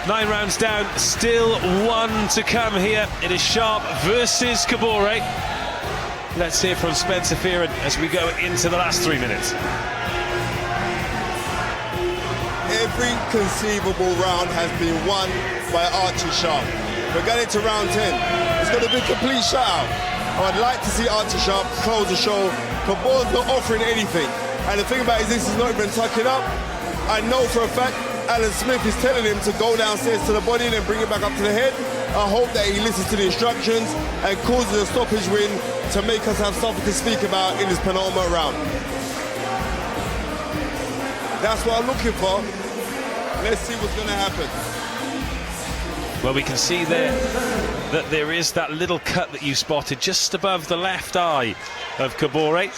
[SPEAKER 7] 9 rounds down, still 1 to come here. It is Sharp versus Kabore. Let's hear from Spencer Fearon as we go into the last 3 minutes.
[SPEAKER 2] Every conceivable round has been won by Archie Sharp. We're getting to round 10. It's going to be a complete shutout. I'd like to see Archie Sharp close the show. Kabore's not offering anything. And the thing about it is this is not even tucking up. I know for a fact Alan Smith is telling him to go downstairs to the body and then bring it back up to the head. I hope that he listens to the instructions and causes a stoppage win to make us have something to speak about in this penultimate round. That's what I'm looking for. Let's see what's going to happen.
[SPEAKER 7] Well, we can see there that there is that little cut that you spotted just above the left eye of Kabore.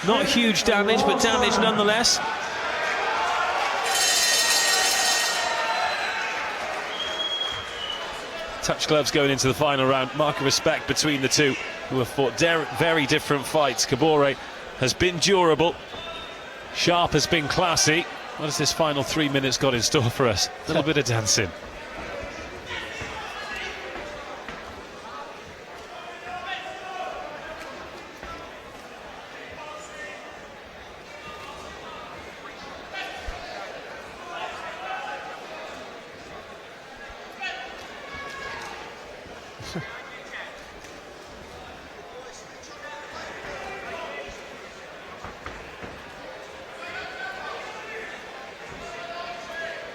[SPEAKER 7] Not huge damage, but damage nonetheless. Touch gloves going into the final round. Mark of respect between the two, who have fought very different fights. Kabore has been durable. Sharp has been classy. What has this final 3 minutes got in store for us? A little bit of dancing.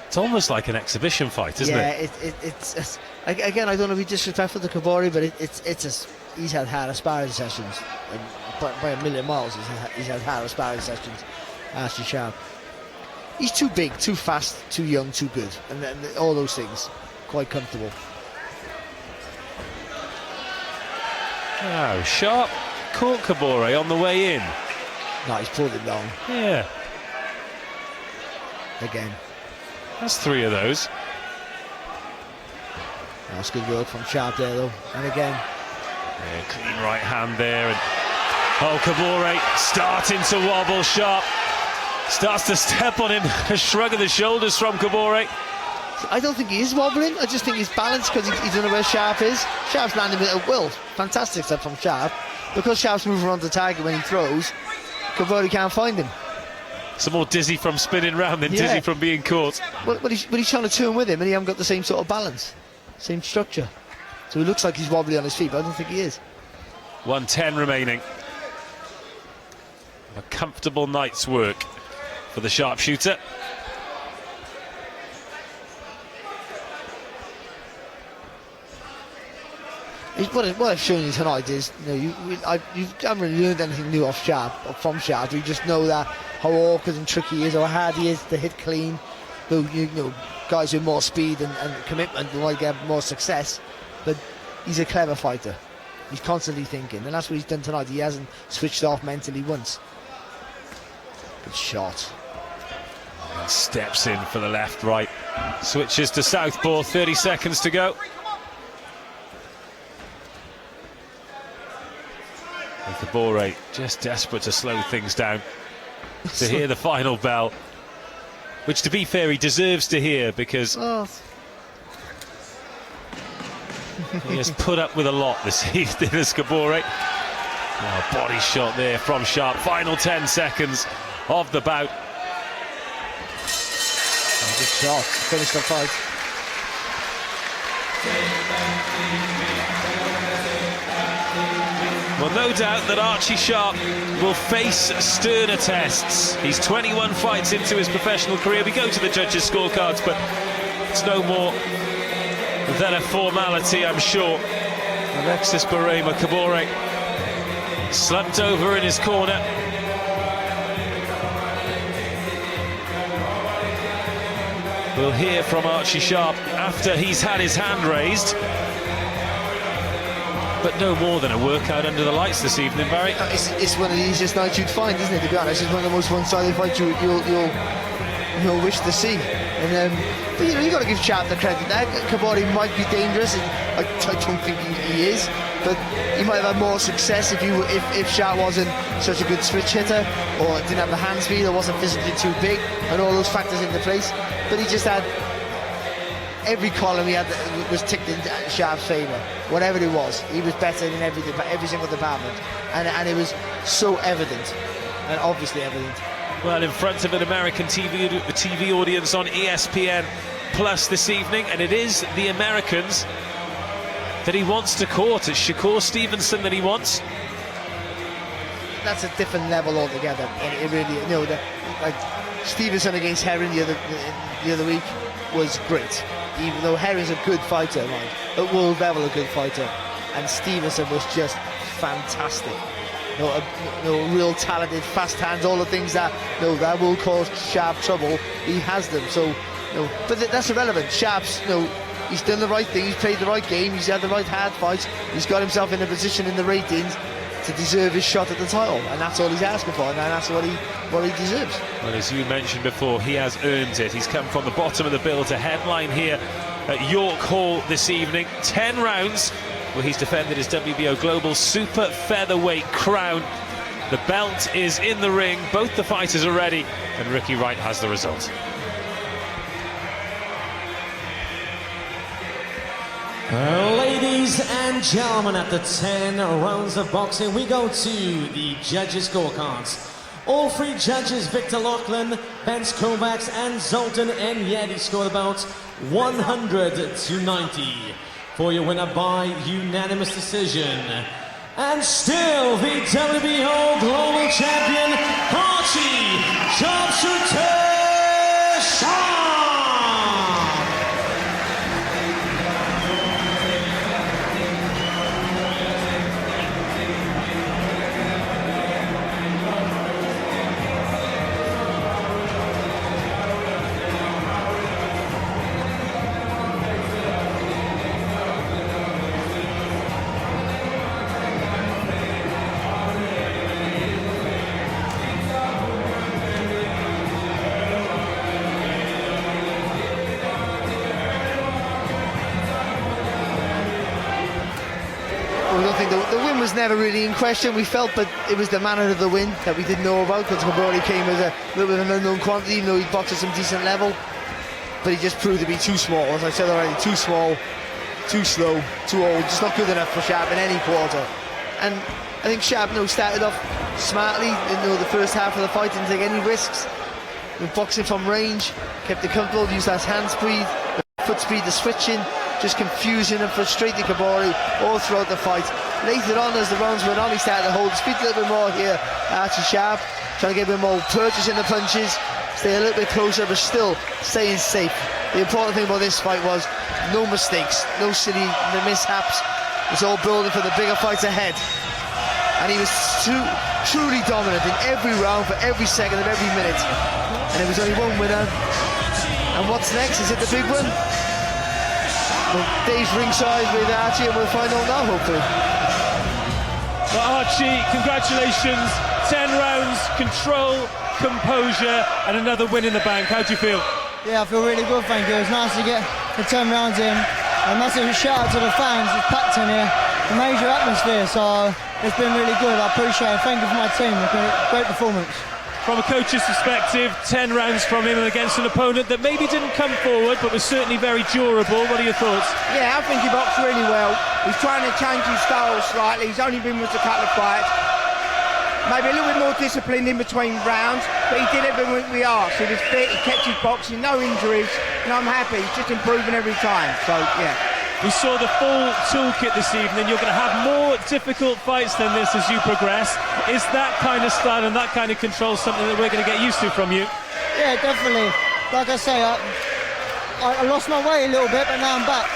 [SPEAKER 7] It's almost like an exhibition fight, isn't it?
[SPEAKER 9] Yeah, it's again, I don't know if he's disrespectful to Kabore, but he's had hard sparring sessions. By a million miles, he's had hard sparring sessions. Archie Sharp. He's too big, too fast, too young, too good, and all those things. Quite comfortable.
[SPEAKER 7] Oh, Sharp caught Kabore on the way in.
[SPEAKER 9] No, he's pulled him down.
[SPEAKER 7] Yeah.
[SPEAKER 9] Again.
[SPEAKER 7] That's 3 of those.
[SPEAKER 9] That's good work from Sharp there, though. And again.
[SPEAKER 7] Yeah, clean right hand there. And Kabore starting to wobble. Sharp starts to step on him. A shrug of the shoulders from Kabore.
[SPEAKER 9] I don't think he is wobbling. I just think he's balanced because he doesn't know where Sharp is. Sharp's landing it at will. Fantastic stuff from Sharp. Because Sharp's moving around the target when he throws, Kabore can't find him.
[SPEAKER 7] Some more dizzy from spinning round than dizzy from being caught.
[SPEAKER 9] But he's trying to turn with him and he hasn't got the same sort of balance, same structure. So he looks like he's wobbly on his feet, but I don't think he is.
[SPEAKER 7] 1:10 remaining. A comfortable night's work for the sharpshooter.
[SPEAKER 9] what I've shown you tonight is, you haven't really learned anything new off Sharp, or from Sharp. You just know that how awkward and tricky he is, how hard he is to hit clean. Guys with more speed and commitment might get more success, but he's a clever fighter. He's constantly thinking, and that's what he's done tonight. He hasn't switched off mentally once. Good shot.
[SPEAKER 7] Steps in for the left, right. Switches to southpaw, 30 seconds to go. And Kabore just desperate to slow things down, to hear the final bell, which, to be fair, he deserves to hear, because he has put up with a lot this evening as Kabore. Oh, body shot there from Sharp. Final 10 seconds of the bout.
[SPEAKER 9] Good shot. Finish the fight.
[SPEAKER 7] Well, no doubt that Archie Sharp will face sterner tests. He's 21 fights into his professional career. We go to the judges' scorecards, but it's no more than a formality, I'm sure. Alexis Barema, Kabore slumped over in his corner. We'll hear from Archie Sharp after he's had his hand raised. But no more than a workout under the lights this evening, Barry.
[SPEAKER 9] It's one of the easiest nights you'd find, isn't it, to be honest? It's one of the most one-sided fights you'll wish to see. But you've got to give Sharp the credit there. Kabore might be dangerous. I don't think he is, but he might have had more success if Sharp wasn't such a good switch hitter, or didn't have the hand speed, or wasn't physically too big, and all those factors into place. But he just had every column he had was ticked in Sharp's favour. Whatever it was, he was better in every single department, and it was so evident, and obviously evident.
[SPEAKER 7] Well, in front of an American TV audience on ESPN Plus this evening, and it is the Americans that he wants to court. It's Shakur Stevenson that he wants.
[SPEAKER 9] That's a different level altogether. It really, like Stevenson against Herring the other week was great. Even though Herring's a good fighter, right? At world level, a good fighter, and Stevenson was just fantastic. Real talented, fast hands, all the things that will cause Sharp trouble. He has them. So, but that's irrelevant. Sharp's, he's done the right thing. He's played the right game. He's had the right hard fights. He's got himself in a position in the ratings to deserve his shot at the title, and that's all he's asking for, and that's what he deserves.
[SPEAKER 7] Well, as you mentioned before, he has earned it. He's come from the bottom of the bill to headline here at York Hall this evening. 10 rounds where he's defended his WBO Global Super Featherweight crown. The belt is in the ring. Both the fighters are ready, and Ricky Wright has the result.
[SPEAKER 4] Ladies and gentlemen, at the 10 rounds of boxing, we go to the judges' scorecards. All three judges, Victor Lachlan, Vance Kovacs, and Zoltan Enyedi, scored about 100 to 90. For your winner by unanimous decision. And still the WBO Global Champion, Archie Sharp.
[SPEAKER 9] The win was never really in question. We felt that it was the manner of the win that we didn't know about, because Kabore came as a little bit of an unknown quantity, even though he boxed at some decent level. But he just proved to be too small, as I said already, too small, too slow, too old, just not good enough for Sharp in any quarter. And I think Sharp started off smartly in the first half of the fight, didn't take any risks. Boxing from range, kept it comfortable, used that hand speed, the foot speed, the switching, just confusing and frustrating Kabore all throughout the fight. Later on, as the rounds went on, he started to hold his feet a little bit more here. Archie Sharp trying to get a bit more purchase in the punches, stay a little bit closer, but still staying safe. The important thing about this fight was no mistakes, no silly mishaps. It's all building for the bigger fights ahead. And he was truly dominant in every round, for every second of every minute. And there was only one winner. And what's next? Is it the big one? Well, Dave's ringside with Archie, and we'll find out now, hopefully.
[SPEAKER 1] Well, Archie, congratulations. 10 rounds, control, composure, and another win in the bank. How do you feel?
[SPEAKER 3] Yeah, I feel really good, thank you. It was nice to get the 10 rounds in. A massive shout out to the fans. It's packed in here. A major atmosphere, so it's been really good. I appreciate it. Thank you for my team. It's been a great performance.
[SPEAKER 1] From a coach's perspective, 10 rounds from him against an opponent that maybe didn't come forward but was certainly very durable. What are your thoughts?
[SPEAKER 6] Yeah, I think he boxed really well. He's trying to change his style slightly. He's only been with a couple of fights. Maybe a little bit more disciplined in between rounds, but he did everything we asked. He was fit, he kept his boxing, no injuries, and I'm happy. He's just improving every time, so yeah.
[SPEAKER 1] We saw the full toolkit this evening. You're going to have more difficult fights than this as you progress. Is that kind of style and that kind of control something that we're going to get used to from you?
[SPEAKER 3] Yeah, definitely. Like I say, I lost my way a little bit, but now I'm back.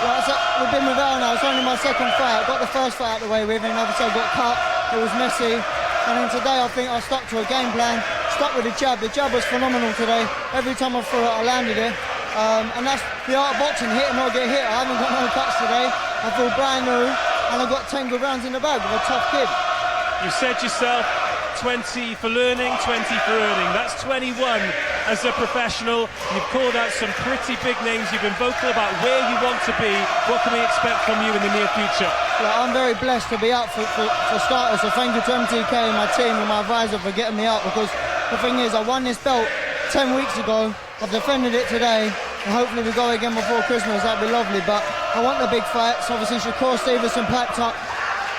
[SPEAKER 3] Like I said, we've been with Al now. It's only my second fight. I got the first fight out of the way with him. Obviously, I got cut. It was messy. And then today, I think I stuck to a game plan. Stuck with the jab. The jab was phenomenal today. Every time I threw it, I landed it. And that's the art of boxing, hit and not get hit. I haven't got no cuts today. I feel brand new, and I've got 10 good rounds in the bag with a tough kid.
[SPEAKER 1] You said yourself, 20 for learning, 20 for earning. That's 21 as a professional. You've called out some pretty big names. You've been vocal about where you want to be. What can we expect from you in the near future?
[SPEAKER 3] Well, I'm very blessed to be out for starters, so thank you to MTK and my team and my advisor for getting me out, because the thing is, I won this belt 10 weeks ago. I've defended it today, and hopefully we go again before Christmas. That'd be lovely, but I want the big fights. Obviously, Shakur Stevenson packed up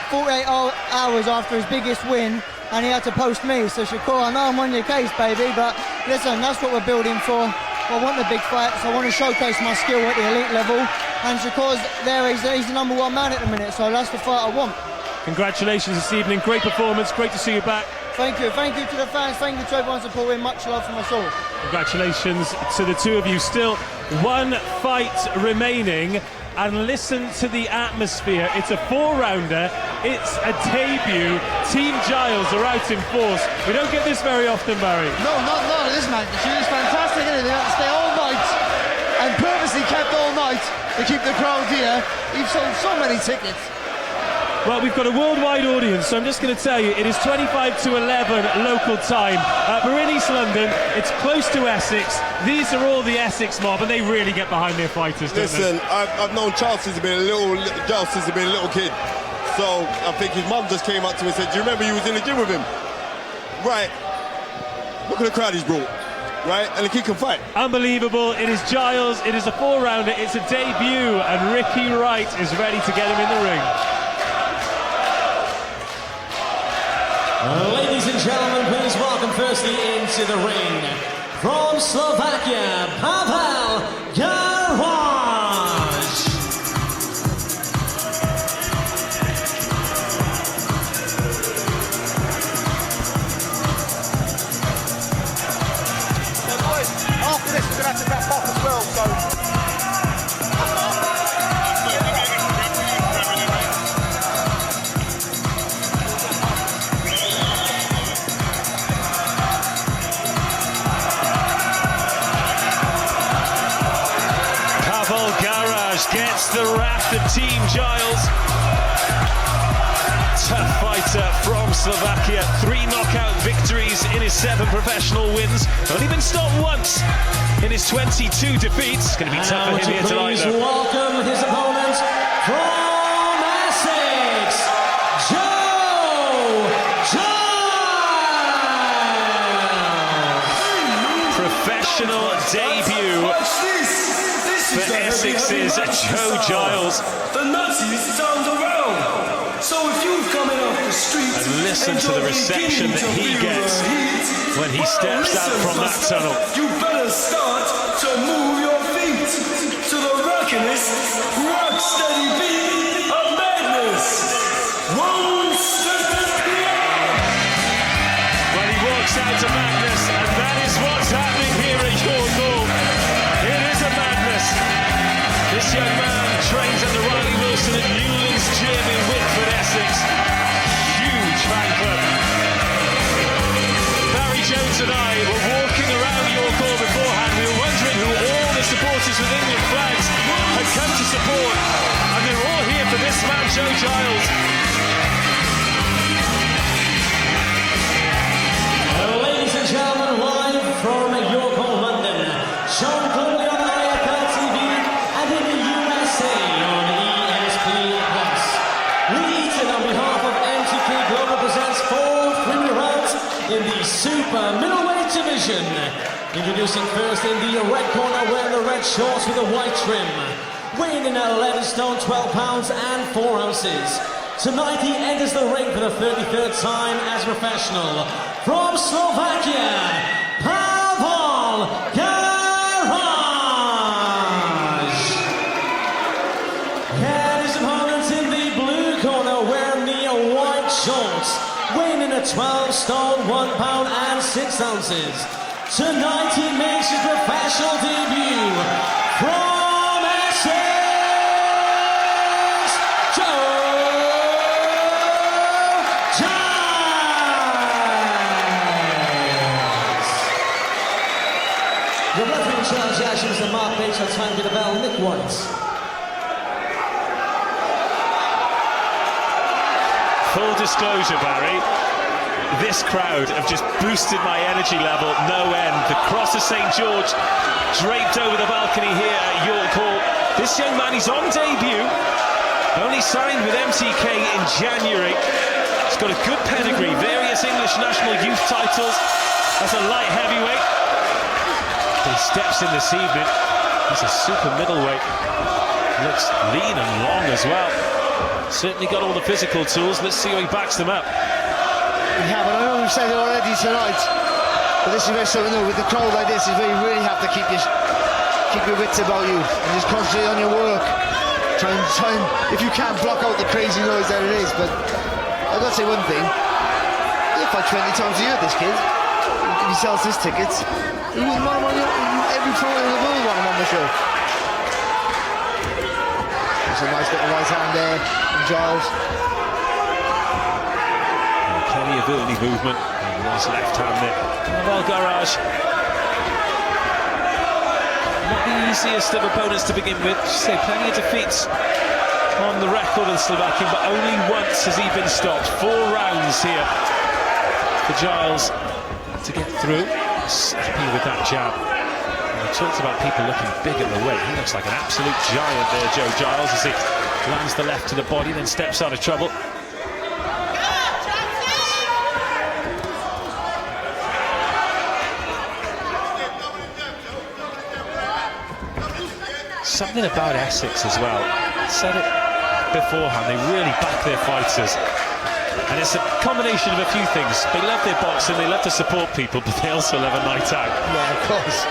[SPEAKER 3] 48 hours after his biggest win, and he had to post me. So Shakur, I know I'm on your case, baby, but listen, that's what we're building for. I want the big fights. I want to showcase my skill at the elite level, and Shakur's there. He's the number one man at the minute, so that's the fight I want.
[SPEAKER 1] Congratulations this evening. Great performance. Great to see you back.
[SPEAKER 3] Thank you. Thank you to the fans. Thank you to everyone supporting. Much love from us all.
[SPEAKER 1] Congratulations to the two of you. Still one fight remaining, and listen to the atmosphere. It's a 4-rounder. It's a debut. Team Giles are out in force. We don't get this very often, Barry.
[SPEAKER 3] No, not this magnitude. It's fantastic, isn't it? They have to stay all night, and purposely kept all night to keep the crowd here. You've sold so many tickets.
[SPEAKER 1] Well, we've got a worldwide audience, so I'm just going to tell you, it is 25 to 11 local time. We're in East London, it's close to Essex. These are all the Essex mob, and they really get behind their fighters, don't they?
[SPEAKER 2] Listen, I've known Charles since he's been a little kid. So I think his mum just came up to him and said, do you remember you was in the gym with him? Right, look at the crowd he's brought. Right, and he can fight.
[SPEAKER 1] Unbelievable. It is Giles, it is a 4-rounder, it's a debut, and Ricky Wright is ready to get him in the ring.
[SPEAKER 4] Ladies and gentlemen, please welcome firstly into the ring from Slovakia, Pavel Garage.
[SPEAKER 6] After this, we're going to have to wrap up as well, so...
[SPEAKER 7] Gets the wrath of Team Giles. Tough fighter from Slovakia. 3 knockout victories in his 7 professional wins. Only been stopped once in his 22 defeats. It's going to be tough for him here tonight, though.
[SPEAKER 4] Welcome his opponent from Essex, Joe Giles.
[SPEAKER 7] Professional debut for Essex's Joe Giles.
[SPEAKER 22] The Nazis sound around. So if you've coming off the street
[SPEAKER 7] and listen to the reception that he gets when he steps out from that tunnel.
[SPEAKER 22] You better start to move your feet to the rockinest, rock steady beat of madness. One step beyond.
[SPEAKER 7] Well, he walks out to madness, and that is what's happening here at York Hall. It is a madness. This young man trains under Riley Wilson at Newlands
[SPEAKER 4] super middleweight division. Introducing first in the red corner, wearing the red shorts with a white trim. Weighing in at 11 stone, 12 pounds and 4 ounces. Tonight he enters the ring for the 33rd time as a professional. From Slovakia, Pavel Garage. And his opponent in the blue corner, wearing the white shorts. Weighing in at 12 stone, 1 pound and 6 ounces. Tonight he makes his professional debut from Essex, Joe Giles. The referee in charge action is the Mark Bates, time to get the bell, Nick White.
[SPEAKER 7] Full disclosure, Barry, this crowd have just boosted my energy level no end. The cross of St. George draped over the balcony here at York Hall. This young man, he's on debut, only signed with MTK in January. He's got a good pedigree, various English national youth titles as a light heavyweight. He steps in this evening, he's a super middleweight, looks lean and long as well. Certainly got all the physical tools. Let's see how he backs them up.
[SPEAKER 9] Yeah, but I know we've said it already tonight, but this is where something new with the crowd like this is where you really have to keep your wits about you and just concentrate on your work. Try and if you can't block out the crazy noise that it is. But I've got to say one thing: he'll fight 20 times a year, this kid. If he sells his tickets, he wouldn't want him on every promoter in the world want him on the show. There's a nice little right hand there from Giles.
[SPEAKER 7] Plenty of early movement. Nice left hand there. Well, Garage. Not the easiest of opponents to begin with. Say plenty of defeats on the record of the Slovakian, but only once has he been stopped. 4 rounds here for Giles to get through. Happy with that jab. We talked about people looking big at the weight. He looks like an absolute giant there, Joe Giles, as he lands the left to the body, then steps out of trouble. Something about Essex as well. I said it beforehand, they really back their fighters. And it's a combination of a few things. They love their boxing, they love to support people, but they also love a night out.
[SPEAKER 9] Yeah, of course.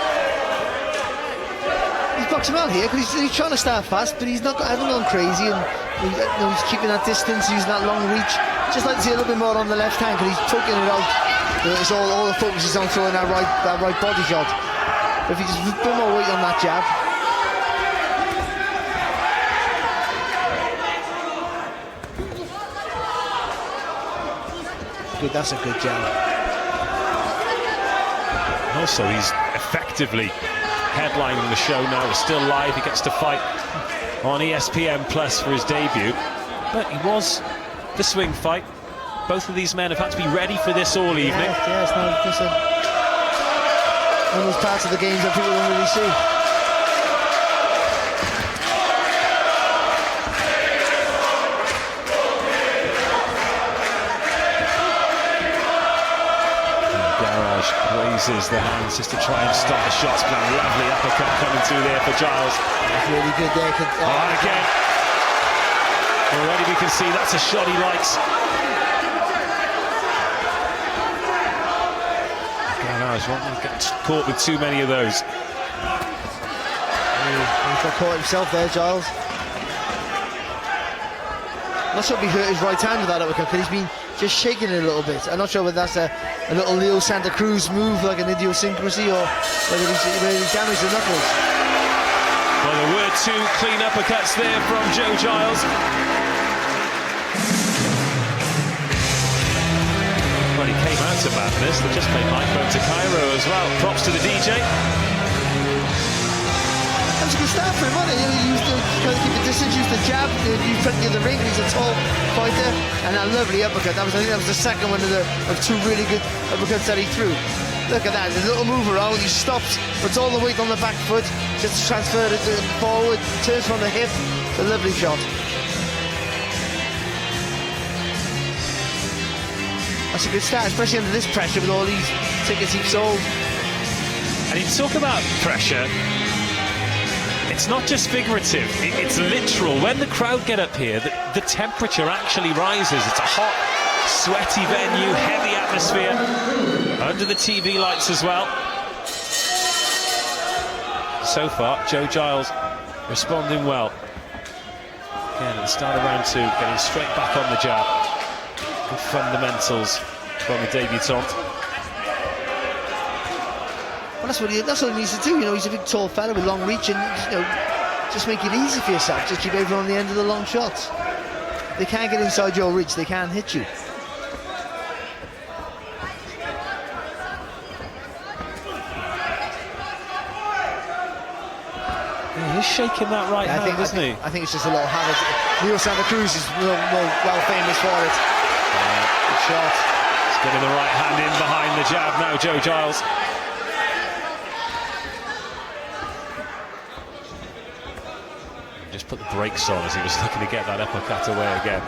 [SPEAKER 9] He's boxing well here because he's trying to start fast, but he's not hasn't gone crazy, and he's keeping that distance, using that long reach. Just like to see a little bit more on the left hand because he's choking it out. It's all the focus is on throwing that right body shot. But if he just a bit more weight on that jab. Good, that's a good jab.
[SPEAKER 7] Also, he's effectively headlining the show now. He's still live. He gets to fight on ESPN Plus for his debut. But he was the swing fight. Both of these men have had to be ready for this all evening.
[SPEAKER 9] Yeah, it's not just one of those parts of the games that people don't really see.
[SPEAKER 7] Raises the hands just to try and stop the shots, but a lovely uppercut coming through there for Giles.
[SPEAKER 9] That's really good there.
[SPEAKER 7] And again, already we can see that's a shot he likes. Garage won't get caught with too many of those.
[SPEAKER 9] He got caught himself there, Giles. I'm not sure if he hurt his right hand with that uppercut because he's been just shaking it a little bit. I'm not sure whether that's a little Leo Santa Cruz move, like an idiosyncrasy, or whether he's damaged the knuckles.
[SPEAKER 7] Well, there were 2 clean uppercuts there from Joe Giles. Well, he came out to madness. They just played microphone to Cairo as well. Props to the DJ.
[SPEAKER 9] That was a good start for him, wasn't it? He used to kind of keep the distance, used to jab, use plenty of the ring. He's a tall fighter, and that lovely uppercut. I think that was the second one of 2 really good uppercuts that he threw. Look at that, there's a little move around, he stops, puts all the weight on the back foot, just transferred it forward, turns from the hip. It's a lovely shot. That's a good start, especially under this pressure with all these tickets he's sold.
[SPEAKER 7] And you talk about pressure, it's not just figurative, it's literal. When the crowd get up here, the temperature actually rises. It's a hot, sweaty venue, heavy atmosphere, under the TV lights as well. So far, Joe Giles responding well. Again, at the start of round 2, getting straight back on the jab. Good fundamentals from the debutant.
[SPEAKER 9] Well, that's what he needs to do. You know, he's a big, tall fella with long reach, and you know, just make it easy for yourself. Just keep everyone on the end of the long shots. They can't get inside your reach. They can't hit you.
[SPEAKER 7] He's shaking that right hand, isn't he?
[SPEAKER 9] I think it's just a little habit. Neil Santa Cruz is well famous for it. Good shot.
[SPEAKER 7] He's getting the right hand in behind the jab now, Joe Giles. Just put the brakes on as he was looking to get that uppercut away again.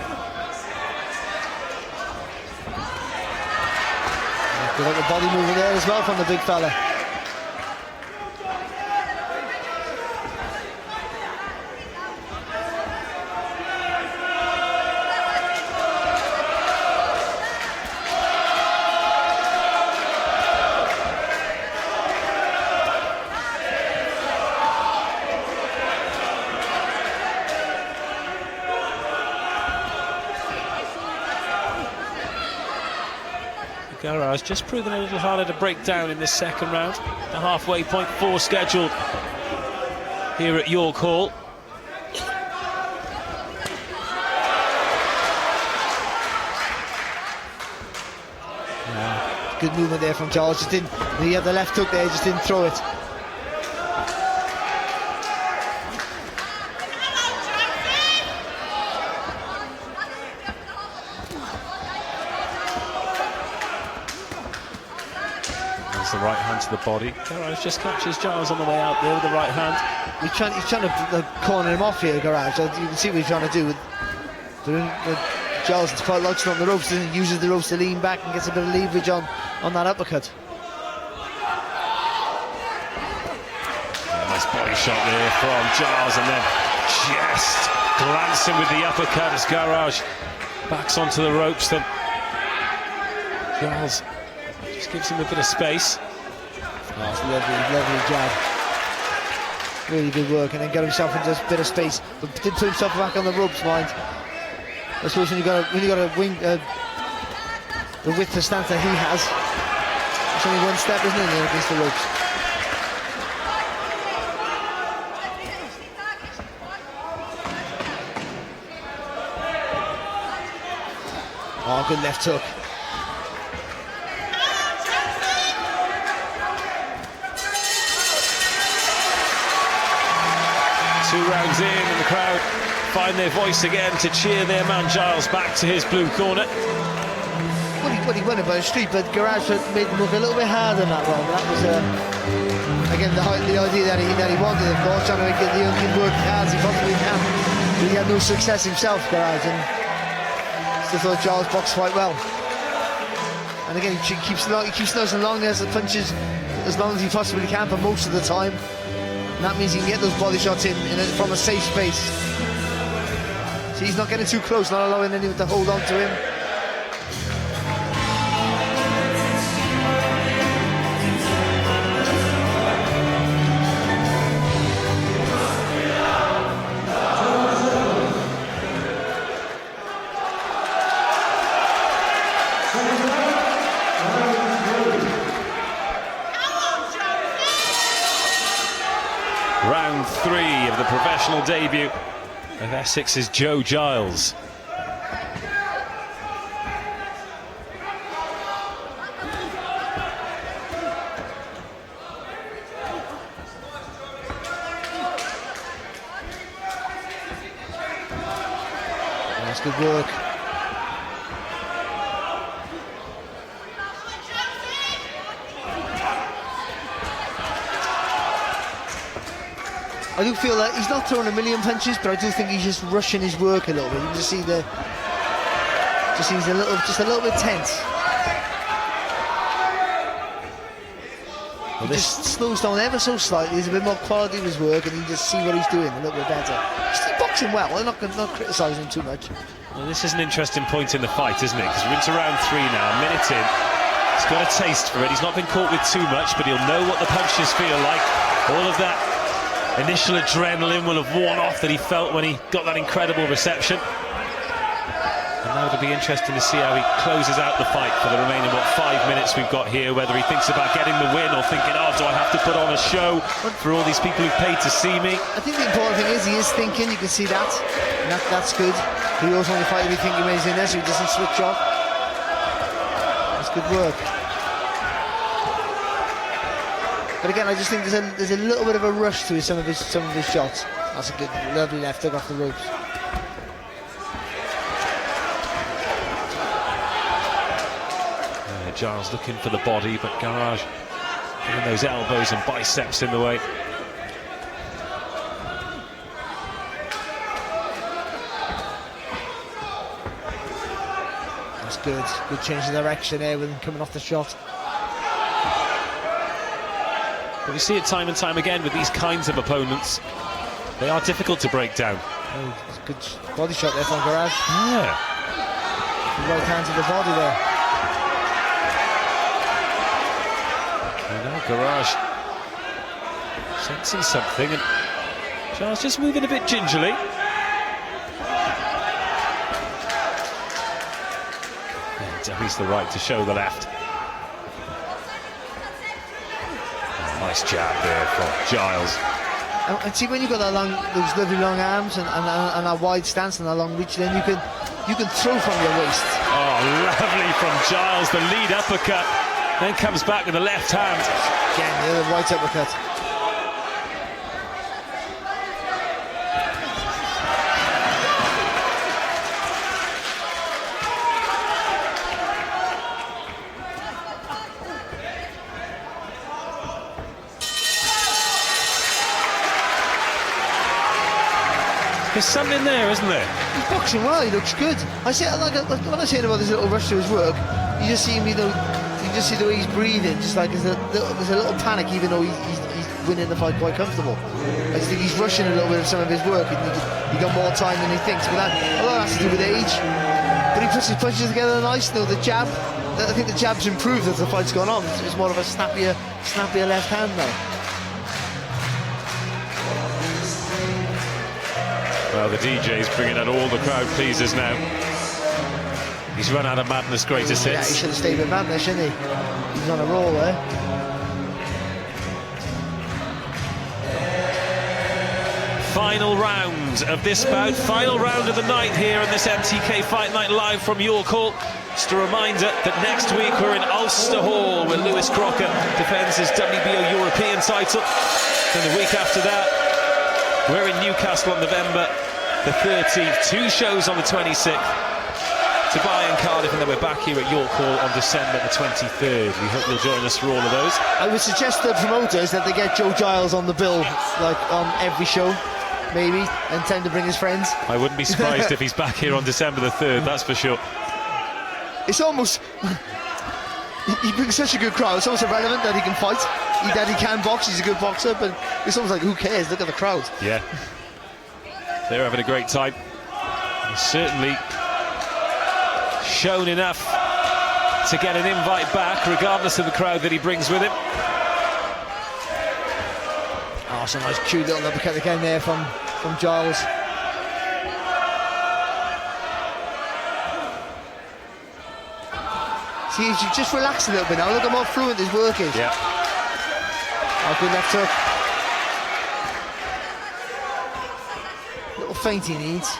[SPEAKER 9] Good at the body movement there as well from the big fella.
[SPEAKER 7] Garage just proving a little harder to break down in this second round. The halfway point 4 scheduled here at York Hall.
[SPEAKER 9] Good movement there from Giles. Just didn't. He had the left hook there. Just didn't throw it.
[SPEAKER 7] The right hand to the body. Garage just catches Giles on the way out there with the right hand.
[SPEAKER 9] He's trying to corner him off here, Garage. You can see what he's trying to do with Giles. It's quite launching on the ropes, and he uses the ropes to lean back and gets a bit of leverage on that uppercut.
[SPEAKER 7] Nice body shot there from Giles, and then just glancing with the uppercut as Garage backs onto the ropes. Then Giles just gives him a bit of space.
[SPEAKER 9] Oh, it's lovely jab. Really good work, and then got himself into a bit of space, but did put himself back on the ropes, mind. I suppose when you got a wing, the width of stance that he has, it's only one step, isn't it, against the ropes. Oh, good left hook.
[SPEAKER 7] Two rounds in, and the crowd find their voice again to cheer their man Giles back to his blue corner.
[SPEAKER 9] Well, he won it by a street, but Garage made him look a little bit harder in that round. That was, again, the idea that he wanted, of course, trying to make the young kid work as hard as he possibly can. But he had no success himself, Garage, and still thought Giles boxed quite well. And again, he keeps nice and long as the punches as long as he possibly can for most of the time. And that means he can get those body shots in from a safe space. So he's not getting too close, not allowing anyone to hold on to him.
[SPEAKER 7] Round 3 of the professional debut of Essex's Joe Giles.
[SPEAKER 9] That's good work. I do feel that he's not throwing a million punches, but I do think he's just rushing his work a little bit. You can just see just a little bit tense. He just slows down ever so slightly. There's a bit more quality of his work, and you just see what he's doing a little bit better. He's still boxing well. I'm not criticising him too much.
[SPEAKER 7] Well, this is an interesting point in the fight, isn't it? Because we're into round 3 now, a minute in. He's got a taste for it. He's not been caught with too much, but he'll know what the punches feel like. All of that initial adrenaline will have worn off that he felt when he got that incredible reception. And now it'll be interesting to see how he closes out the fight for the remaining, 5 minutes we've got here, whether he thinks about getting the win or thinking, oh, do I have to put on a show for all these people who've paid to see me?
[SPEAKER 9] I think the important thing is he is thinking, you can see that, and that's good. He also want to fight if he thinks he's in there, so he doesn't switch off. That's good work. But again, I just think there's a little bit of a rush to some of his shots. That's a good, lovely left hook off the ropes.
[SPEAKER 7] Giles looking for the body, but Garage getting those elbows and biceps in the way.
[SPEAKER 9] That's good. Good change of direction there with him coming off the shot.
[SPEAKER 7] But we see it time and time again with these kinds of opponents. They are difficult to break down.
[SPEAKER 9] Oh, good body shot there from Garage.
[SPEAKER 7] Yeah.
[SPEAKER 9] Good right hand to the body there.
[SPEAKER 7] And now Garage sensing something, and Giles just moving a bit gingerly. And dummies the right to show the left. Nice jab there from Giles.
[SPEAKER 9] And see, when you've got those lovely long arms and a wide stance and a long reach, then you can throw from your waist.
[SPEAKER 7] Oh, lovely from Giles, the lead uppercut. Then comes back with the left hand.
[SPEAKER 9] Again, the other right uppercut.
[SPEAKER 7] There's something there, isn't there?
[SPEAKER 9] He's boxing well. He looks good. I say, when I say about this little rush to his work, you just see him, you just see the way he's breathing. Just like there's a little panic, even though he's winning the fight quite comfortable. I just think he's rushing a little bit of some of his work, and he got more time than he thinks. But a lot has to do with age. But he puts his punches together nice. The jab. I think the jab's improved as the fight's gone on. It's more of a snappier left hand now.
[SPEAKER 7] Well, the DJ's bringing out all the crowd pleasers now. He's run out of Madness greatest hits.
[SPEAKER 9] Yeah, he should have stayed with Madness, shouldn't he? He's on a roll there.
[SPEAKER 7] Final round of this bout, final round of the night here in this MTK Fight Night live from York Hall. Just a reminder that next week we're in Ulster Hall where Lewis Crocker defends his WBO European title. Then the week after that, we're in Newcastle on November the 13th. 2 shows on the 26th. Dubai and Cardiff, and then we're back here at York Hall on December the 23rd. We hope you'll join us for all of those.
[SPEAKER 9] I would suggest to the promoters that they get Joe Giles on the bill, like on every show, maybe, and tend to bring his friends.
[SPEAKER 7] I wouldn't be surprised if he's back here on December the 3rd, that's for sure.
[SPEAKER 9] It's almost... he brings such a good crowd, it's almost irrelevant that he can fight, that he can box, he's a good boxer, but it's almost like, who cares, look at the crowd.
[SPEAKER 7] Yeah. They're having a great time. He's certainly shown enough to get an invite back, regardless of the crowd that he brings with him.
[SPEAKER 9] Oh, some nice cute little uppercut again there from Giles. See, he should just relax a little bit now. Look how more fluent his work is.
[SPEAKER 7] Yeah.
[SPEAKER 9] Oh, good left hook. Little feint he needs.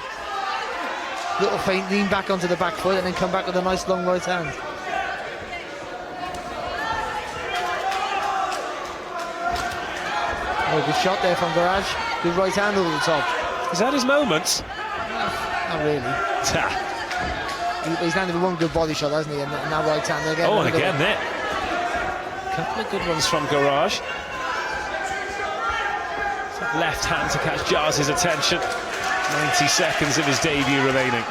[SPEAKER 9] Little feint, lean back onto the back foot and then come back with a nice long right hand. Oh, good shot there from Garage. Good right hand over the top.
[SPEAKER 7] Is that his moments?
[SPEAKER 9] Not really. He's landed with one good body shot, hasn't he? And that right hand again.
[SPEAKER 7] Oh, and again there. A couple of good ones from Garage. Left hand to catch Giles' attention. 90 seconds of his debut remaining.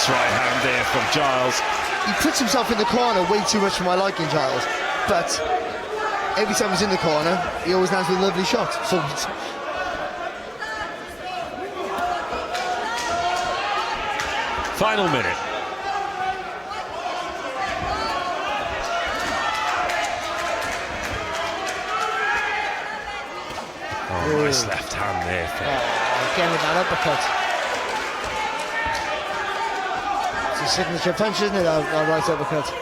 [SPEAKER 7] Nice right hand there from Giles.
[SPEAKER 9] He puts himself in the corner way too much for my liking, Giles. But every time he's in the corner, he always lands with a lovely shot. So
[SPEAKER 7] Final minute. Oh, nice left hand there.
[SPEAKER 9] Again with that uppercut. It's a signature punch, isn't it? That right uppercut.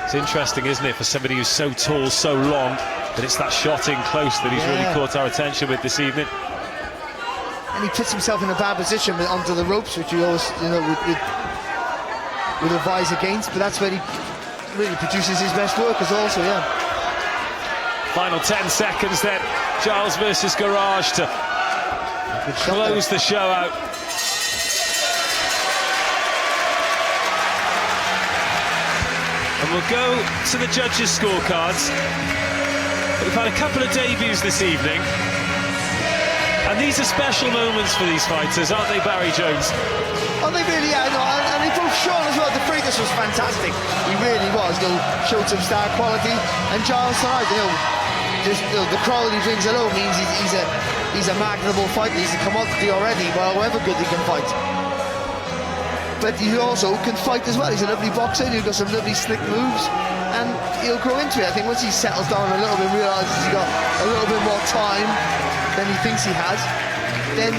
[SPEAKER 7] It's interesting, isn't it, for somebody who's so tall, so long, that it's that shot in close that he's really caught our attention with this evening.
[SPEAKER 9] And he puts himself in a bad position onto the ropes, which we always, would advise against. But that's where he really produces his best workers, also.
[SPEAKER 7] Final 10 seconds then. Giles versus Garage to close the show out. And we'll go to the judges' scorecards. We've had a couple of debuts this evening. And these are special moments for these fighters, aren't they, Barry Jones?
[SPEAKER 9] Oh, they really are. No, and they both shone as well. The Freitas was fantastic. He really was. Showed some star quality. And Giles tonight, the crowd he brings alone means he's a marketable fighter. He's a commodity already, but however good he can fight. But he also can fight as well. He's a lovely boxer. He's got some lovely slick moves, and he'll grow into it. I think once he settles down a little bit, realises he's got a little bit more time than he thinks he has, then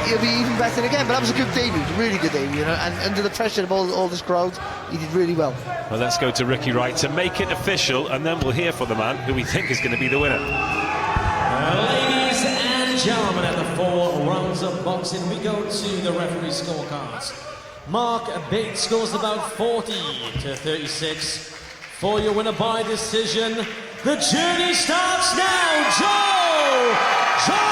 [SPEAKER 9] he'll be even better again. But that was a good debut, really good debut, and under the pressure of all this crowd, he did really well.
[SPEAKER 7] Well, let's go to Ricky Wright to make it official, and then we'll hear from the man who we think is going to be the winner.
[SPEAKER 4] Ladies and gentlemen, at the 4 rounds of boxing, we go to the referee scorecards. Mark Bates scores about 40-36 for your winner by decision. The journey starts now. Joe Giles!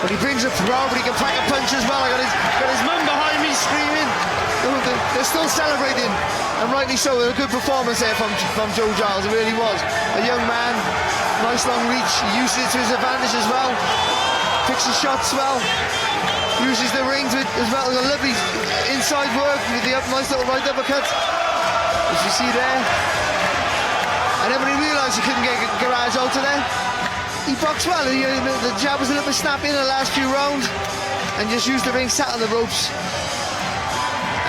[SPEAKER 9] But he brings a throw, but he can pack a punch as well. I got his mum behind me screaming. They're still celebrating, and rightly so. A good performance there from Joe Giles. It really was. A young man, nice long reach. He uses it to his advantage as well. Picks his shots well. Uses the ring to it as well. A lovely inside work with the nice little right uppercut, as you see there. And then when he realised he couldn't get Garage out of there, he boxed well. The jab was a little bit snappy in the last few rounds, and just used the ring, sat on the ropes,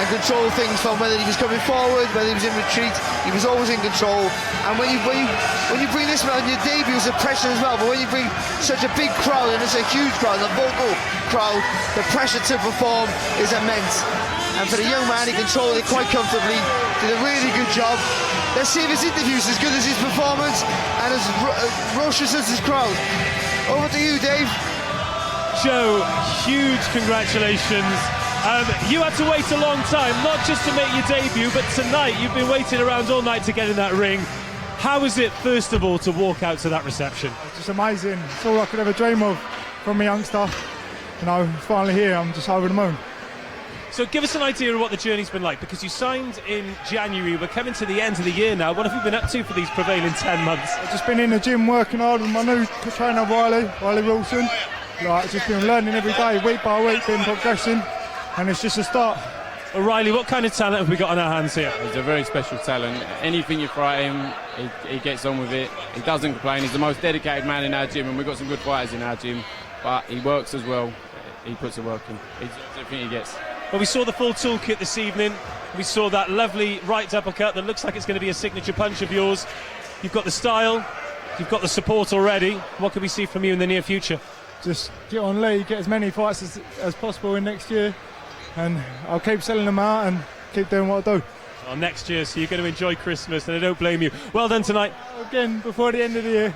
[SPEAKER 9] and controlled things from whether he was coming forward, whether he was in retreat. He was always in control. And when you bring this on your debut, it's a pressure as well. But when you bring such a big crowd, and it's a huge crowd, a vocal crowd, the pressure to perform is immense. And for the young man, he controlled it quite comfortably. Did a really good job. Let's see if his interview's as good as his performance and as raucous as his crowd. Over to you, Dave.
[SPEAKER 1] Joe, huge congratulations. You had to wait a long time, not just to make your debut, but tonight you've been waiting around all night to get in that ring. How was it, first of all, to walk out to that reception?
[SPEAKER 11] It's just amazing. It's all I could ever dream of from a youngster. Finally here, I'm just over the moon.
[SPEAKER 1] So give us an idea of what the journey's been like, because you signed in January. We're coming to the end of the year now. What have you been up to for these prevailing 10 months?
[SPEAKER 11] I've just been in the gym working hard with my new trainer, Riley Wilson. I've just been learning every day, week by week, been progressing, and it's just a start.
[SPEAKER 1] Well, Riley, what kind of talent have we got on our hands here?
[SPEAKER 12] He's a very special talent. Anything you throw at him, he gets on with it. He doesn't complain. He's the most dedicated man in our gym, and we've got some good fighters in our gym, but he works as well. He puts the work in. It's everything he gets.
[SPEAKER 1] Well, we saw the full toolkit this evening. We saw that lovely right uppercut that looks like it's going to be a signature punch of yours. You've got the style, you've got the support already. What can we see from you in the near future?
[SPEAKER 11] Just get on lead, get as many fights as possible in next year, and I'll keep selling them out and keep doing what I do.
[SPEAKER 1] Well, next year, so you're going to enjoy Christmas, and I don't blame you. Well done tonight.
[SPEAKER 11] Again, before the end of the year.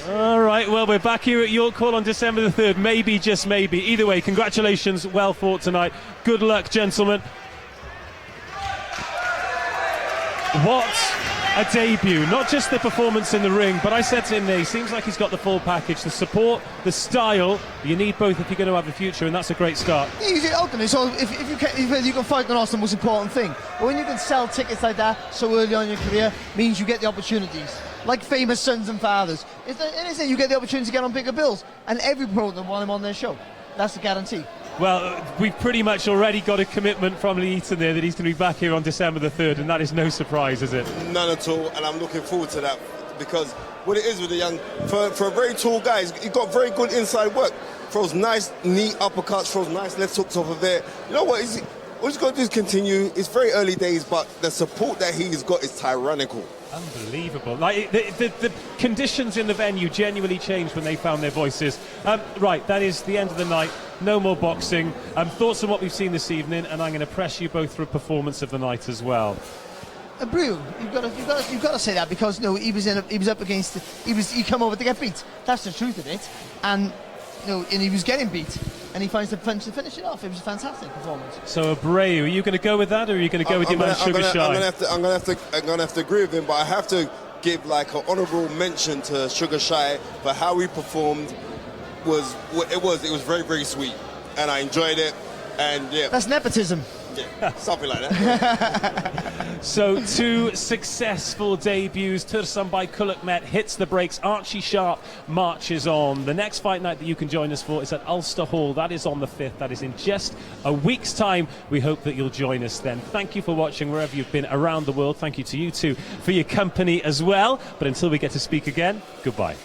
[SPEAKER 1] All right, well, we're back here at York Hall on December the 3rd. Maybe, just maybe. Either way, congratulations. Well fought tonight. Good luck, gentlemen. What a debut. Not just the performance in the ring, but I said to him there, he seems like he's got the full package, the support, the style. You need both if you're going to have a future, and that's a great start.
[SPEAKER 3] Yeah, ultimately, so if you can fight, then that's the most important thing. But when you can sell tickets like that so early on in your career, means you get the opportunities. Like famous sons and fathers. You get the opportunity to get on bigger bills. And every promoter want him on their show. That's the guarantee.
[SPEAKER 1] Well, we've pretty much already got a commitment from Lee Eaton there that he's going to be back here on December the 3rd, and that is no surprise, is it?
[SPEAKER 2] None at all, and I'm looking forward to that, because what it is with the young, for a very tall guy, he's got very good inside work. Throws nice, neat uppercuts, throws nice left hooks off of there. You know what he's got to do is continue. It's very early days, but the support that he's got is tyrannical.
[SPEAKER 1] Unbelievable. Like the conditions in the venue genuinely changed when they found their voices. Right, that is the end of the night. No more boxing. Thoughts on what we've seen this evening, and I'm going to press you both for a performance of the night as well.
[SPEAKER 3] Brew, you've got to say that, because he was up against, he come over to get beat. That's the truth of it, and and he was getting beat, and he finds the punch to finish it off. It was a fantastic performance.
[SPEAKER 1] So Abreu, are you going to go with that, or are you going to go with your man Sugar Shy?
[SPEAKER 2] I'm going to have to agree with him, but I have to give like an honourable mention to Sugar Shy for how he performed. It was very, very sweet, and I enjoyed it. And yeah,
[SPEAKER 3] that's nepotism.
[SPEAKER 2] Yeah, something like that.
[SPEAKER 1] So 2 successful debuts. Tursunbay Kulukmet hits the brakes. Archie Sharp marches on. The next fight night that you can join us for is at Ulster Hall. That is on the 5th. That is in just a week's time. We hope that you'll join us then. Thank you for watching wherever you've been around the world. Thank you to you two for your company as well. But until we get to speak again, goodbye.